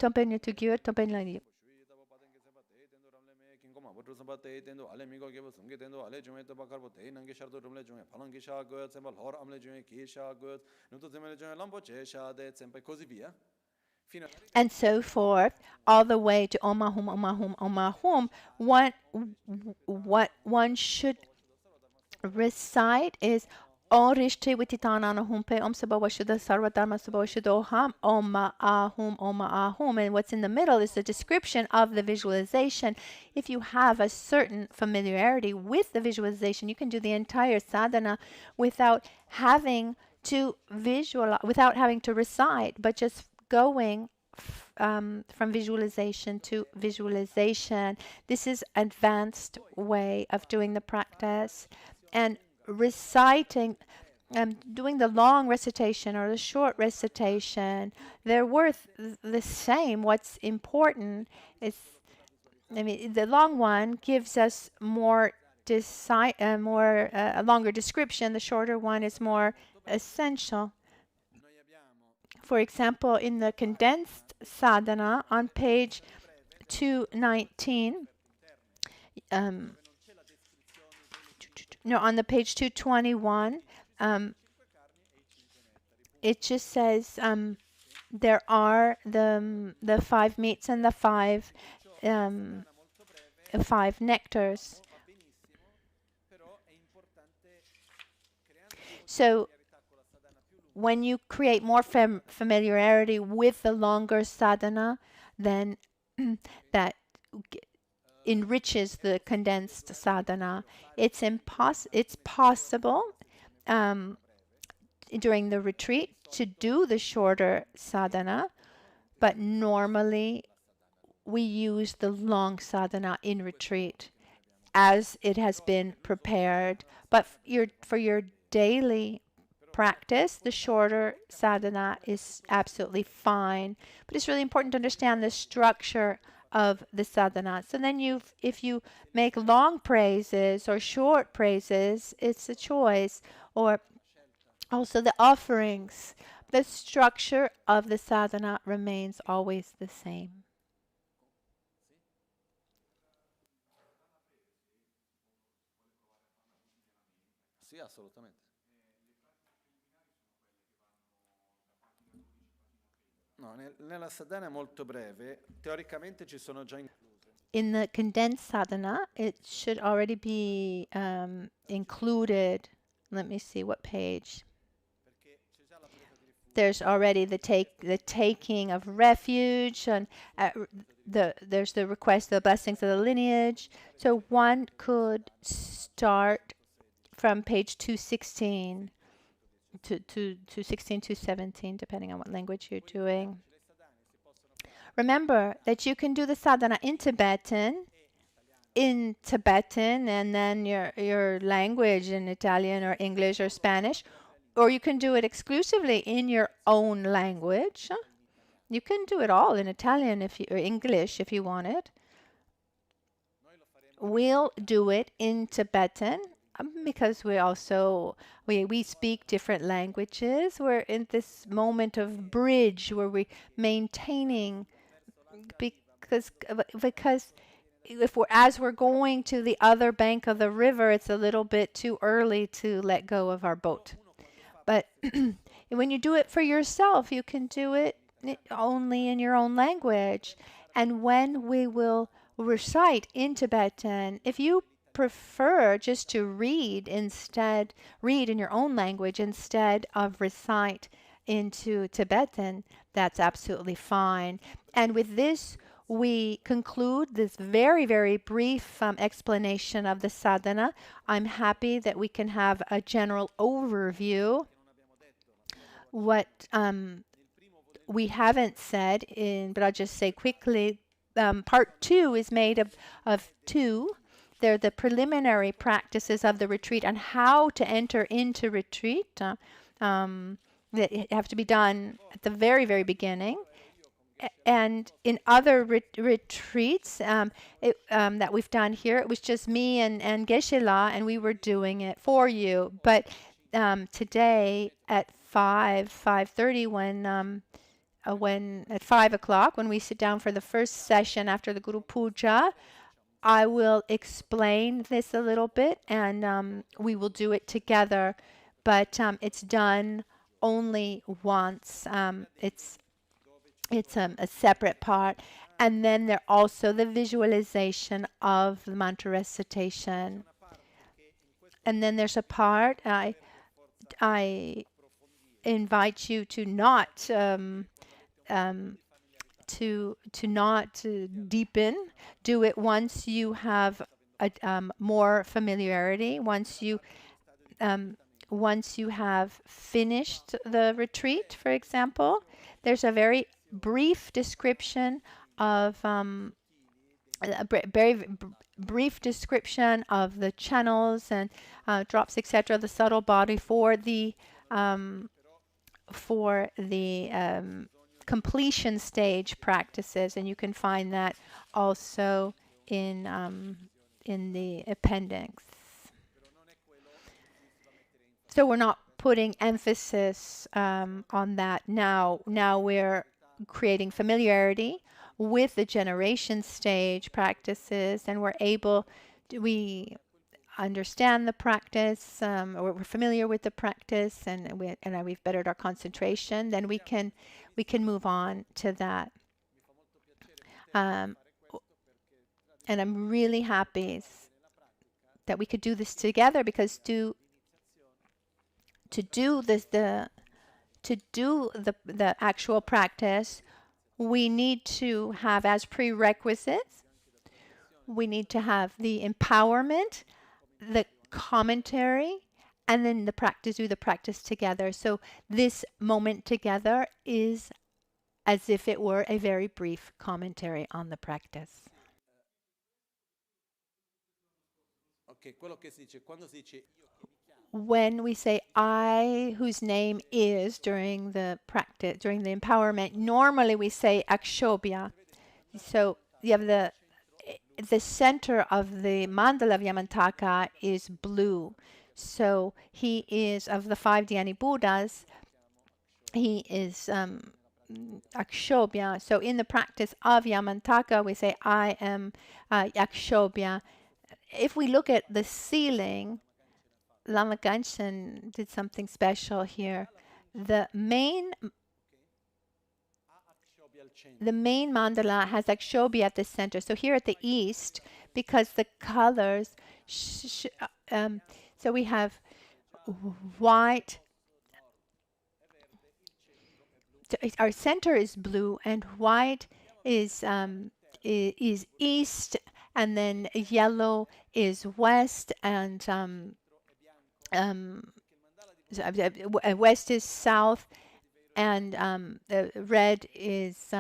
Speaker 2: Tompen to gyur, tompen lani. And so forth, all the way to Omahum, Omahum, Omahum. What one should recite is Om Rishti Vititana Humpe Om Sabawashida Sarvadharma Sabawashidoham Oma Ahum Oma Ahum. And what's in the middle is the description of the visualization. If you have a certain familiarity with the visualization, you can do the entire sadhana without having to visualize, without having to recite, but just going from visualization to visualization. This is advanced way of doing the practice. And reciting, doing the long recitation or the short recitation, they're worth the same. What's important is, the long one gives us more a longer description. The shorter one is more essential. For example, in the condensed sadhana on page 219, on the page 221, it just says there are the 5 meats and the five nectars. So when you create more familiarity with the longer sadhana, then that enriches the condensed sadhana. It's possible during the retreat to do the shorter sadhana, but normally we use the long sadhana in retreat as it has been prepared. But for your daily practice, the shorter sadhana is absolutely fine. But it's really important to understand the structure of the sadhana. So then if you make long praises or short praises, it's a choice. Or also the offerings. The structure of the sadhana remains always the same.
Speaker 1: Sì, assolutamente. No, nella sadhana molto breve, teoricamente ci sono già incluse.
Speaker 2: In the condensed sadhana, it should already be included. Let me see what page. There's already the taking of refuge, and there's the request of the blessings of the lineage. So one could start from page 216 to 216 to 17, depending on what language you're doing. Remember that you can do the sadhana in Tibetan, and then your language in Italian or English or Spanish, or you can do it exclusively in your own language. You can do it all in Italian or English if you want it. We'll do it in Tibetan because we speak different languages. We're in this moment of bridge where we're maintaining, because as we're going to the other bank of the river, it's a little bit too early to let go of our boat. But when you do it for yourself, you can do it only in your own language. And when we will recite in Tibetan, if you prefer just to read in your own language instead of recite into Tibetan, that's absolutely fine. And with this, we conclude this very, very brief explanation of the sadhana. I'm happy that we can have a general overview. What we haven't said, but I'll just say quickly, part 2 is made of 2. They're the preliminary practices of the retreat and how to enter into retreat that have to be done at the very, very beginning. And in other retreats that we've done here, it was just me and Geshe-la, and we were doing it for you. But today at 5:30, when when at 5 o'clock, when we sit down for the first session after the Guru Puja, I will explain this a little bit, and we will do it together. But it's done only once. It's a separate part. And then there also the visualization of the mantra recitation. And then there's a part I invite you to not deepen. Do it once you have more familiarity. Once you have finished the retreat, for example, there's a very brief description of very brief description of the channels and drops, etc., the subtle body for the completion stage practices, and you can find that also in the appendix. So we're not putting emphasis on that now. Now we're creating familiarity with the generation stage practices, and we understand the practice, or we're familiar with the practice, and we've bettered our concentration. Then we can move on to that. And I'm really happy that we could do this together, because to do the actual practice, we need to have as prerequisites, we need to have the empowerment, the commentary, and then do the practice together. So this moment together is as if it were a very brief commentary on the practice. When we say I, whose name is, during the practice, during the empowerment, normally we say akshobhya. So you have the center of the mandala of Yamantaka is blue. So he is, of the 5 Dhyani Buddhas, he is akshobhya. So in the practice of Yamantaka, we say I am akshobhya. If we look at the ceiling, Lama Ganshin did something special here. The main mandala has akshobhya at the center. So here at the east, because the colors, so we have white. So our center is blue, and white is east, and then yellow is west, and west is south, and red is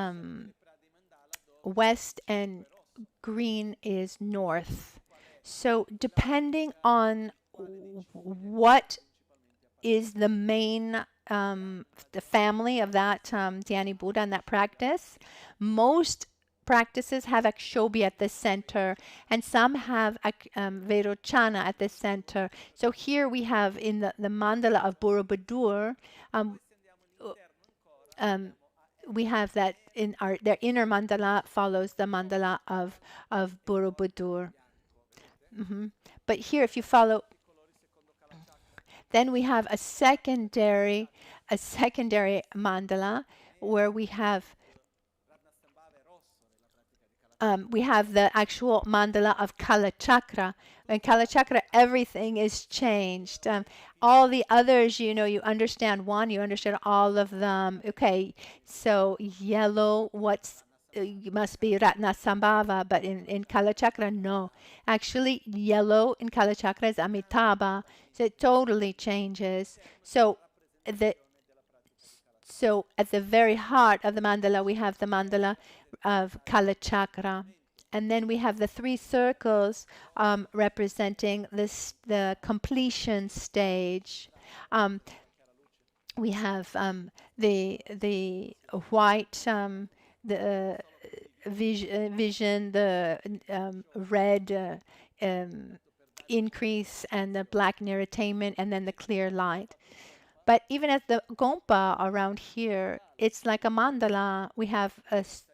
Speaker 2: west, and green is north. So depending on what is the main the family of that Dhyani Buddha and that practice, most practices have akshobhya at the center, and some have Vairochana at the center. So here we have in the mandala of Borobudur, we have that in their inner mandala follows the mandala of Borobudur. But here, if you follow, then we have a secondary mandala where we have the actual mandala of Kala Chakra. In Kala Chakra, everything is changed. All the others, you understand one, you understand all of them. Okay, so yellow, must be Ratna Sambhava, but in Kala Chakra, no. Actually, yellow in Kala Chakra is Amitabha, so it totally changes. So at the very heart of the mandala, we have the mandala of Kala Chakra. And then we have the 3 circles representing the completion stage. We have the white, the vision, the red increase, and the black near attainment, and then the clear light. But even at the Gompa around here, it's like a mandala. We have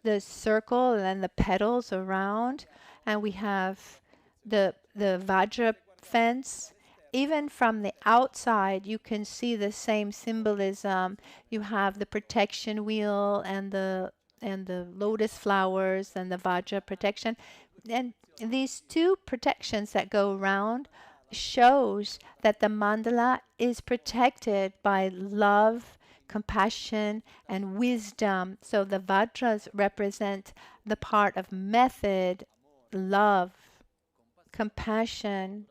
Speaker 2: the circle and the petals around, and we have the Vajra fence. Even from the outside, you can see the same symbolism. You have the protection wheel and the lotus flowers and the Vajra protection. And these two protections that go around shows that the mandala is protected by love, compassion, and wisdom. So the Vajras represent the part of method, love, compassion,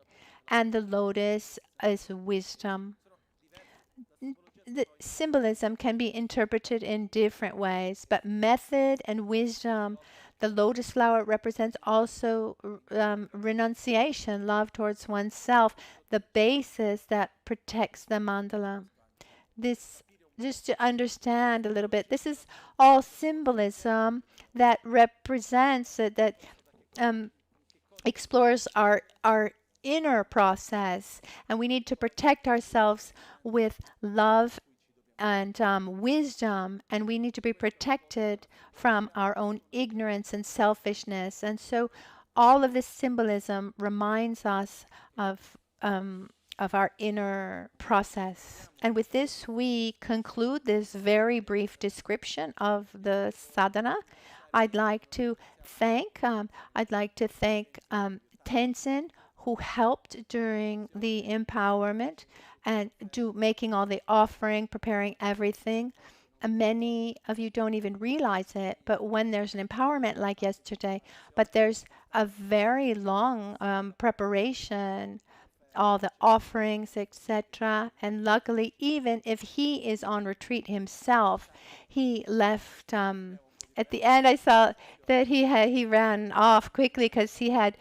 Speaker 2: and the lotus is wisdom. The symbolism can be interpreted in different ways, but method and wisdom, the lotus flower represents also renunciation, love towards oneself, the basis that protects the mandala. This, just to understand a little bit, this is all symbolism that represents that explores our inner process, and we need to protect ourselves with love and wisdom, and we need to be protected from our own ignorance and selfishness. And so all of this symbolism reminds us of our inner process. And with this, we conclude this very brief description of the sadhana. I'd like to thank Tenzin, who helped during the empowerment and making all the offering, preparing everything. And many of you don't even realize it, but when there's an empowerment like yesterday, but there's a very long preparation, all the offerings, etc. And luckily, even if he is on retreat himself, he left. At the end, I saw that he ran off quickly because he had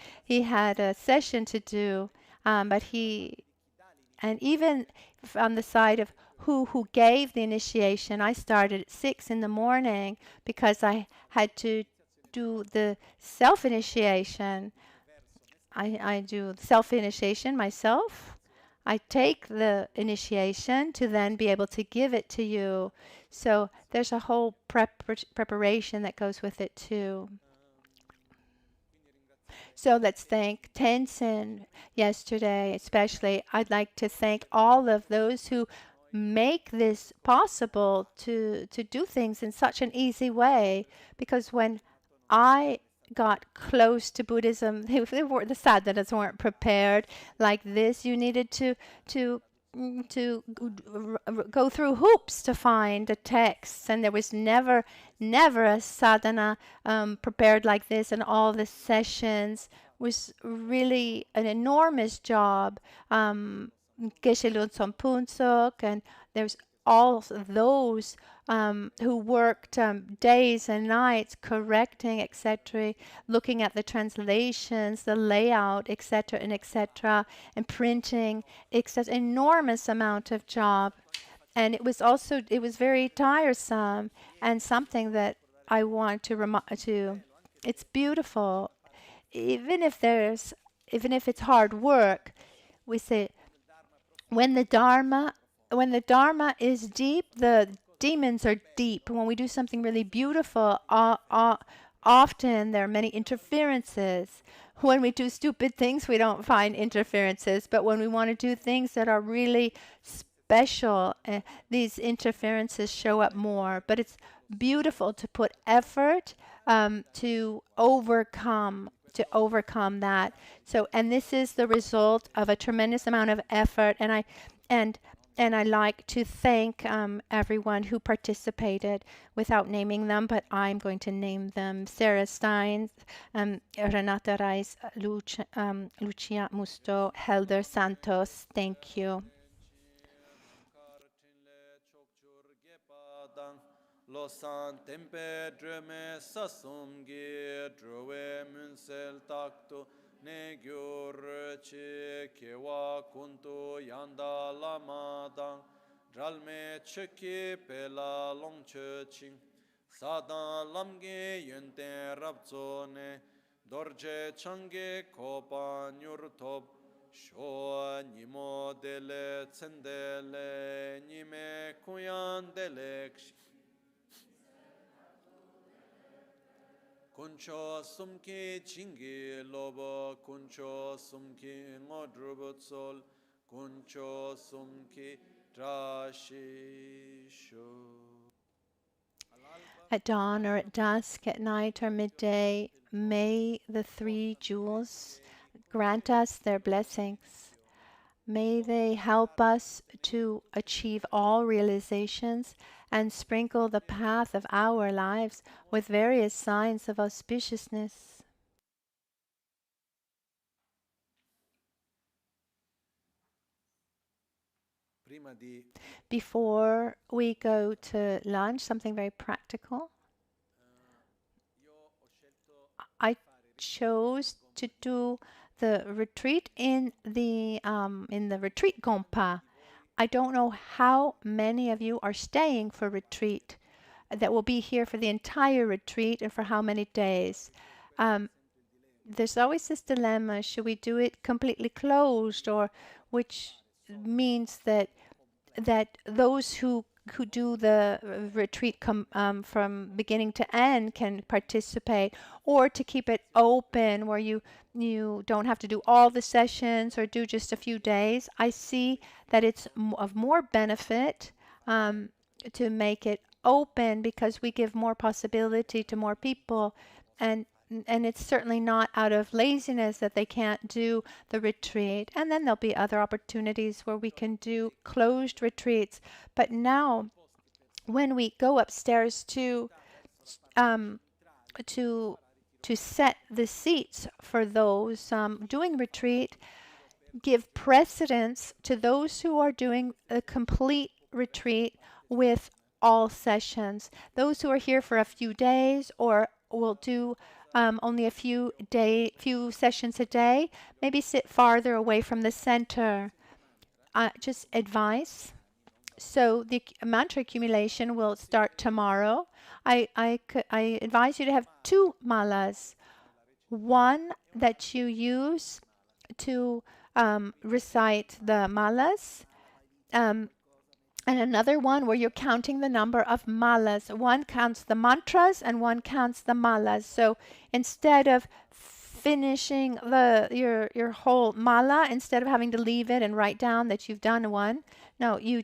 Speaker 2: a session to do. But he, and even on the side of who gave the initiation, I started at 6 in the morning because I had to do the self initiation. I do self-initiation myself. I take the initiation to then be able to give it to you. So there's a whole preparation that goes with it too. So let's thank Tenzin yesterday, especially. I'd like to thank all of those who make this possible to do things in such an easy way. Because when I got close to Buddhism, the sadhanas weren't prepared like this. You needed to go through hoops to find the texts, and there was never a sadhana prepared like this, and all the sessions was really an enormous job. Geshe Lodson Punsok, and there's all those who worked days and nights correcting, etc., looking at the translations, the layout, etc., and printing, etc. Enormous amount of job. And it was very tiresome, and something that I want to it's beautiful. Even if it's hard work, we say when the Dharma is deep, the demons are deep. When we do something really beautiful, often there are many interferences. When we do stupid things, we don't find interferences. But when we want to do things that are really special, these interferences show up more. But it's beautiful to put effort to overcome that. So, and this is the result of a tremendous amount of effort. And I like to thank everyone who participated without naming them, but I'm going to name them: Sarah Stein, Renata Reis, Lucia Musto, Helder Santos. Thank you.
Speaker 1: Losan tempe dreme sasumgi drove munsel takto ne gyur chi kewa kuntu yanda lamadan dralme cheki pela longche ching sadan lamge yente rabzone dorje change kopa nyurtop sho nimo dele tsendele nime kuyan delek Kuncho sumki chingi loba, kuncho sumki ngodrubutsol, kuncho sumki trashisho.
Speaker 2: At dawn or at dusk, at night or midday, may the three jewels grant us their blessings. May they help us to achieve all realizations and sprinkle the path of our lives with various signs of auspiciousness. Before we go to lunch, something very practical. I chose to do the retreat in the retreat Gompa. I don't know how many of you are staying for retreat that will be here for the entire retreat and for how many days. There's always this dilemma, should we do it completely closed, or which means that those who do the retreat from beginning to end can participate, or to keep it open where you don't have to do all the sessions or do just a few days. I see that it's of more benefit to make it open because we give more possibility to more people, and it's certainly not out of laziness that they can't do the retreat. And then there'll be other opportunities where we can do closed retreats. But now, when we go upstairs um, to set the seats for those doing retreat, give precedence to those who are doing a complete retreat with all sessions. Those who are here for a few days or will do only a few sessions a day, maybe sit farther away from the center. Just advice. So the mantra accumulation will start tomorrow. I advise you to have two malas. One that you use to recite the malas, and another one where you're counting the number of malas. One counts the mantras and one counts the malas. So instead of finishing your whole mala, instead of having to leave it and write down that you've done one, no, you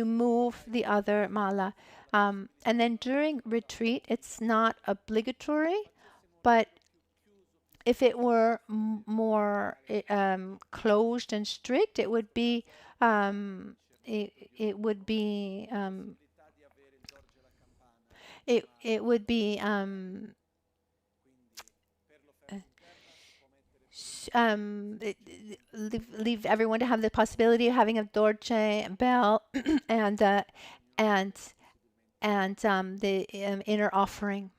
Speaker 2: move the other mala. And then during retreat, it's not obligatory, but if it were more closed and strict, it would be it would be it would be leave everyone to have the possibility of having a dolce bell and and the inner offering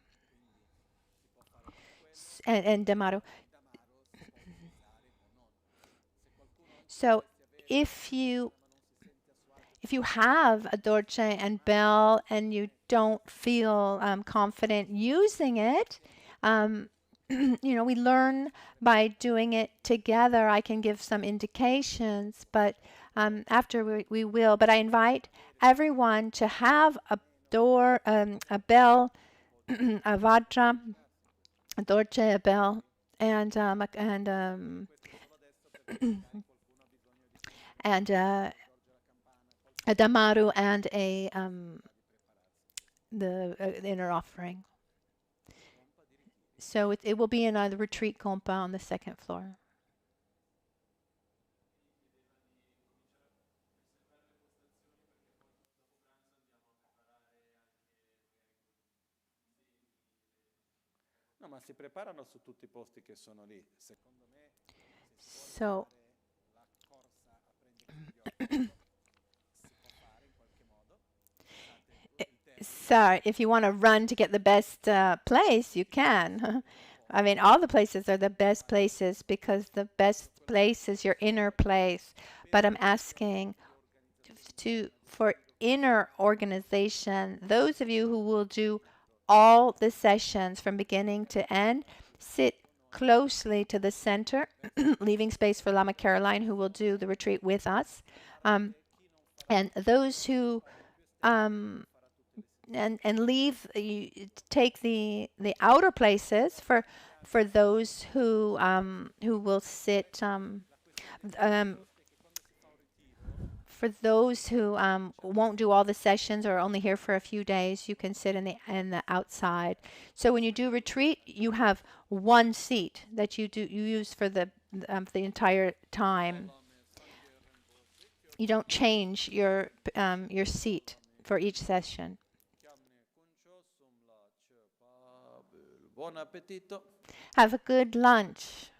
Speaker 2: and Damaro. So if you have a dolce and bell and you don't feel confident using it, we learn by doing it together. I can give some indications, but after we will. But I invite everyone to have a bell, a vajra, a dolce, a bell, and a damaru and the inner offering. So it will be in the retreat compa on the second floor.
Speaker 1: No, ma si preparano su tutti I posti che sono lì. Secondo me,
Speaker 2: so so if you want to run to get the best place, you can. I mean, all the places are the best places because the best place is your inner place. But I'm asking for inner organization, those of you who will do all the sessions from beginning to end, sit closely to the center, leaving space for Lama Caroline, who will do the retreat with us. And those who and leave. You take the outer places for those who will sit. For those who won't do all the sessions or only here for a few days, you can sit in the outside. So when you do retreat, you have one seat that you use for the entire time. You don't change your seat for each session.
Speaker 1: Buon appetito.
Speaker 2: Have a good lunch.